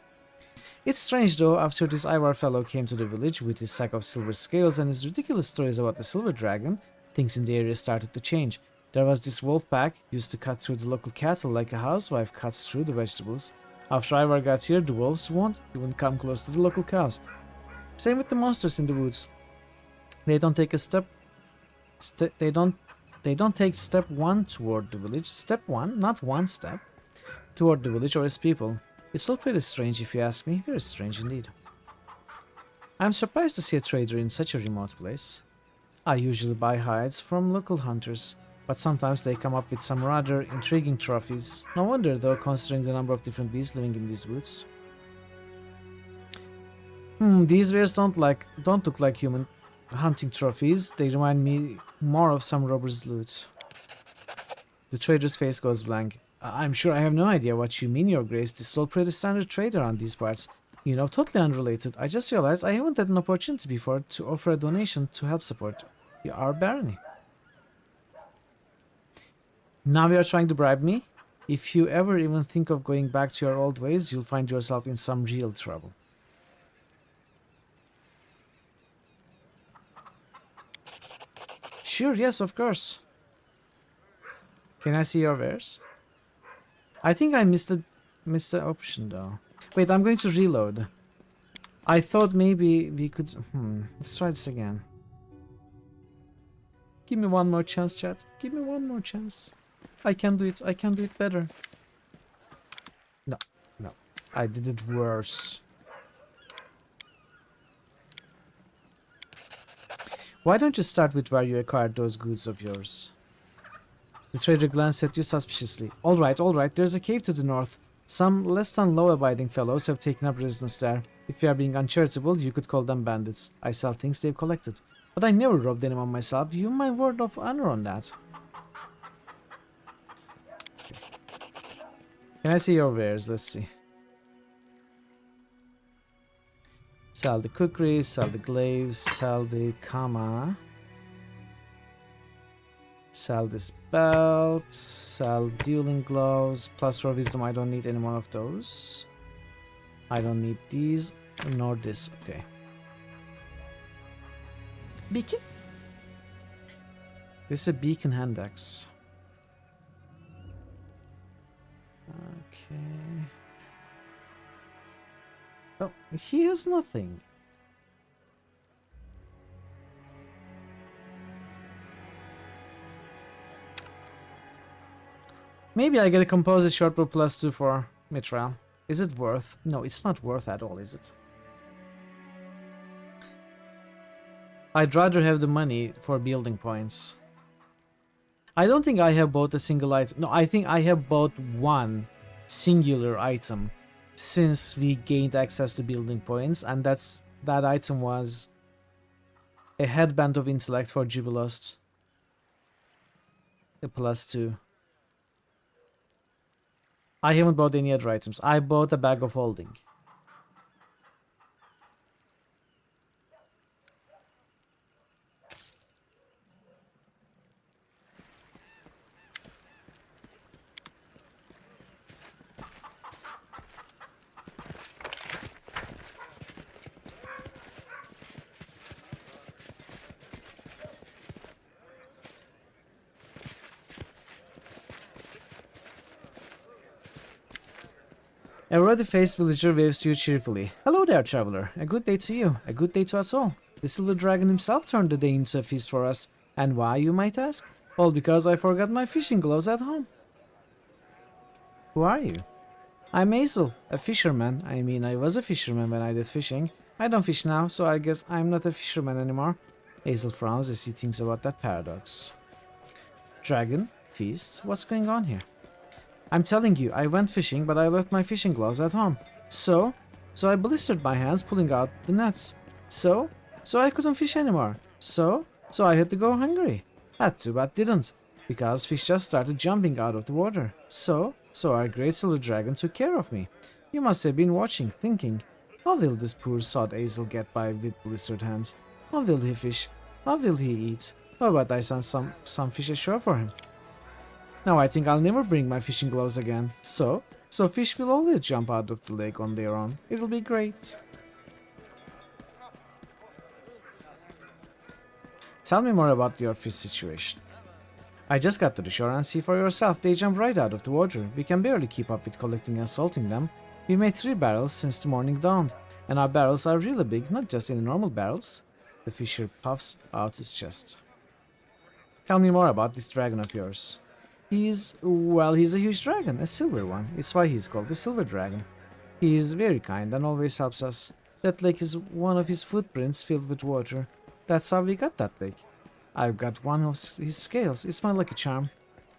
It's strange though, after this Ivar fellow came to the village with his sack of silver scales and his ridiculous stories about the Silver Dragon, things in the area started to change. There was this wolf pack, used to cut through the local cattle like a housewife cuts through the vegetables. After Ivar got here, the wolves won't even come close to the local cows. Same with the monsters in the woods. They don't take a step. They don't take step one toward the village. Step one, not one step, toward the village or its people. It's all pretty strange if you ask me. Very strange indeed. I'm surprised to see a trader in such a remote place. I usually buy hides from local hunters, but sometimes they come up with some rather intriguing trophies. No wonder though, considering the number of different beasts living in these woods. These wares don't look like human hunting trophies. They remind me more of some robber's loot. The trader's face goes blank. I'm sure I have no idea what you mean, Your Grace. This is all pretty standard trader on these parts. You know, totally unrelated. I just realized I haven't had an opportunity before to offer a donation to help support our barony. Now you are trying to bribe me? If you ever even think of going back to your old ways, you'll find yourself in some real trouble. Sure, yes, of course. Can I see your wares? I think I missed the option though. Wait, I'm going to reload. I thought maybe we could... let's try this again. Give me one more chance, chat. Give me one more chance. I can do it. I can do it better. No, no. I did it worse. Why don't you start with where you acquired those goods of yours? The trader glanced at you suspiciously. All right, there's a cave to the north. Some less than law-abiding fellows have taken up residence there. If you are being uncharitable, you could call them bandits. I sell things they've collected. But I never robbed anyone myself. You my word of honor on that. Can I see your wares? Let's see. Sell the cookery, sell the glaives, sell the kama. Sell this belt, sell dueling gloves, plus for wisdom. I don't need any more of those. I don't need these, nor this. Okay. Beacon? This is a beacon hand axe. Okay. Oh, he has nothing. Maybe I get a composite short bow +2 for Mithril. Is it worth? No, it's not worth at all, is it? I'd rather have the money for building points. I don't think I have bought a single item. No, I think I have bought one singular item since we gained access to building points, and that item was a headband of intellect for Jubilost. A +2. I haven't bought any other items. I bought a bag of holding. A ruddy-faced villager waves to you cheerfully. Hello there, traveler. A good day to you. A good day to us all. The silver dragon himself turned the day into a feast for us. And why, you might ask? All because I forgot my fishing gloves at home. Who are you? I'm Hazel, a fisherman. I mean, I was a fisherman when I did fishing. I don't fish now, so I guess I'm not a fisherman anymore. Hazel frowns as he thinks about that paradox. Dragon? Feast? What's going on here? I'm telling you, I went fishing, but I left my fishing gloves at home. So I blistered my hands pulling out the nets. So I couldn't fish anymore. So I had to go hungry. Had to, but didn't, because fish just started jumping out of the water. So our great silver dragon took care of me. You must have been watching, thinking, how will this poor sod Hazel get by with blistered hands? How will he fish? How will he eat? How about I send some fish ashore for him? Now I think I'll never bring my fishing gloves again. So fish will always jump out of the lake on their own. It'll be great. Tell me more about your fish situation. I just got to the shore and see for yourself, they jump right out of the water. We can barely keep up with collecting and salting them. We made 3 barrels since the morning dawned, and our barrels are really big, not just in normal barrels. The fisher puffs out his chest. Tell me more about this dragon of yours. He's a huge dragon, a silver one. It's why he's called the silver dragon. He is very kind and always helps us. That lake is one of his footprints filled with water. That's how we got that lake. I've got one of his scales. It's my lucky charm.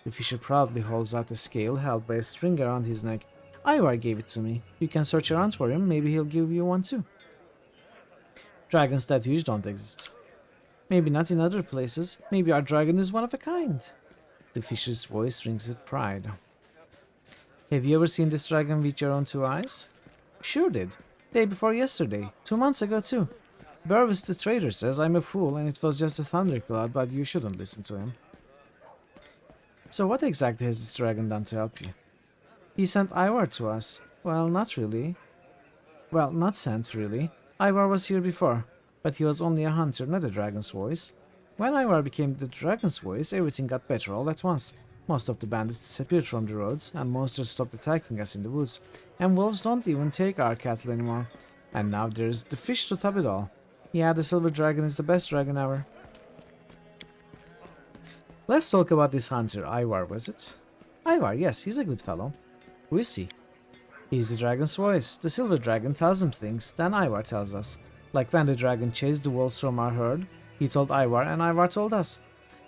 The fisher proudly holds out a scale held by a string around his neck. Ivar gave it to me. You can search around for him. Maybe he'll give you one too. Dragons that huge don't exist. Maybe not in other places. Maybe our dragon is one of a kind. The fisher's voice rings with pride. Have you ever seen this dragon with your own 2 eyes? Sure did. Day before yesterday. 2 months ago too. Burvis the trader says I'm a fool and it was just a thundercloud, but you shouldn't listen to him. So what exactly has this dragon done to help you? He sent Ivar to us. Well, not really. Well, not sent, really. Ivar was here before, but he was only a hunter, not a dragon's voice. When Ivar became the dragon's voice, everything got better all at once. Most of the bandits disappeared from the roads, and monsters stopped attacking us in the woods. And wolves don't even take our cattle anymore. And now there's the fish to top it all. Yeah, the silver dragon is the best dragon ever. Let's talk about this hunter, Ivar, was it? Ivar, yes, he's a good fellow. Who is he? He's the dragon's voice. The silver dragon tells him things, then Ivar tells us. Like when the dragon chased the wolves from our herd, he told Ivar and Ivar told us.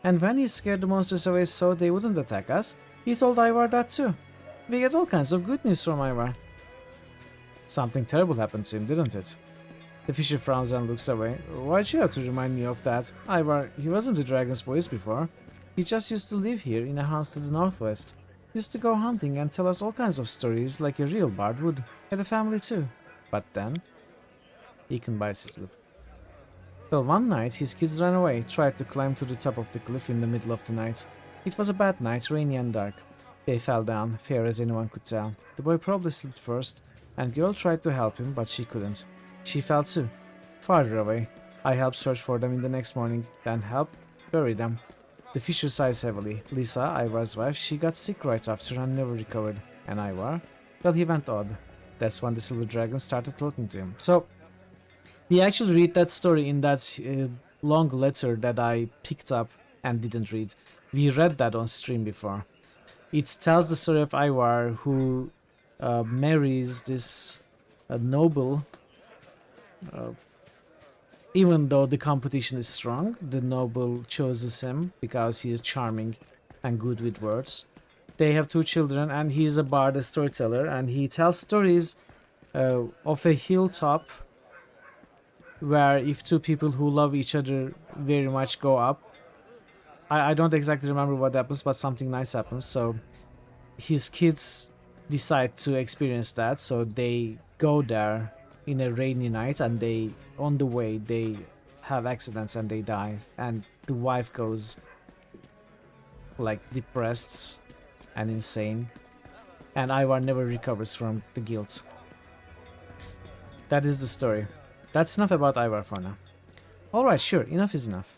And when he scared the monsters away so they wouldn't attack us, he told Ivar that too. We get all kinds of good news from Ivar. Something terrible happened to him, didn't it? The fisher frowns and looks away. Why'd you have to remind me of that? Ivar, he wasn't a dragon's voice before. He just used to live here in a house to the northwest. Used to go hunting and tell us all kinds of stories like a real bard would. Had a family too. But then... Eakin bites his lip. Well, one night his kids ran away, tried to climb to the top of the cliff in the middle of the night. It was a bad night, rainy and dark. They fell down, fair as anyone could tell. The boy probably slipped first, and girl tried to help him, but she couldn't. She fell too, farther away. I helped search for them in the next morning, then helped bury them. The fisher sighs heavily. Lisa, Ivar's wife, she got sick right after and never recovered. And Ivar? Well, he went odd. That's when the silver dragon started talking to him. So, we actually read that story in that long letter that I picked up and didn't read. We read that on stream before. It tells the story of Ivar who marries this noble. Even though the competition is strong, the noble chooses him because he is charming and good with words. They have 2 children and he is a bard, a storyteller, and he tells stories of a hilltop where if 2 people who love each other very much go up. I don't exactly remember what happens, but something nice happens. So his kids decide to experience that, so they go there in a rainy night, and on the way they have accidents and they die, and the wife goes like depressed and insane, and Ivar never recovers from the guilt. That is the story. That's enough about Ivar for now. Alright, sure, enough is enough.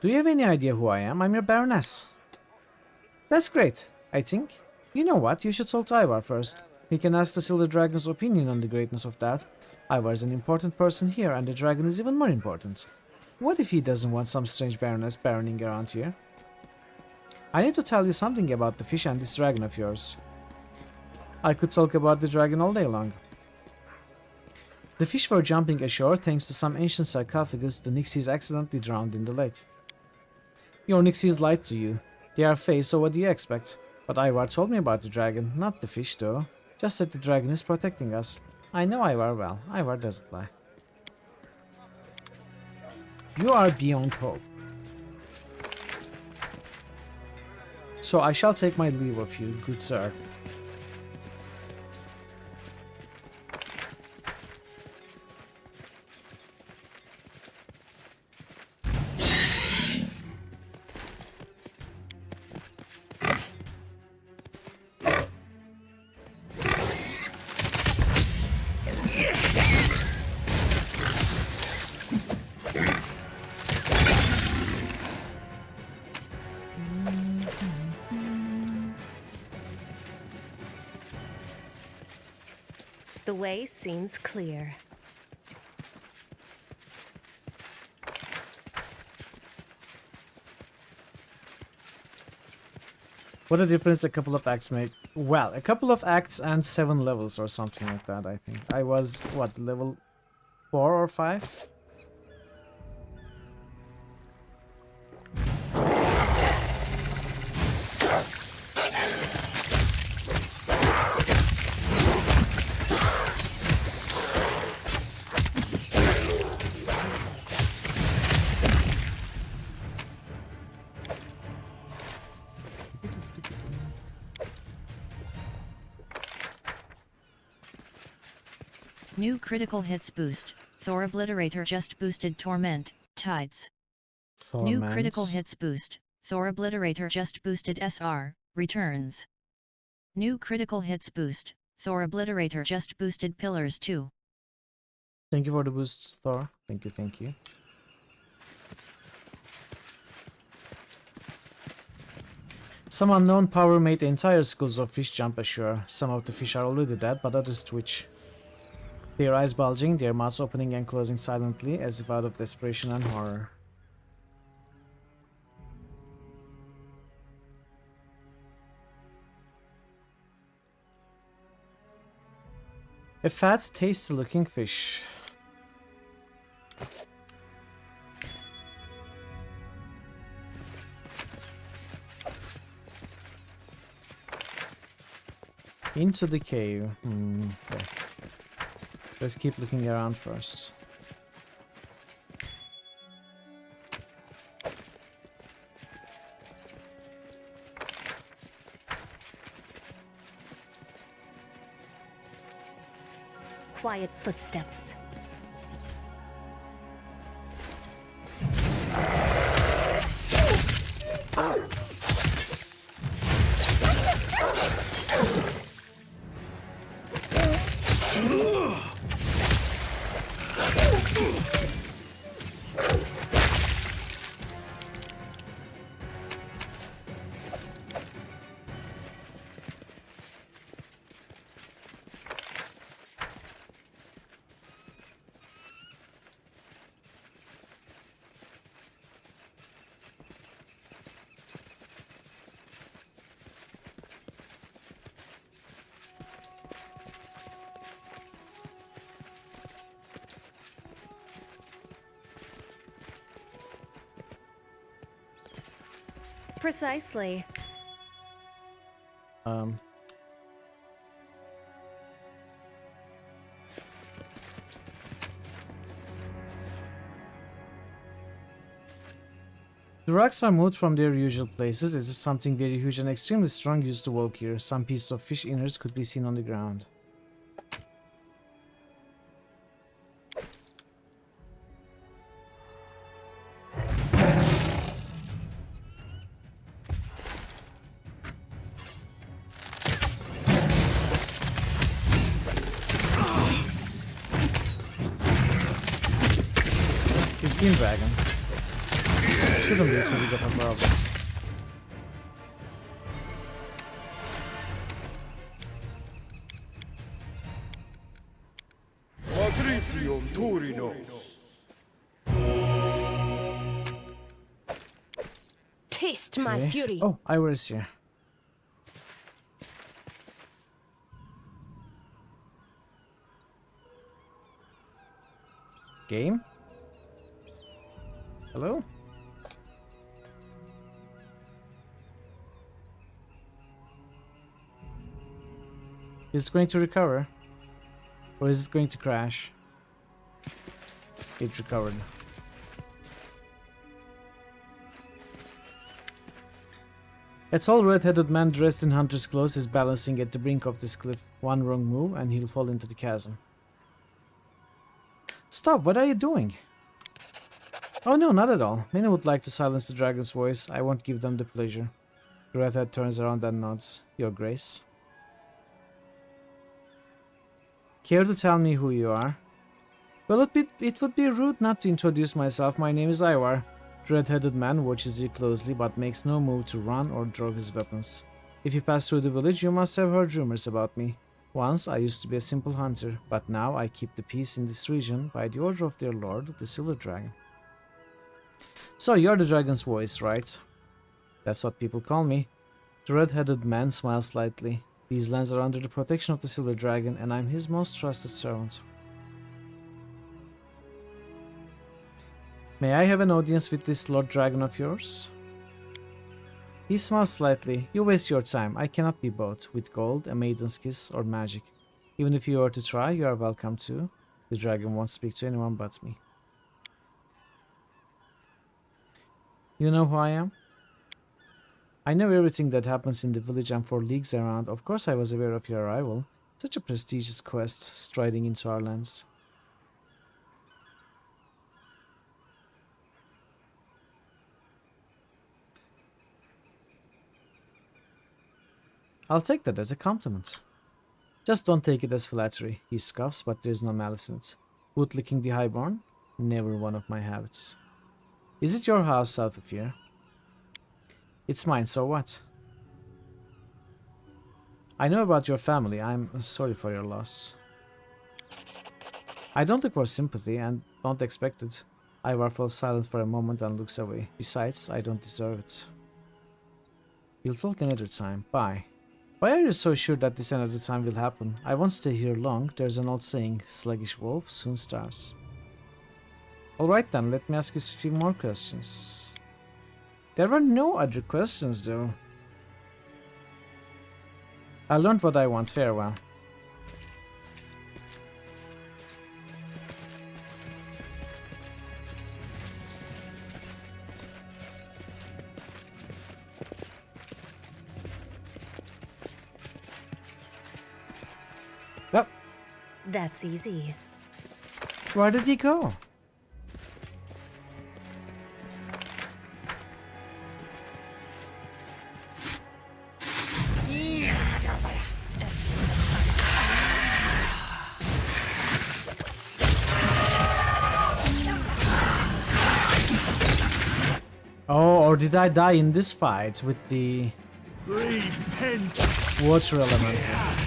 Do you have any idea who I am? I'm your Baroness. That's great, I think. You know what, you should talk to Ivar first. He can ask the Silver Dragon's opinion on the greatness of that. Ivar's an important person here, and the dragon is even more important. What if he doesn't want some strange baroness baroning around here? I need to tell you something about the fish and this dragon of yours. I could talk about the dragon all day long. The fish were jumping ashore thanks to some ancient sarcophagus the Nixies accidentally drowned in the lake. Your Nixies lied to you. They are fey, so what do you expect? But Ivar told me about the dragon, not the fish though. Just that the dragon is protecting us. I know Ivar well. Ivar doesn't lie. You are beyond hope. So I shall take my leave of you, good sir. The way seems clear. What a difference a couple of acts made. Well, a couple of acts and 7 levels or something like that, I think. I was, what, level 4 or 5? New critical hits boost. Thor Obliterator just boosted Torment, Tides. New critical hits boost. Thor Obliterator just boosted SR, Returns. New critical hits boost. Thor Obliterator just boosted Pillars 2. Thank you for the boost, Thor. Thank you, thank you. Some unknown power made the entire schools of fish jump ashore. Some of the fish are already dead, but others twitch. Their eyes bulging, their mouths opening and closing silently, as if out of desperation and horror. A fat, tasty-looking fish. Into the cave. Okay. Let's keep looking around first. Quiet footsteps. Precisely. The rocks are moved from their usual places as if something very huge and extremely strong used to walk here. Some pieces of fish innards could be seen on the ground. Dragon. Shouldn't be too big of a problem. taste my fury. Oh, Ivor is here. Game? Hello? Is it going to recover? Or is it going to crash? It recovered. A tall red-headed man dressed in hunter's clothes is balancing at the brink of this cliff. One wrong move and he'll fall into the chasm. Stop, what are you doing? Oh no, not at all. Many would like to silence the dragon's voice. I won't give them the pleasure. The redhead turns around and nods. Your Grace. Care to tell me who you are? Well, it would be rude not to introduce myself. My name is Ivar. The red-headed man watches you closely but makes no move to run or draw his weapons. If you pass through the village, you must have heard rumors about me. Once I used to be a simple hunter, but now I keep the peace in this region by the order of their lord, the Silver Dragon. So you're the dragon's voice, right? That's what people call me. The red-headed man smiles slightly. These lands are under the protection of the Silver Dragon, and I'm his most trusted servant. May I have an audience with this Lord Dragon of yours? He smiles slightly. You waste your time. I cannot be bought with gold, a maiden's kiss, or magic. Even if you were to try, you are welcome to. The dragon won't speak to anyone but me. You know who I am? I know everything that happens in the village and for leagues around. Of course I was aware of your arrival. Such a prestigious quest, striding into our lands. I'll take that as a compliment. Just don't take it as flattery. He scoffs, but there's no malice in it. Bootlicking the highborn? Never one of my habits. Is it your house south of here? It's mine, so what? I know about your family. I'm sorry for your loss. I don't look for sympathy and don't expect it. Ivar falls silent for a moment and looks away. Besides, I don't deserve it. We'll talk another time. Bye. Why are you so sure that this another time will happen? I won't stay here long. There's an old saying, sluggish wolf soon starves. Alright then, let me ask you a few more questions. There were no other questions though. I learned what I want. Farewell. Yep. That's easy. Where did he go? Oh, or did I die in this fight with the water elemental?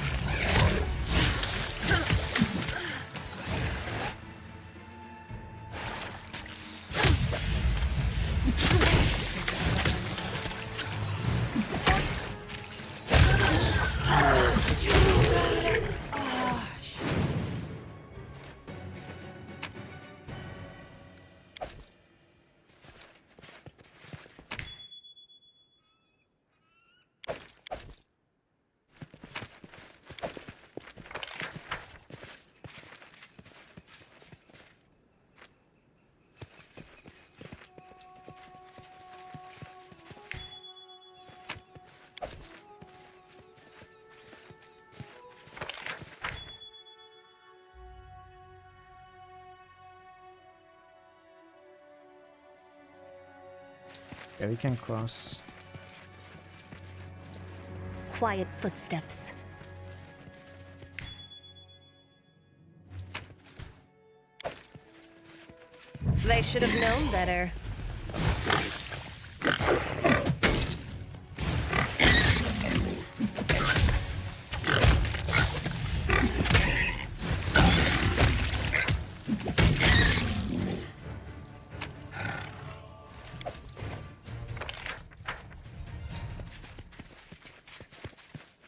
Yeah, we can cross. Quiet footsteps. They should have known better.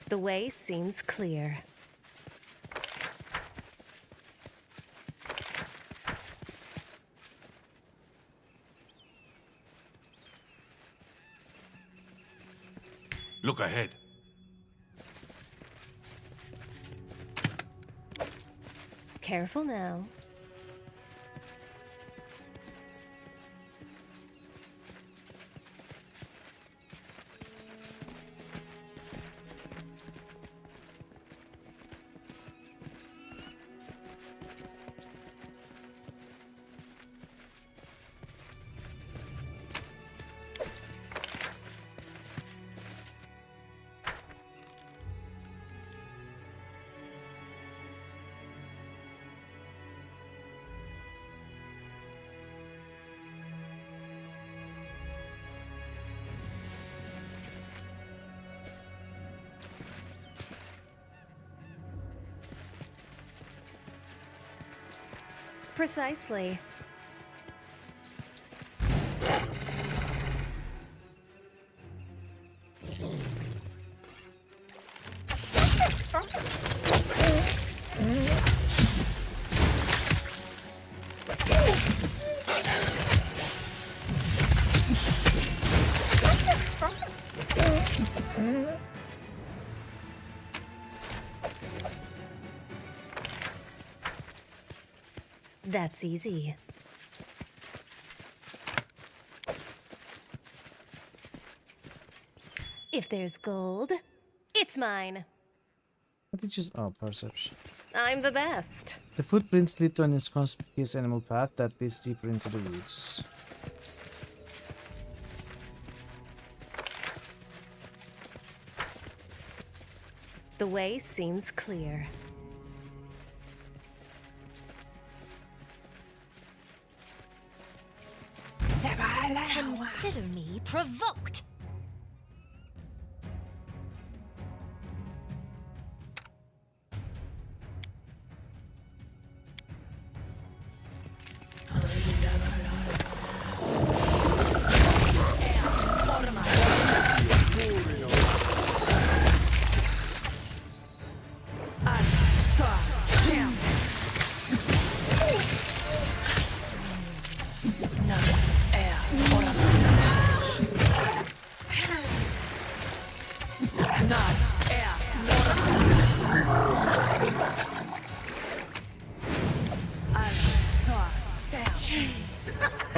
The way seems clear. Look ahead. Careful now. Precisely. That's easy. If there's gold, it's mine. What did you just... Oh, perception. I'm the best. The footprints lead to an inconspicuous animal path that leads deeper into the woods. The way seems clear. Consider me provoked.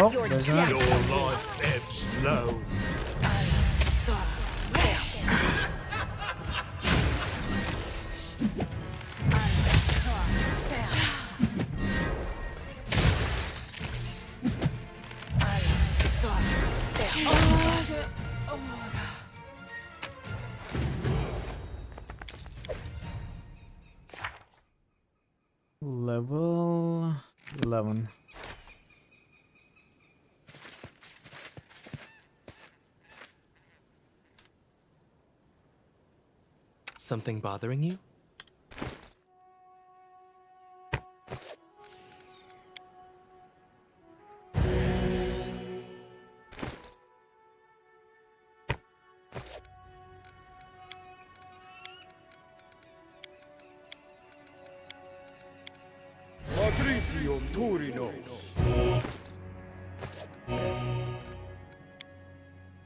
Oh, there's another. Your life ebbs low. Level 11. Something bothering you?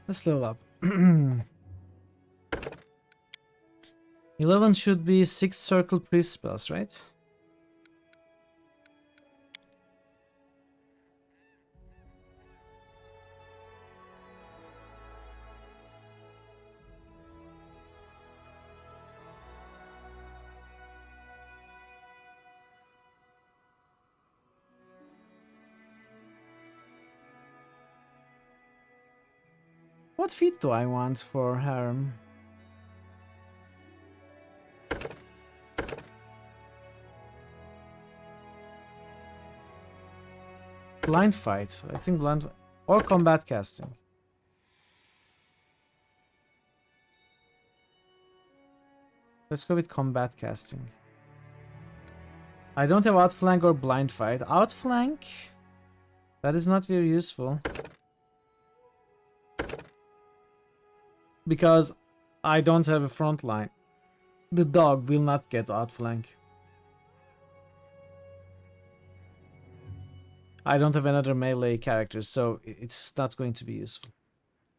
Let's level up. 11 should be 6 circle priest spells, right? What feat do I want for Harem? Blind fight. I think blind or combat casting. Let's go with combat casting. I don't have outflank or blind fight. Outflank? That is not very useful. Because I don't have a front line. the dog will not get outflank. I don't have another melee character, so it's not going to be useful.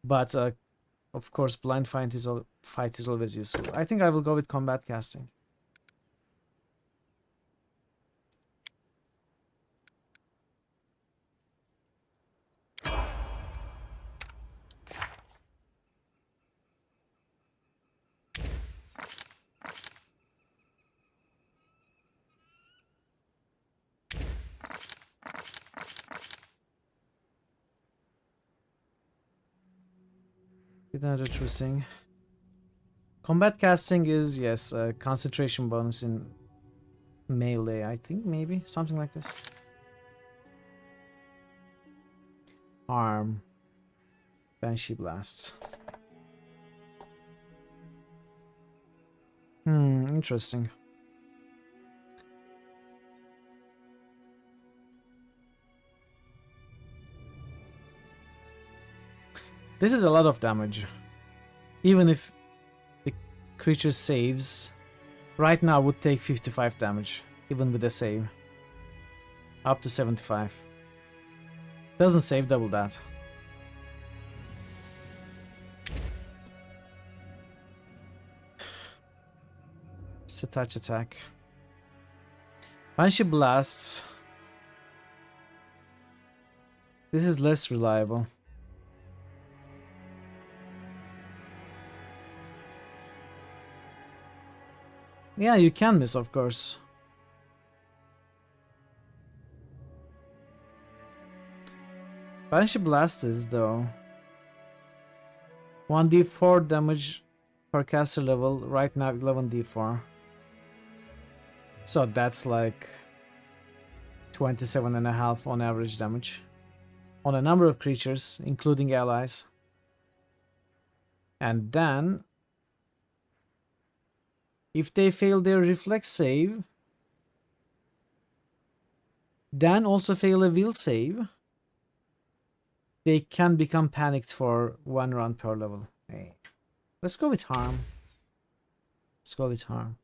But of course, blind fight is always useful. I think I will go with combat casting. Another choosing. Combat casting is, yes, a concentration bonus in melee, I think, maybe something like this. Arm. Banshee blast. Interesting. This is a lot of damage. Even if the creature saves, right now would take 55 damage, even with a save. Up to 75. Doesn't save double that. It's a touch attack. Banshee blasts. This is less reliable. Yeah, you can miss, of course. Banshee Blast is, though, 1d4 damage per caster level, right now 11d4. So that's like 27.5 on average damage on a number of creatures, including allies. And then, if they fail their reflex save, then also fail a will save, they can become panicked for 1 round per level. Hey. Let's go with harm. Let's go with harm.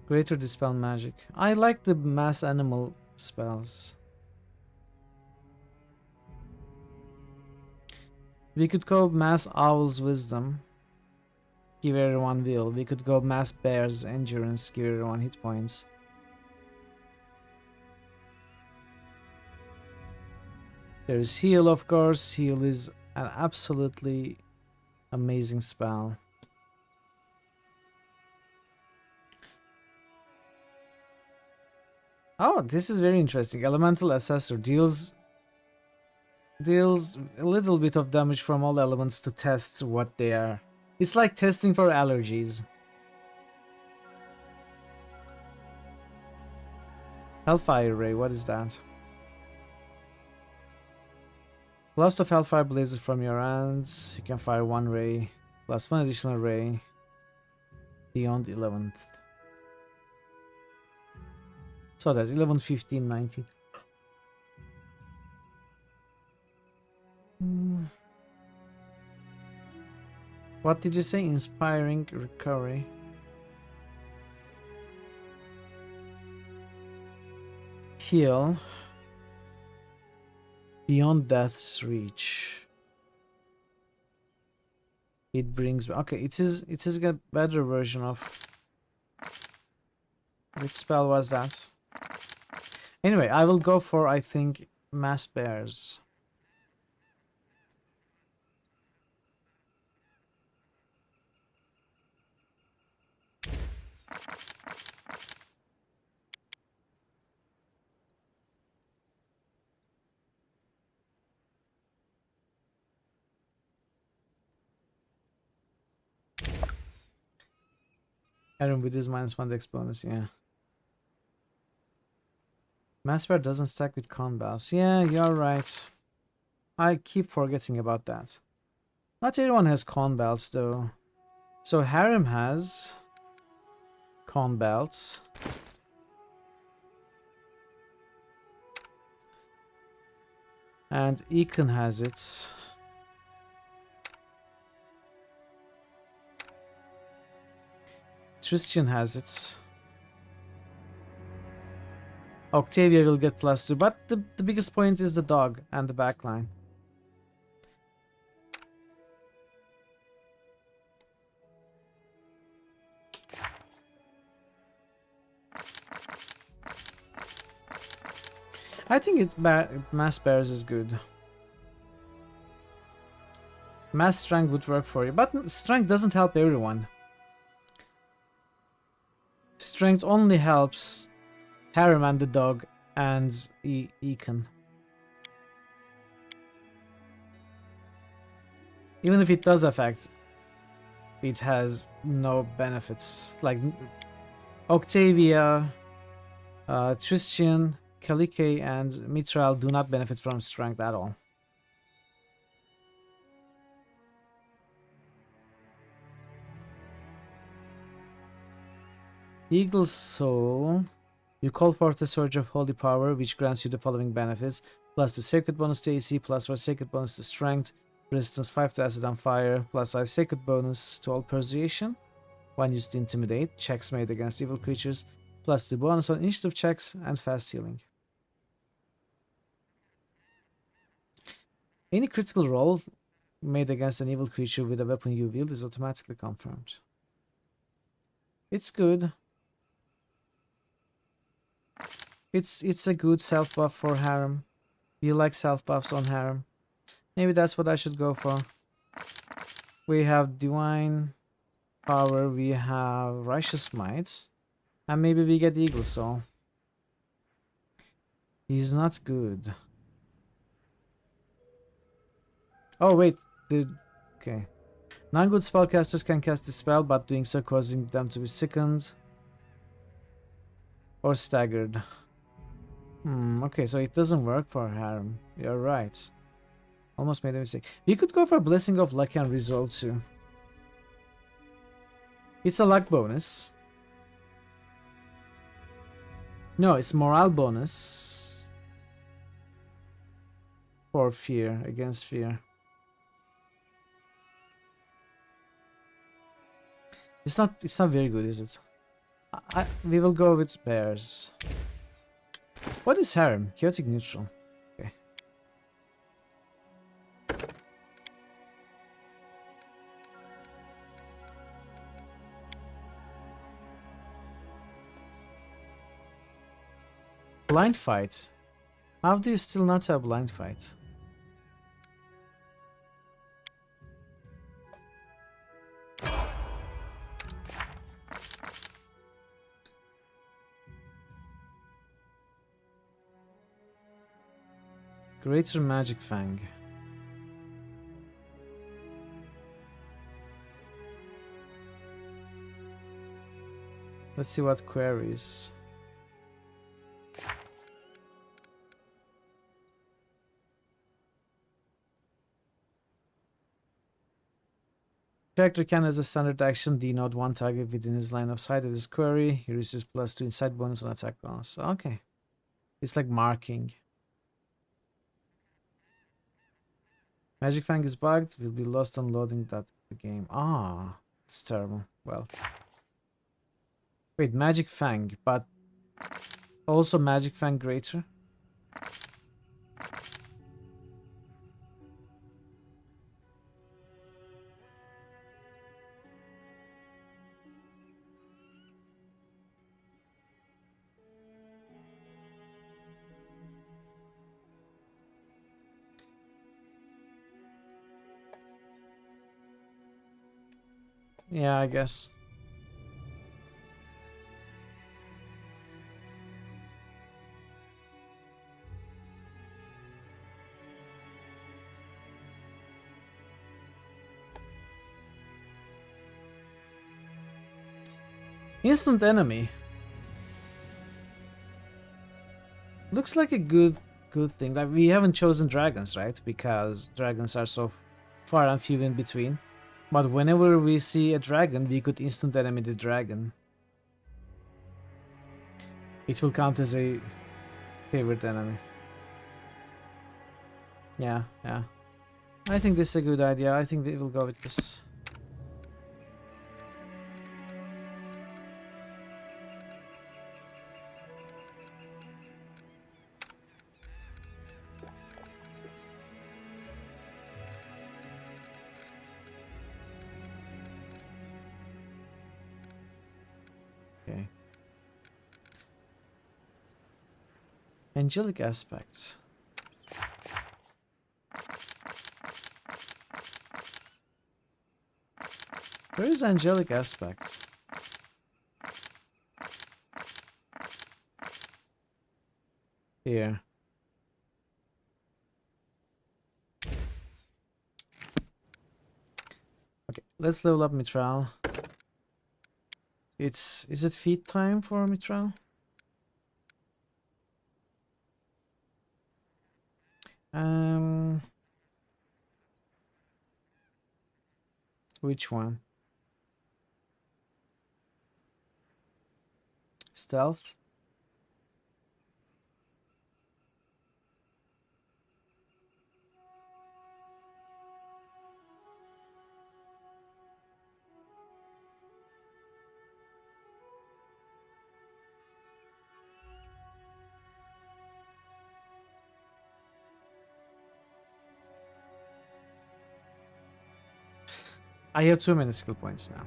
Greater Dispel Magic. I like the mass animal spells. We could go Mass Owl's Wisdom. Give everyone will. We could go Mass Bear's Endurance. Give everyone hit points. There is Heal, of course. Heal is an absolutely amazing spell. Oh, this is very interesting. Elemental Assessor deals a little bit of damage from all elements to test what they are. It's like testing for allergies. Hellfire Ray, what is that? Blast of Hellfire blazes from your hands. You can fire 1 ray, plus 1 additional ray beyond 11th. So that's 11, 15, 19. What did you say? Inspiring recovery. Heal. Beyond death's reach. It brings... Okay, it is a better version of... Which spell was that? Anyway, I will go for, I think, Mass Bears. Aaron with his -1 dex bonus, yeah. Mass Bear doesn't stack with combats. Yeah, you're right. I keep forgetting about that. Not everyone has con belts though. So Harem has Con belts. And Econ has it. Tristan has it. Octavia will get +2, but the biggest point is the dog and the backline. I think mass bears is good. Mass strength would work for you, but strength doesn't help everyone. Strength only helps Harem and the dog and Econ. Even if it does affect, it has no benefits. Like Octavia, Tristian, Kalike, and Mitral do not benefit from strength at all. Eagle Soul. You call forth a surge of holy power, which grants you the following benefits: plus the sacred bonus to AC, plus 4 sacred bonus to strength, resistance 5 to acid and fire, plus 5 sacred bonus to all persuasion, 1 used to intimidate, checks made against evil creatures, plus the bonus on initiative checks, and fast healing. Any critical roll made against an evil creature with a weapon you wield is automatically confirmed. It's good. It's a good self buff for Harem. You like self buffs on Harem. Maybe that's what I should go for. We have Divine Power, we have Righteous Might, and maybe we get Eagle Soul. He's not good. Oh wait, okay. Non-good spellcasters can cast the spell, but doing so causing them to be sickened or staggered. Okay, so it doesn't work for Harem. You're right. Almost made a mistake. We could go for Blessing of Luck and Resolve too. It's a luck bonus. No, it's morale bonus for fear, against fear. It's not very good, is it? We will go with bears. What is Harem? Chaotic neutral. Okay. Blind fight. How do you still not have blind fight? Greater Magic Fang. Let's see what queries. Character can, as a standard action, denote one target within his line of sight at his query. He receives +2 insight bonus on attack bonus. Okay. It's like marking. Magic Fang is bugged. Will be lost on loading that game. Ah, it's terrible. Well. Wait, Magic Fang, but also Magic Fang Greater? Yeah, I guess. Instant enemy. Looks like a good thing. Like, we haven't chosen dragons, right? Because dragons are so far and few in between. But whenever we see a dragon, we could instant enemy the dragon. it will count as a favorite enemy. Yeah, yeah. I think this is a good idea. I think we will go with this. Okay. Angelic aspects. Where is angelic aspect? Here. Okay, let's level up Mitral. Is it feed time for Mitral? Which one? Stealth? I have too many skill points now.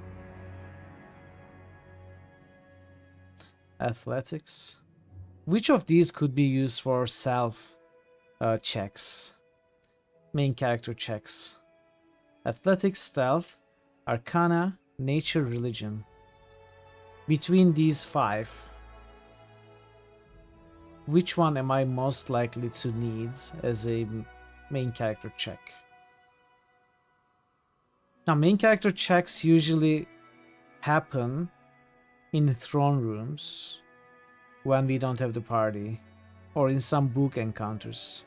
Athletics. Which of these could be used for self checks? Main character checks. Athletics, stealth, arcana, nature, religion. Between these 5, which one am I most likely to need as a main character check? Now, main character checks usually happen in throne rooms when we don't have the party, or in some book encounters.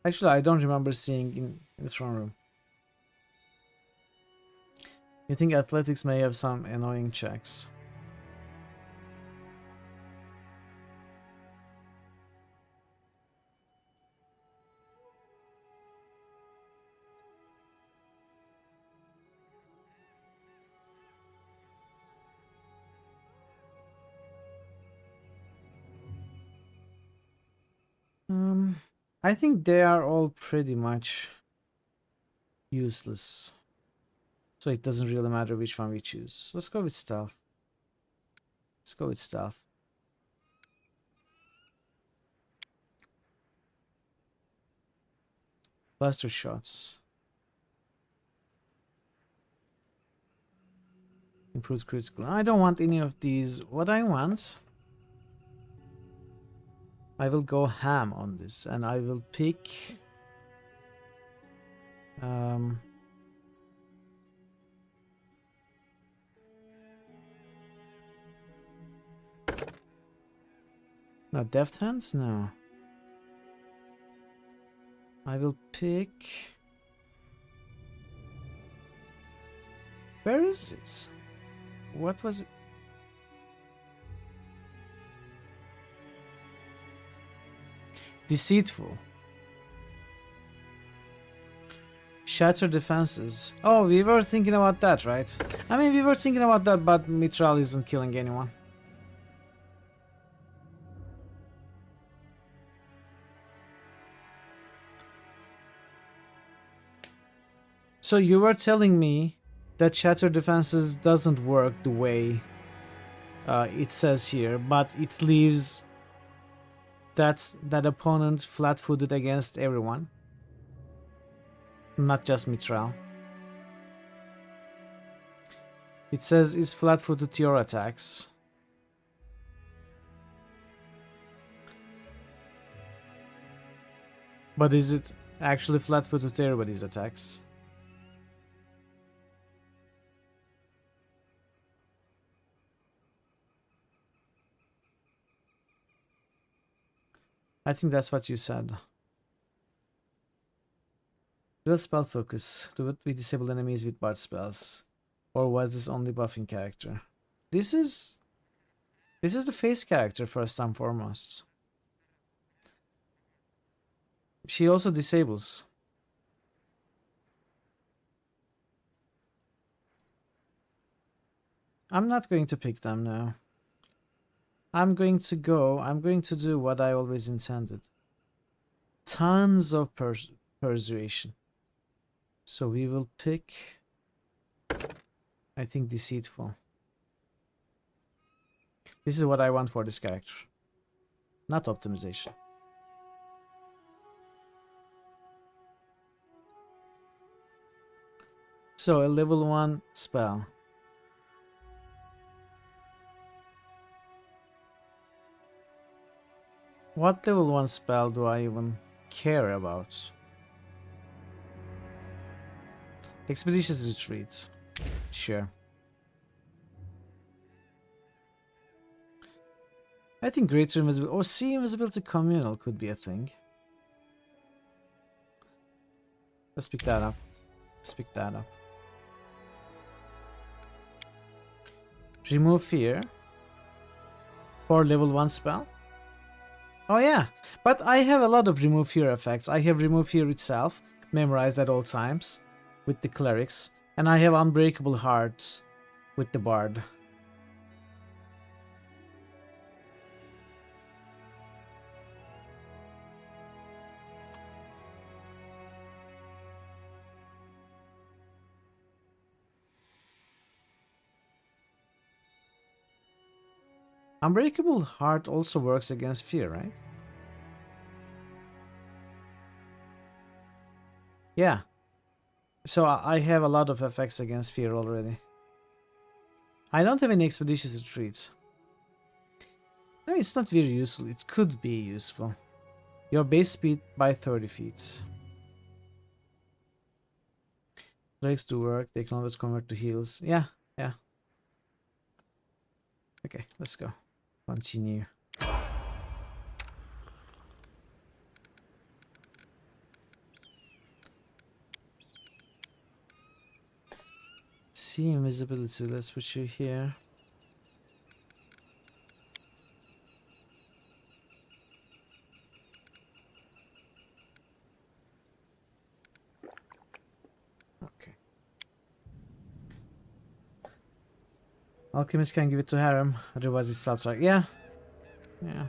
Actually, I don't remember seeing in the throne room. You think athletics may have some annoying checks? I think they are all pretty much useless. So it doesn't really matter which one we choose. Let's go with stealth. Let's go with stealth. Blaster shots. Improved critical. I don't want any of these. What I want, I will go ham on this, and I will pick no, deft hands? No. I will pick... Where is it? What was it? Deceitful. Shatter defenses. Oh, we were thinking about that, right? I mean, we were thinking about that, but Mitral isn't killing anyone. So you were telling me that Shatter defenses doesn't work the way it says here, but it leaves that opponent flat-footed against everyone, not just Mitral. It says is flat-footed to your attacks. But is it actually flat-footed to everybody's attacks? I think that's what you said. Dual spell focus. Do we disable enemies with bard spells? Or was this only buffing character? This is the face character first and foremost. She also disables. I'm not going to pick them now. I'm going to do what I always intended. Tons of persuasion. So we will pick, I think, deceitful. This is what I want for this character. Not optimization. So a level 1 spell. What level 1 spell do I even care about? Expeditious Retreat. Sure. I think Greater Invisibility or Sea Invisibility Communal could be a thing. Let's pick that up. Let's pick that up. Remove Fear. For level 1 spell. Oh yeah, but I have a lot of Remove Fear effects. I have Remove Fear itself, memorized at all times, with the Clerics. And I have Unbreakable Hearts with the Bard. Unbreakable Heart also works against fear, right? Yeah. So I have a lot of effects against fear already. I don't have any expeditious retreats. No, it's not very useful. It could be useful. Your base speed by 30 feet. Drakes do work. They can always convert to heals. Yeah, yeah. Okay, let's go. Continue. See invisibility. Let's put you here. Okay. Alchemist can give it to Harem, otherwise it's self-track. Yeah. Yeah.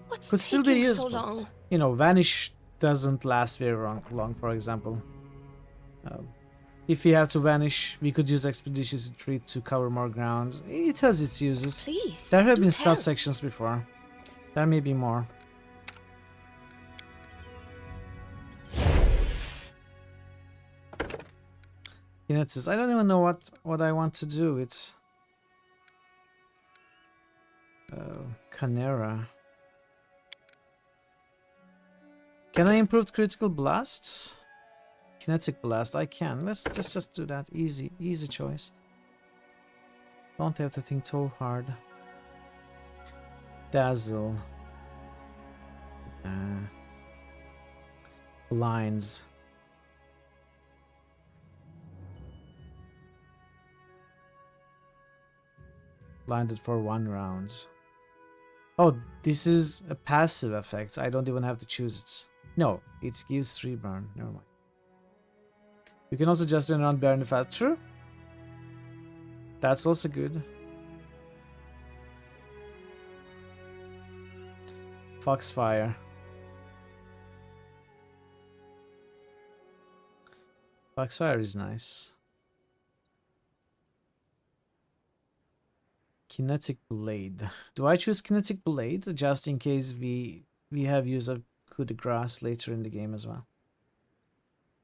What's could still be taking useful. so long? You know, Vanish doesn't last very long, for example. If we have to vanish, we could use Expeditious Retreat to cover more ground. It has its uses. Please, there have do been tell. stealth sections before. There may be more. Kinesis. I don't even know what I want to do. It's Canera. Can I improve critical blasts? Kinetic blast, I can. Let's just do that. Easy choice. Don't have to think too hard. Dazzle. Blinds. Blinded for 1 round. Oh, this is a passive effect. I don't even have to choose it. No, it gives 3 burn. Never mind. You can also just run around bearing the fast. True. That's also good. Foxfire. Foxfire is nice. Kinetic Blade. Do I choose Kinetic Blade just in case we have use of coup de grace later in the game as well?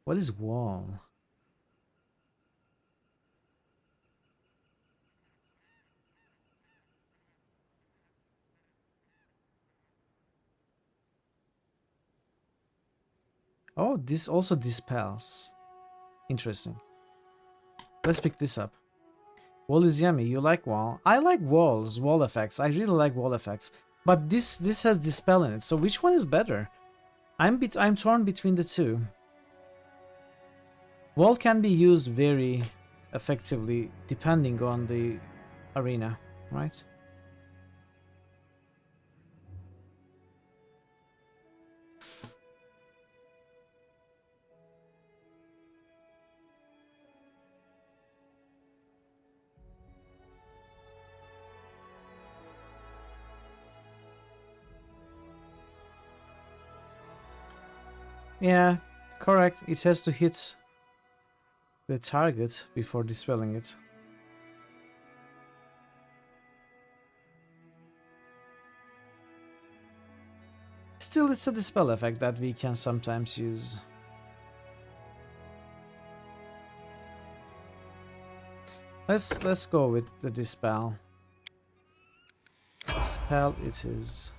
What is Wall? Oh, this also dispels. Interesting. Let's pick this up. Wall is yummy. You like wall? I like walls, wall effects. I really like wall effects. But this has dispel in it. So which one is better? I'm torn between the two. Wall can be used very effectively depending on the arena, right? Yeah, correct. It has to hit the target before dispelling it. Still, it's a dispel effect that we can sometimes use. Let's go with the dispel. Dispel it is.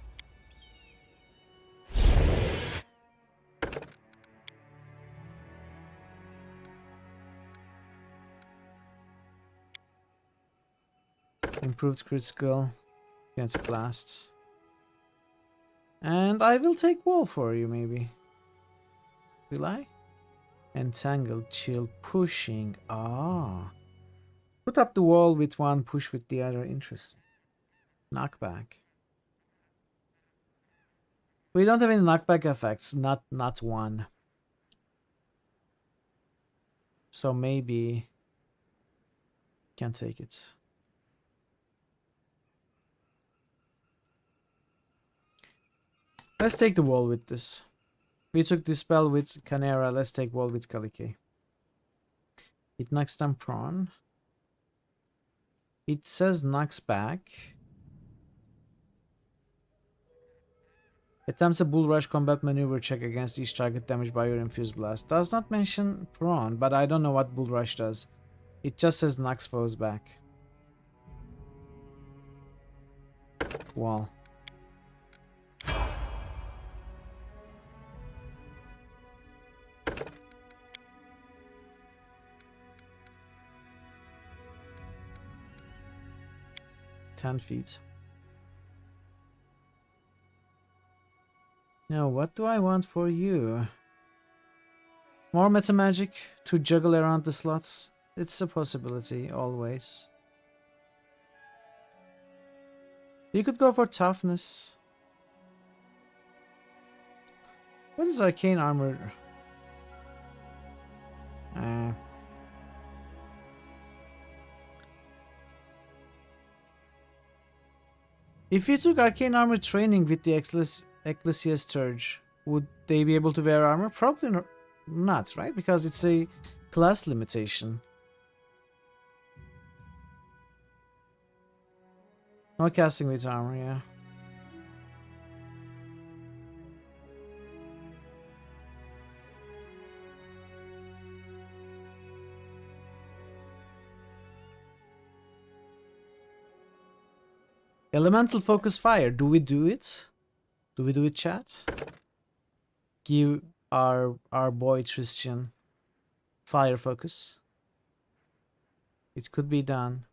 Improved crit skill against blasts. And I will take wall for you, maybe. Will I? Entangled, chill, pushing. Ah. Put up the wall with one, push with the other. Interesting. Knockback. We don't have any knockback effects. Not one. So maybe can take it. Let's take the wall with this. We took dispel with Canera. Let's take wall with Kalike. It knocks them prone. It says knocks back. Attempts a bull rush combat maneuver check against each target damaged by your infused blast. Does not mention prone, but I don't know what bull rush does. It just says knocks foes back. Wall. $10 feet. Now, what do I want for you? More meta magic to juggle around the slots? It's a possibility, always. You could go for toughness. What is arcane armor? If you took arcane armor training with the Ecclesia Sturge, would they be able to wear armor? Probably not, right? Because it's a class limitation. No casting with armor, yeah. Elemental focus fire. Do we do it? Do we do it, chat? Give our boy Tristan fire focus. It could be done.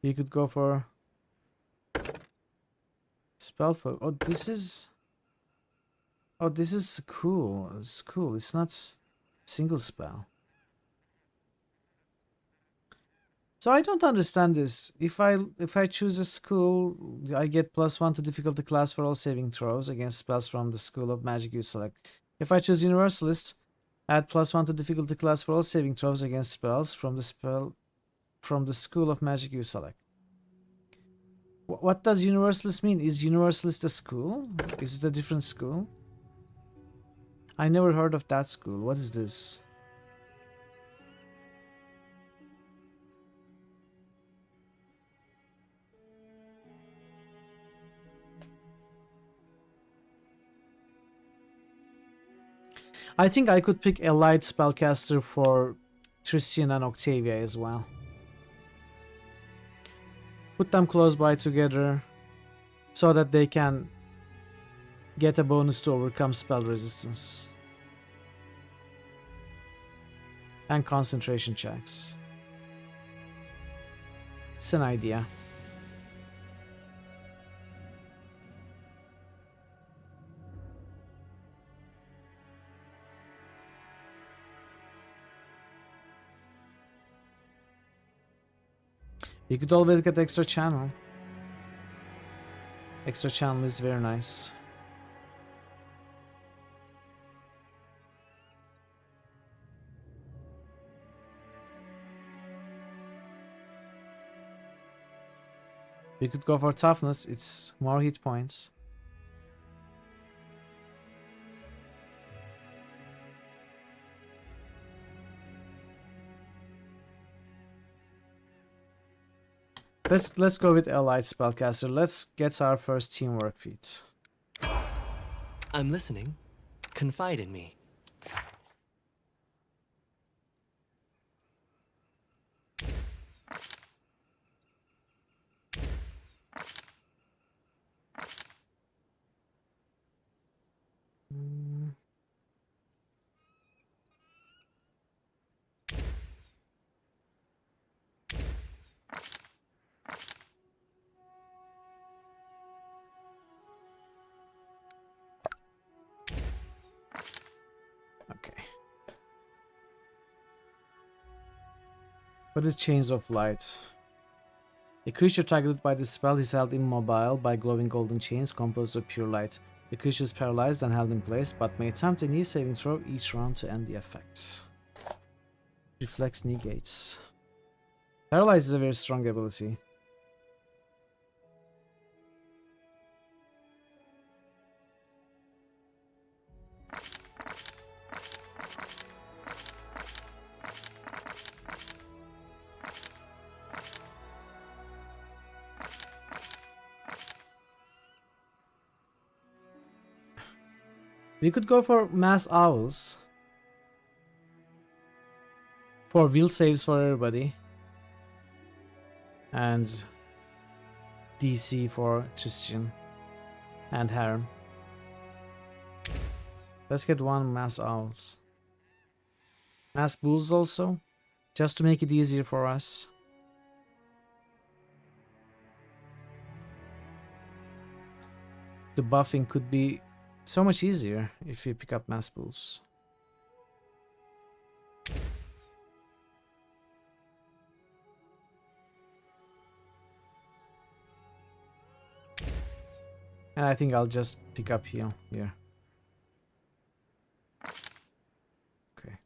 You could go for spell focus. Oh, this is. Oh, this is cool. It's cool. It's not single spell. So I don't understand this. If I choose a school, I get +1 to difficulty class for all saving throws against spells from the school of magic you select. If I choose Universalist, add +1 to difficulty class for all saving throws against spells from the school of magic you select. What does Universalist mean? Is Universalist a school? Is it a different school? I never heard of that school. What is this? I think I could pick a light spellcaster for Tristan and Octavia as well. Put them close by together so that they can get a bonus to overcome spell resistance. And concentration checks. It's an idea. You could always get extra channel. Extra channel is very nice. You could go for toughness, it's more hit points. Let's go with allied spellcaster. Let's get our first teamwork feat. I'm listening. Confide in me. Okay. What is Chains of Light? A creature targeted by this spell is held immobile by glowing golden chains composed of pure light. The creature is paralyzed and held in place, but may attempt a new saving throw each round to end the effect. Reflex negates. Paralyze is a very strong ability. We could go for Mass Owls. For will saves for everybody. And DC for Christian. And Harem. Let's get one Mass Owls. Mass Bulls also. Just to make it easier for us. The buffing could be so much easier if you pick up Mass Bulls. And I think I'll just pick up heal here. Okay.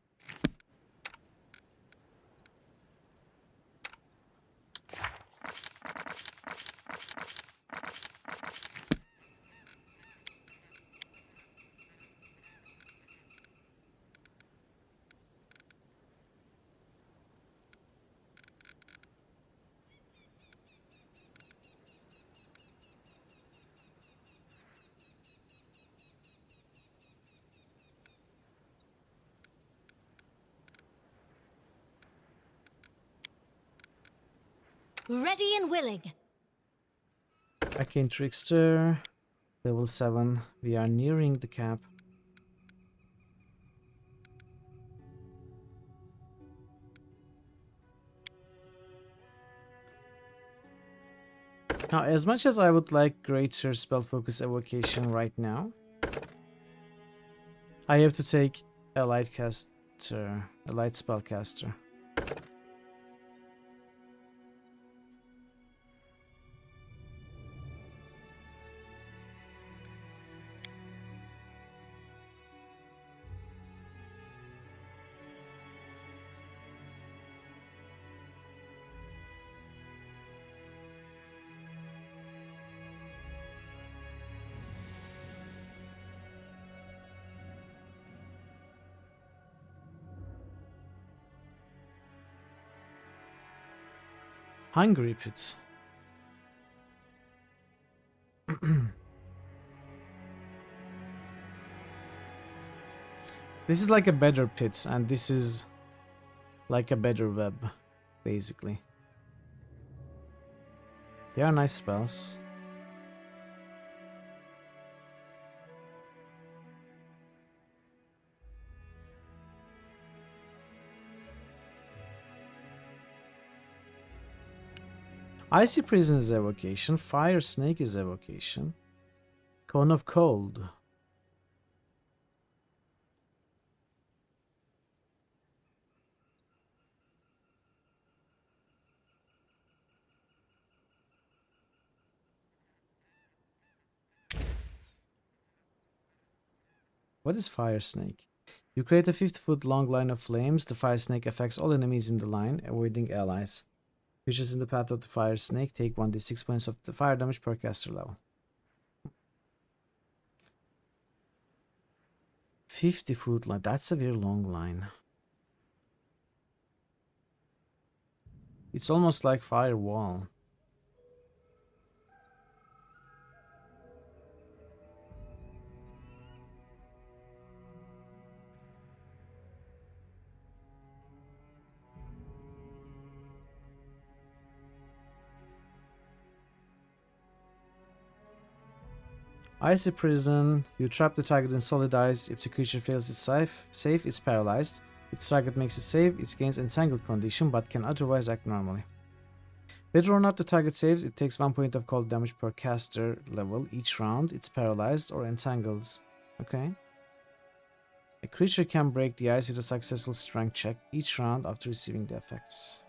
Ready and willing. Arcane Trickster, level 7. We are nearing the cap. Now, as much as I would like greater spell focus evocation right now, I have to take a light caster, a light spellcaster. Hungry Pit. This is like a better pit, and this is like a better web, basically. They are nice spells. Icy Prison is evocation. Fire Snake is evocation. Cone of Cold. What is fire snake? You create a 50-foot long line of flames. The fire snake affects all enemies in the line, avoiding allies. Creatures in the path of the fire snake take 1d6 points of the fire damage per caster level. 50-foot line. That's a very long line. It's almost like firewall. Icy prison. You trap the target in solid ice. If the creature fails its save, it's paralyzed. If the target makes a save, it gains entangled condition but can otherwise act normally. Whether or not the target saves, it takes 1 point of cold damage per caster level each round. It's paralyzed or entangled. Okay. A creature can break the ice with a successful strength check each round after receiving the effects.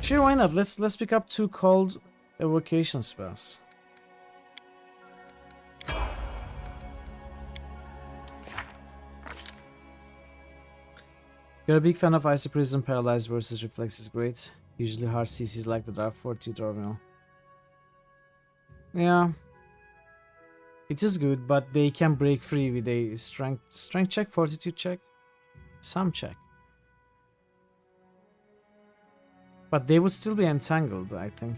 Sure, why not? Let's pick up 2 cold evocation spells. You're a big fan of Icy Prison. Paralyzed versus Reflex is great. Usually hard CCs like the Dark Fortitude Orbital. Yeah. It is good, but they can break free with a strength check, fortitude check, some check. But they would still be entangled, I think.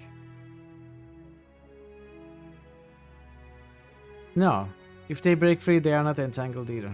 No. If they break free, they are not entangled either.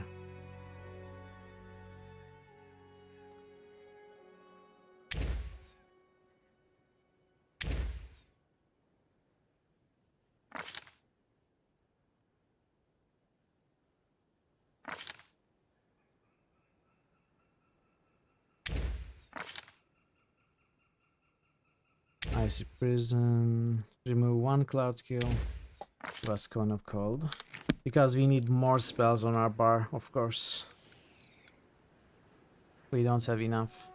Icy Prison. Remove 1 cloud kill. Plus Cone of Cold. Because we need more spells on our bar, of course. We don't have enough.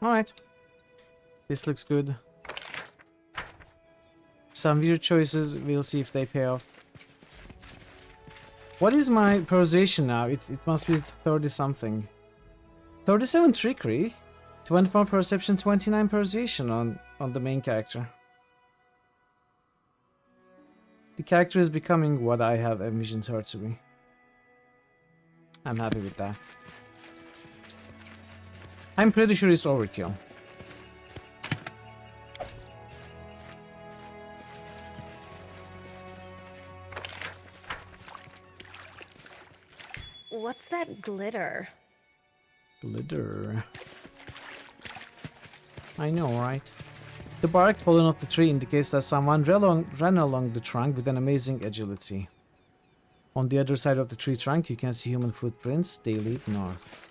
Alright. This looks good. Some weird choices, we'll see if they pay off. What is my persuasion now? It must be 30 something. 37 trickery, 24 perception, 29 persuasion on the main character. The character is becoming what I have envisioned her to be. I'm happy with that. I'm pretty sure it's overkill. What's that glitter? Glitter. I know, right? The bark falling off the tree indicates that someone ran along the trunk with an amazing agility. On the other side of the tree trunk, you can see human footprints. They lead north.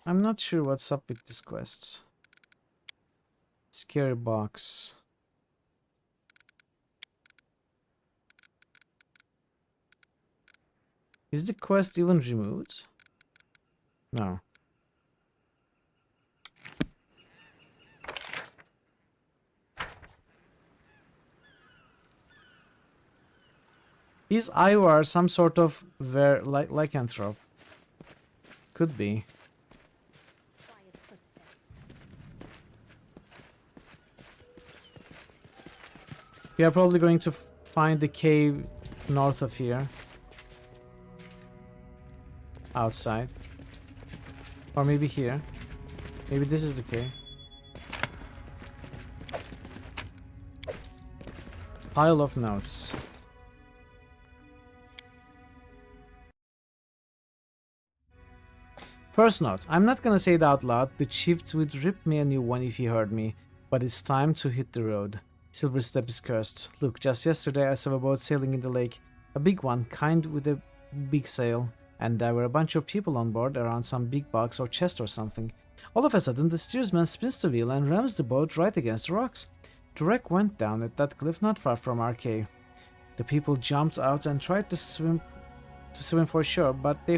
I'm not sure what's up with this quest. Scary box. Is the quest even removed? No. Is Ivar some sort of lycanthrope? Could be. We are probably going to find the cave north of here. Outside. Or maybe here. Maybe this is the cave. Pile of notes. First note, I'm not gonna say it out loud, the chief would rip me a new one if he heard me, but it's time to hit the road. Silver Step is cursed. Look, just yesterday I saw a boat sailing in the lake. A big one, kind with a big sail. And there were a bunch of people on board around some big box or chest or something. All of a sudden the steersman spins the wheel and rams the boat right against the rocks. The wreck went down at that cliff not far from our cave. The people jumped out and tried to swim for shore, but they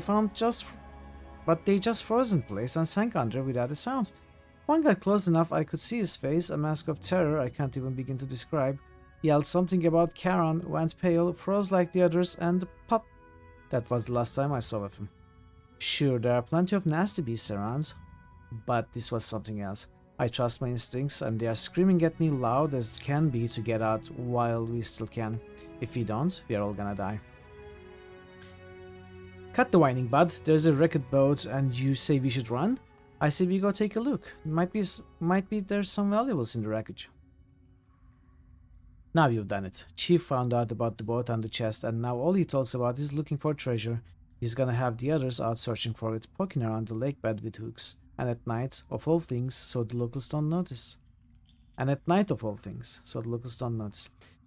just froze in place and sank under without a sound. One got close enough I could see his face, a mask of terror I can't even begin to describe. Yelled something about Charon, went pale, froze like the others, and pop! That was the last time I saw of him. Sure, there are plenty of nasty beasts around, but this was something else. I trust my instincts, and they are screaming at me loud as can be to get out while we still can. If we don't, we are all gonna die. Cut the whining, bud. There's a wrecked boat, and you say we should run? I say we go take a look. Might be there's some valuables in the wreckage. Now you've done it. Chief found out about the boat and the chest, and now all he talks about is looking for treasure. He's gonna have the others out searching for it, poking around the lake bed with hooks. And at night, of all things, so the locals don't notice.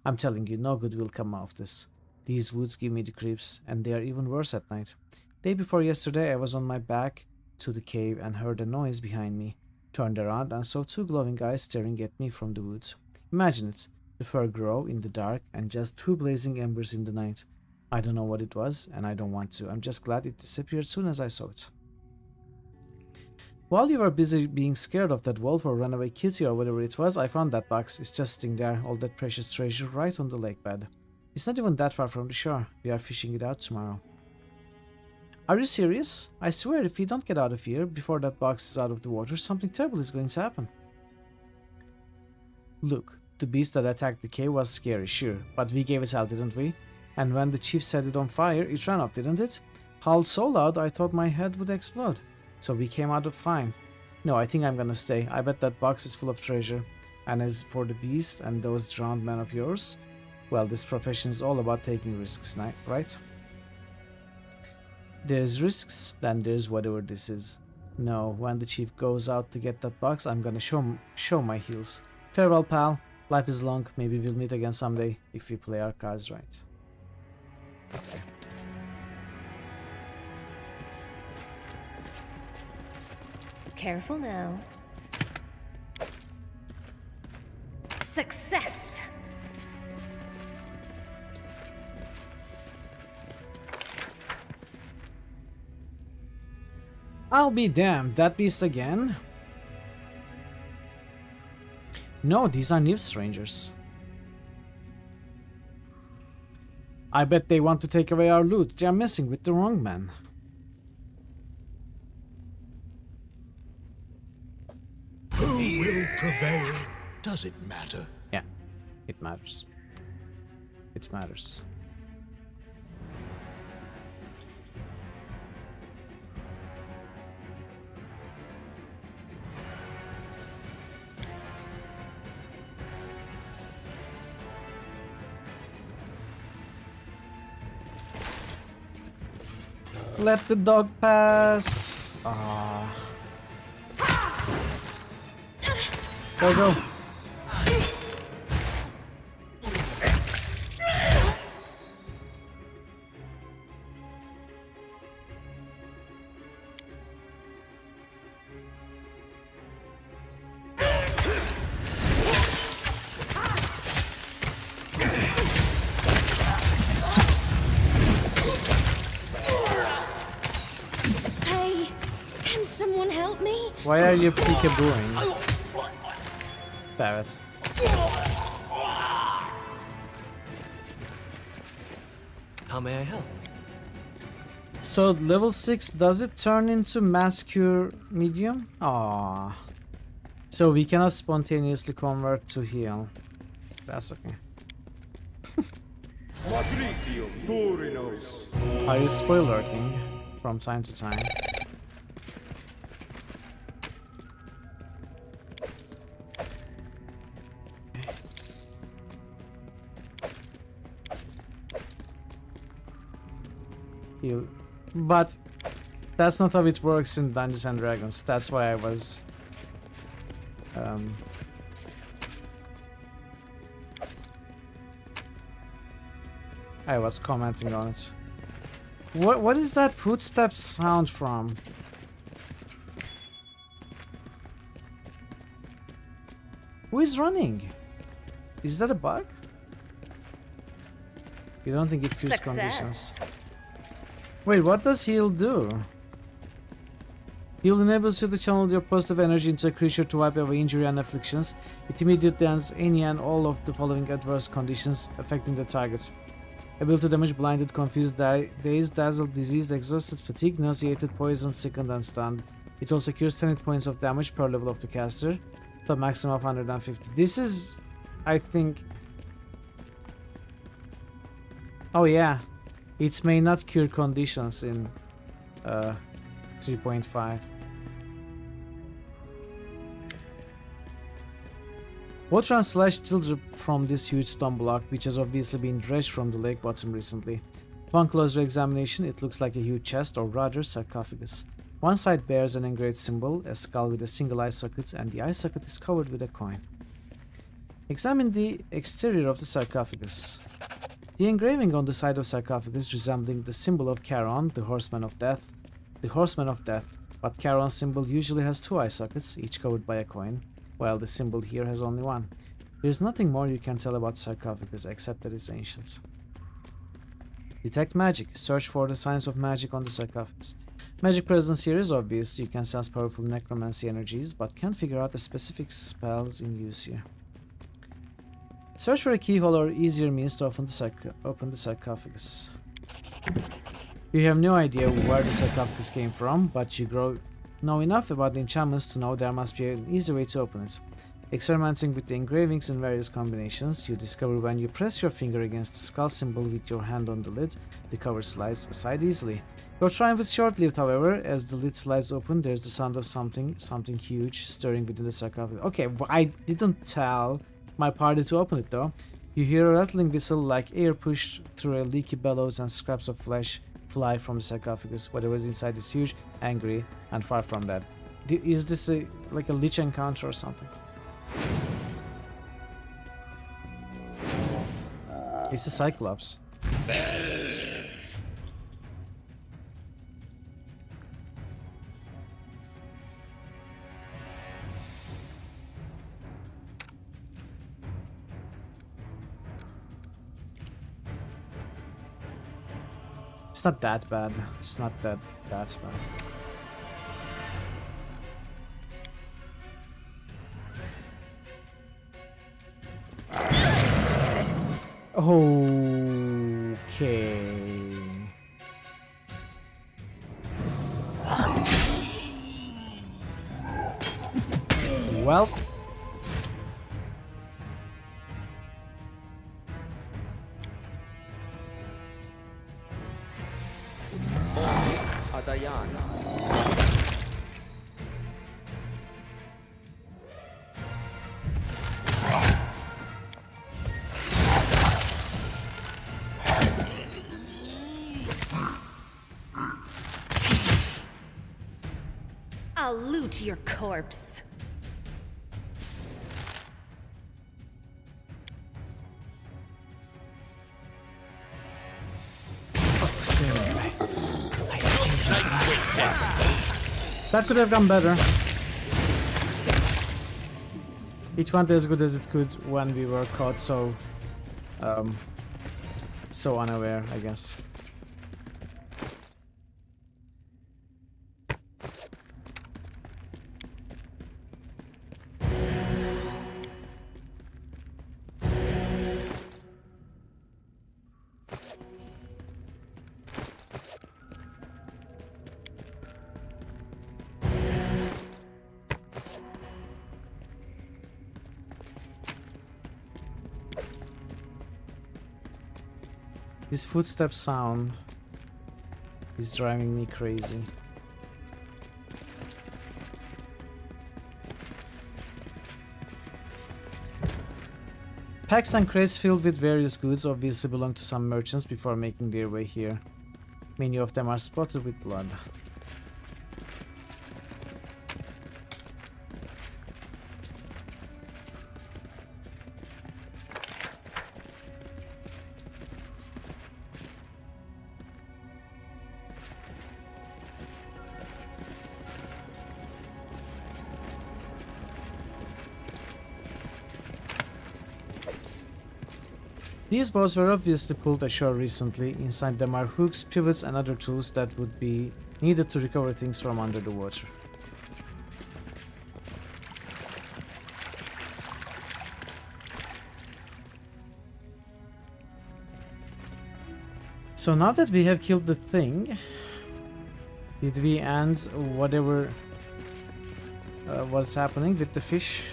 I'm telling you, no good will come out of this. These woods give me the creeps, and they are even worse at night. Day before yesterday, I was on my back to the cave and heard a noise behind me. Turned around and saw two glowing eyes staring at me from the woods. Imagine it, the fur grow in the dark and just two blazing embers in the night. I don't know what it was, and I don't want to. I'm just glad it disappeared soon as I saw it. While you were busy being scared of that wolf or runaway kitty or whatever it was, I found that box. It's just sitting there, all that precious treasure right on the lake bed. It's not even that far from the shore. We are fishing it out tomorrow. Are you serious? I swear if we don't get out of here before that box is out of the water, something terrible is going to happen. Look, the beast that attacked the cave was scary, sure, but we gave it hell, didn't we? And when the chief set it on fire, it ran off, didn't it? Howled so loud I thought my head would explode. So we came out of fine. No, I think I'm gonna stay. I bet that box is full of treasure. And as for the beast and those drowned men of yours, well, this profession is all about taking risks, right? There's risks, then there's whatever this is. No, when the chief goes out to get that box, I'm gonna show my heels. Farewell, pal. Life is long. Maybe we'll meet again someday if we play our cards right. Okay. Careful now. Success! I'll be damned, that beast again? No, these are new strangers. I bet they want to take away our loot. They are messing with the wrong man. Who will prevail? Does it matter? Yeah, it matters. It matters. Let the dog pass. Ah. Go, go. Hey, can someone help me? Why are you peekabooing? Barrett. How may I help? So level 6, does it turn into mass cure medium? Ah. So we cannot spontaneously convert to heal. That's okay. Are you spoilerking from time to time? Heal. But that's not how it works in Dungeons and Dragons. That's why I was commenting on it. What is that footstep sound from? Who is running? Is that a bug? You don't think it cures conditions? Wait, what does heal do? Heal enables you to channel your positive energy into a creature to wipe away injury and afflictions. It immediately ends any and all of the following adverse conditions affecting the target. Ability to damage blinded, confused, dazed, dazzled, diseased, exhausted, fatigued, nauseated, poisoned, sickened, and stunned. It also cures 10 points of damage per level of the caster, to a maximum of 150. This is, I think... Oh yeah, it may not cure conditions in 3.5. Water and slash still drip from this huge stone block, which has obviously been dredged from the lake bottom recently. Upon closer examination, it looks like a huge chest, or rather sarcophagus. One side bears an engraved symbol, a skull with a single eye socket, and the eye socket is covered with a coin. Examine the exterior of the sarcophagus. The engraving on the side of sarcophagus resembling the symbol of Charon, the Horseman of Death, but Charon's symbol usually has two eye sockets, each covered by a coin, while the symbol here has only one. There is nothing more you can tell about sarcophagus except that it's ancient. Detect magic. Search for the signs of magic on the sarcophagus. Magic presence here is obvious. You can sense powerful necromancy energies, but can't figure out the specific spells in use here. Search for a keyhole or easier means to open the sarcophagus. You have no idea where the sarcophagus came from, but you know enough about the enchantments to know there must be an easy way to open it. Experimenting with the engravings in various combinations, you discover when you press your finger against the skull symbol with your hand on the lid, the cover slides aside easily. Your triumph is short-lived, however. As the lid slides open, there's the sound of something huge stirring within the sarcophagus. Okay, I didn't tell my party to open it though. You hear a rattling whistle like air pushed through a leaky bellows, and scraps of flesh fly from the sarcophagus. Whatever is inside is huge, angry, and far from dead. Is this like a lich encounter or something? It's a Cyclops. It's not that bad. It's not that bad. Okay. Well. I'll loot your corpse. That could have gone better. It went as good as it could when we were caught so unaware, I guess. This footstep sound is driving me crazy. Packs and crates filled with various goods obviously belong to some merchants before making their way here. Many of them are spotted with blood. These boats were obviously pulled ashore recently. Inside them are hooks, pivots, and other tools that would be needed to recover things from under the water. So now that we have killed the thing, did we end whatever was happening with the fish?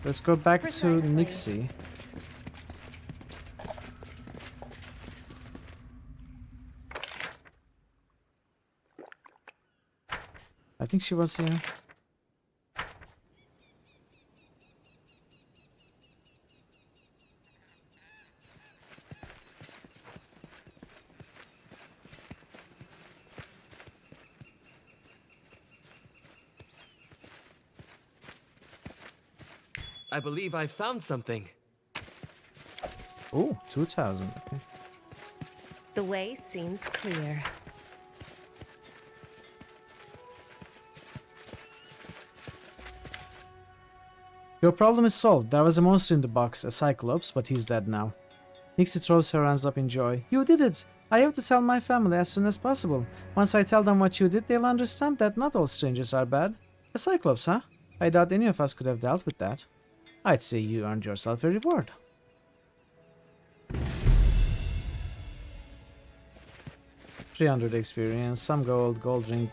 Let's go back to Nixie. I think she was here. I believe I found something. Oh, 2000. Okay. The way seems clear. Your problem is solved. There was a monster in the box, a Cyclops, but he's dead now. Nixie throws her hands up in joy. You did it! I have to tell my family as soon as possible. Once I tell them what you did, they'll understand that not all strangers are bad. A Cyclops, huh? I doubt any of us could have dealt with that. I'd say you earned yourself a reward. $300 experience, some gold ring,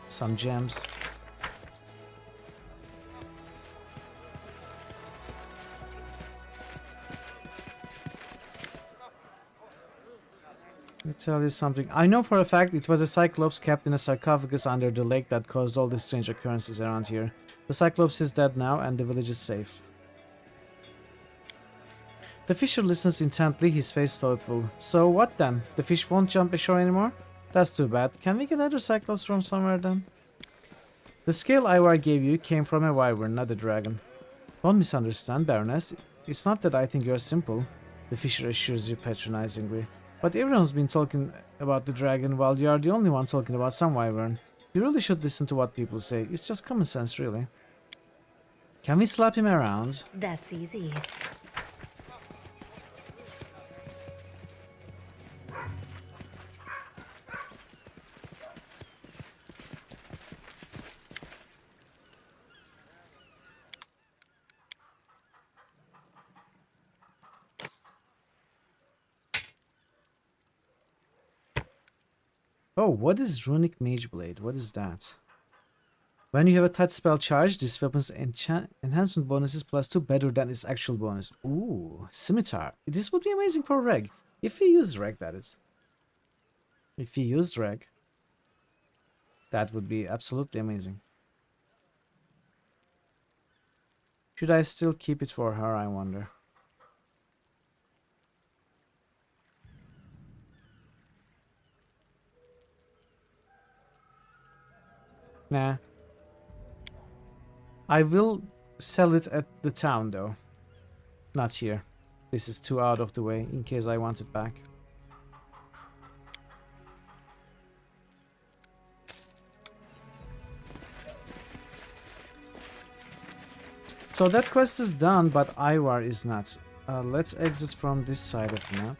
some gems. Let me tell you something. I know for a fact it was a Cyclops kept in a sarcophagus under the lake that caused all these strange occurrences around here. The Cyclops is dead now and the village is safe. The fisher listens intently, his face thoughtful. So what then? The fish won't jump ashore anymore? That's too bad. Can we get other Cyclops from somewhere then? The scale Ivar gave you came from a wyvern, not a dragon. Don't misunderstand, Baroness. It's not that I think you're simple, the fisher assures you patronizingly. But everyone's been talking about the dragon while you are the only one talking about some wyvern. You really should listen to what people say. It's just common sense, really. Can we slap him around? That's easy. Oh, what is Runic Mage Blade? What is that? When you have a touch spell charge, this weapon's enhancement bonus is +2 better than its actual bonus. Ooh, Scimitar. This would be amazing for Reg. If we use Reg, that is. If we used Reg, that would be absolutely amazing. Should I still keep it for her, I wonder? Nah. I will sell it at the town, though. Not here. This is too out of the way, in case I want it back. So that quest is done, but Ivar is not. Let's exit from this side of the map.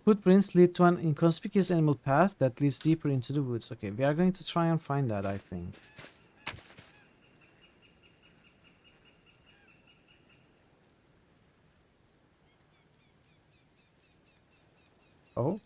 Footprints lead to an inconspicuous animal path that leads deeper into the woods. Okay, we are going to try and find that, I think. Oh,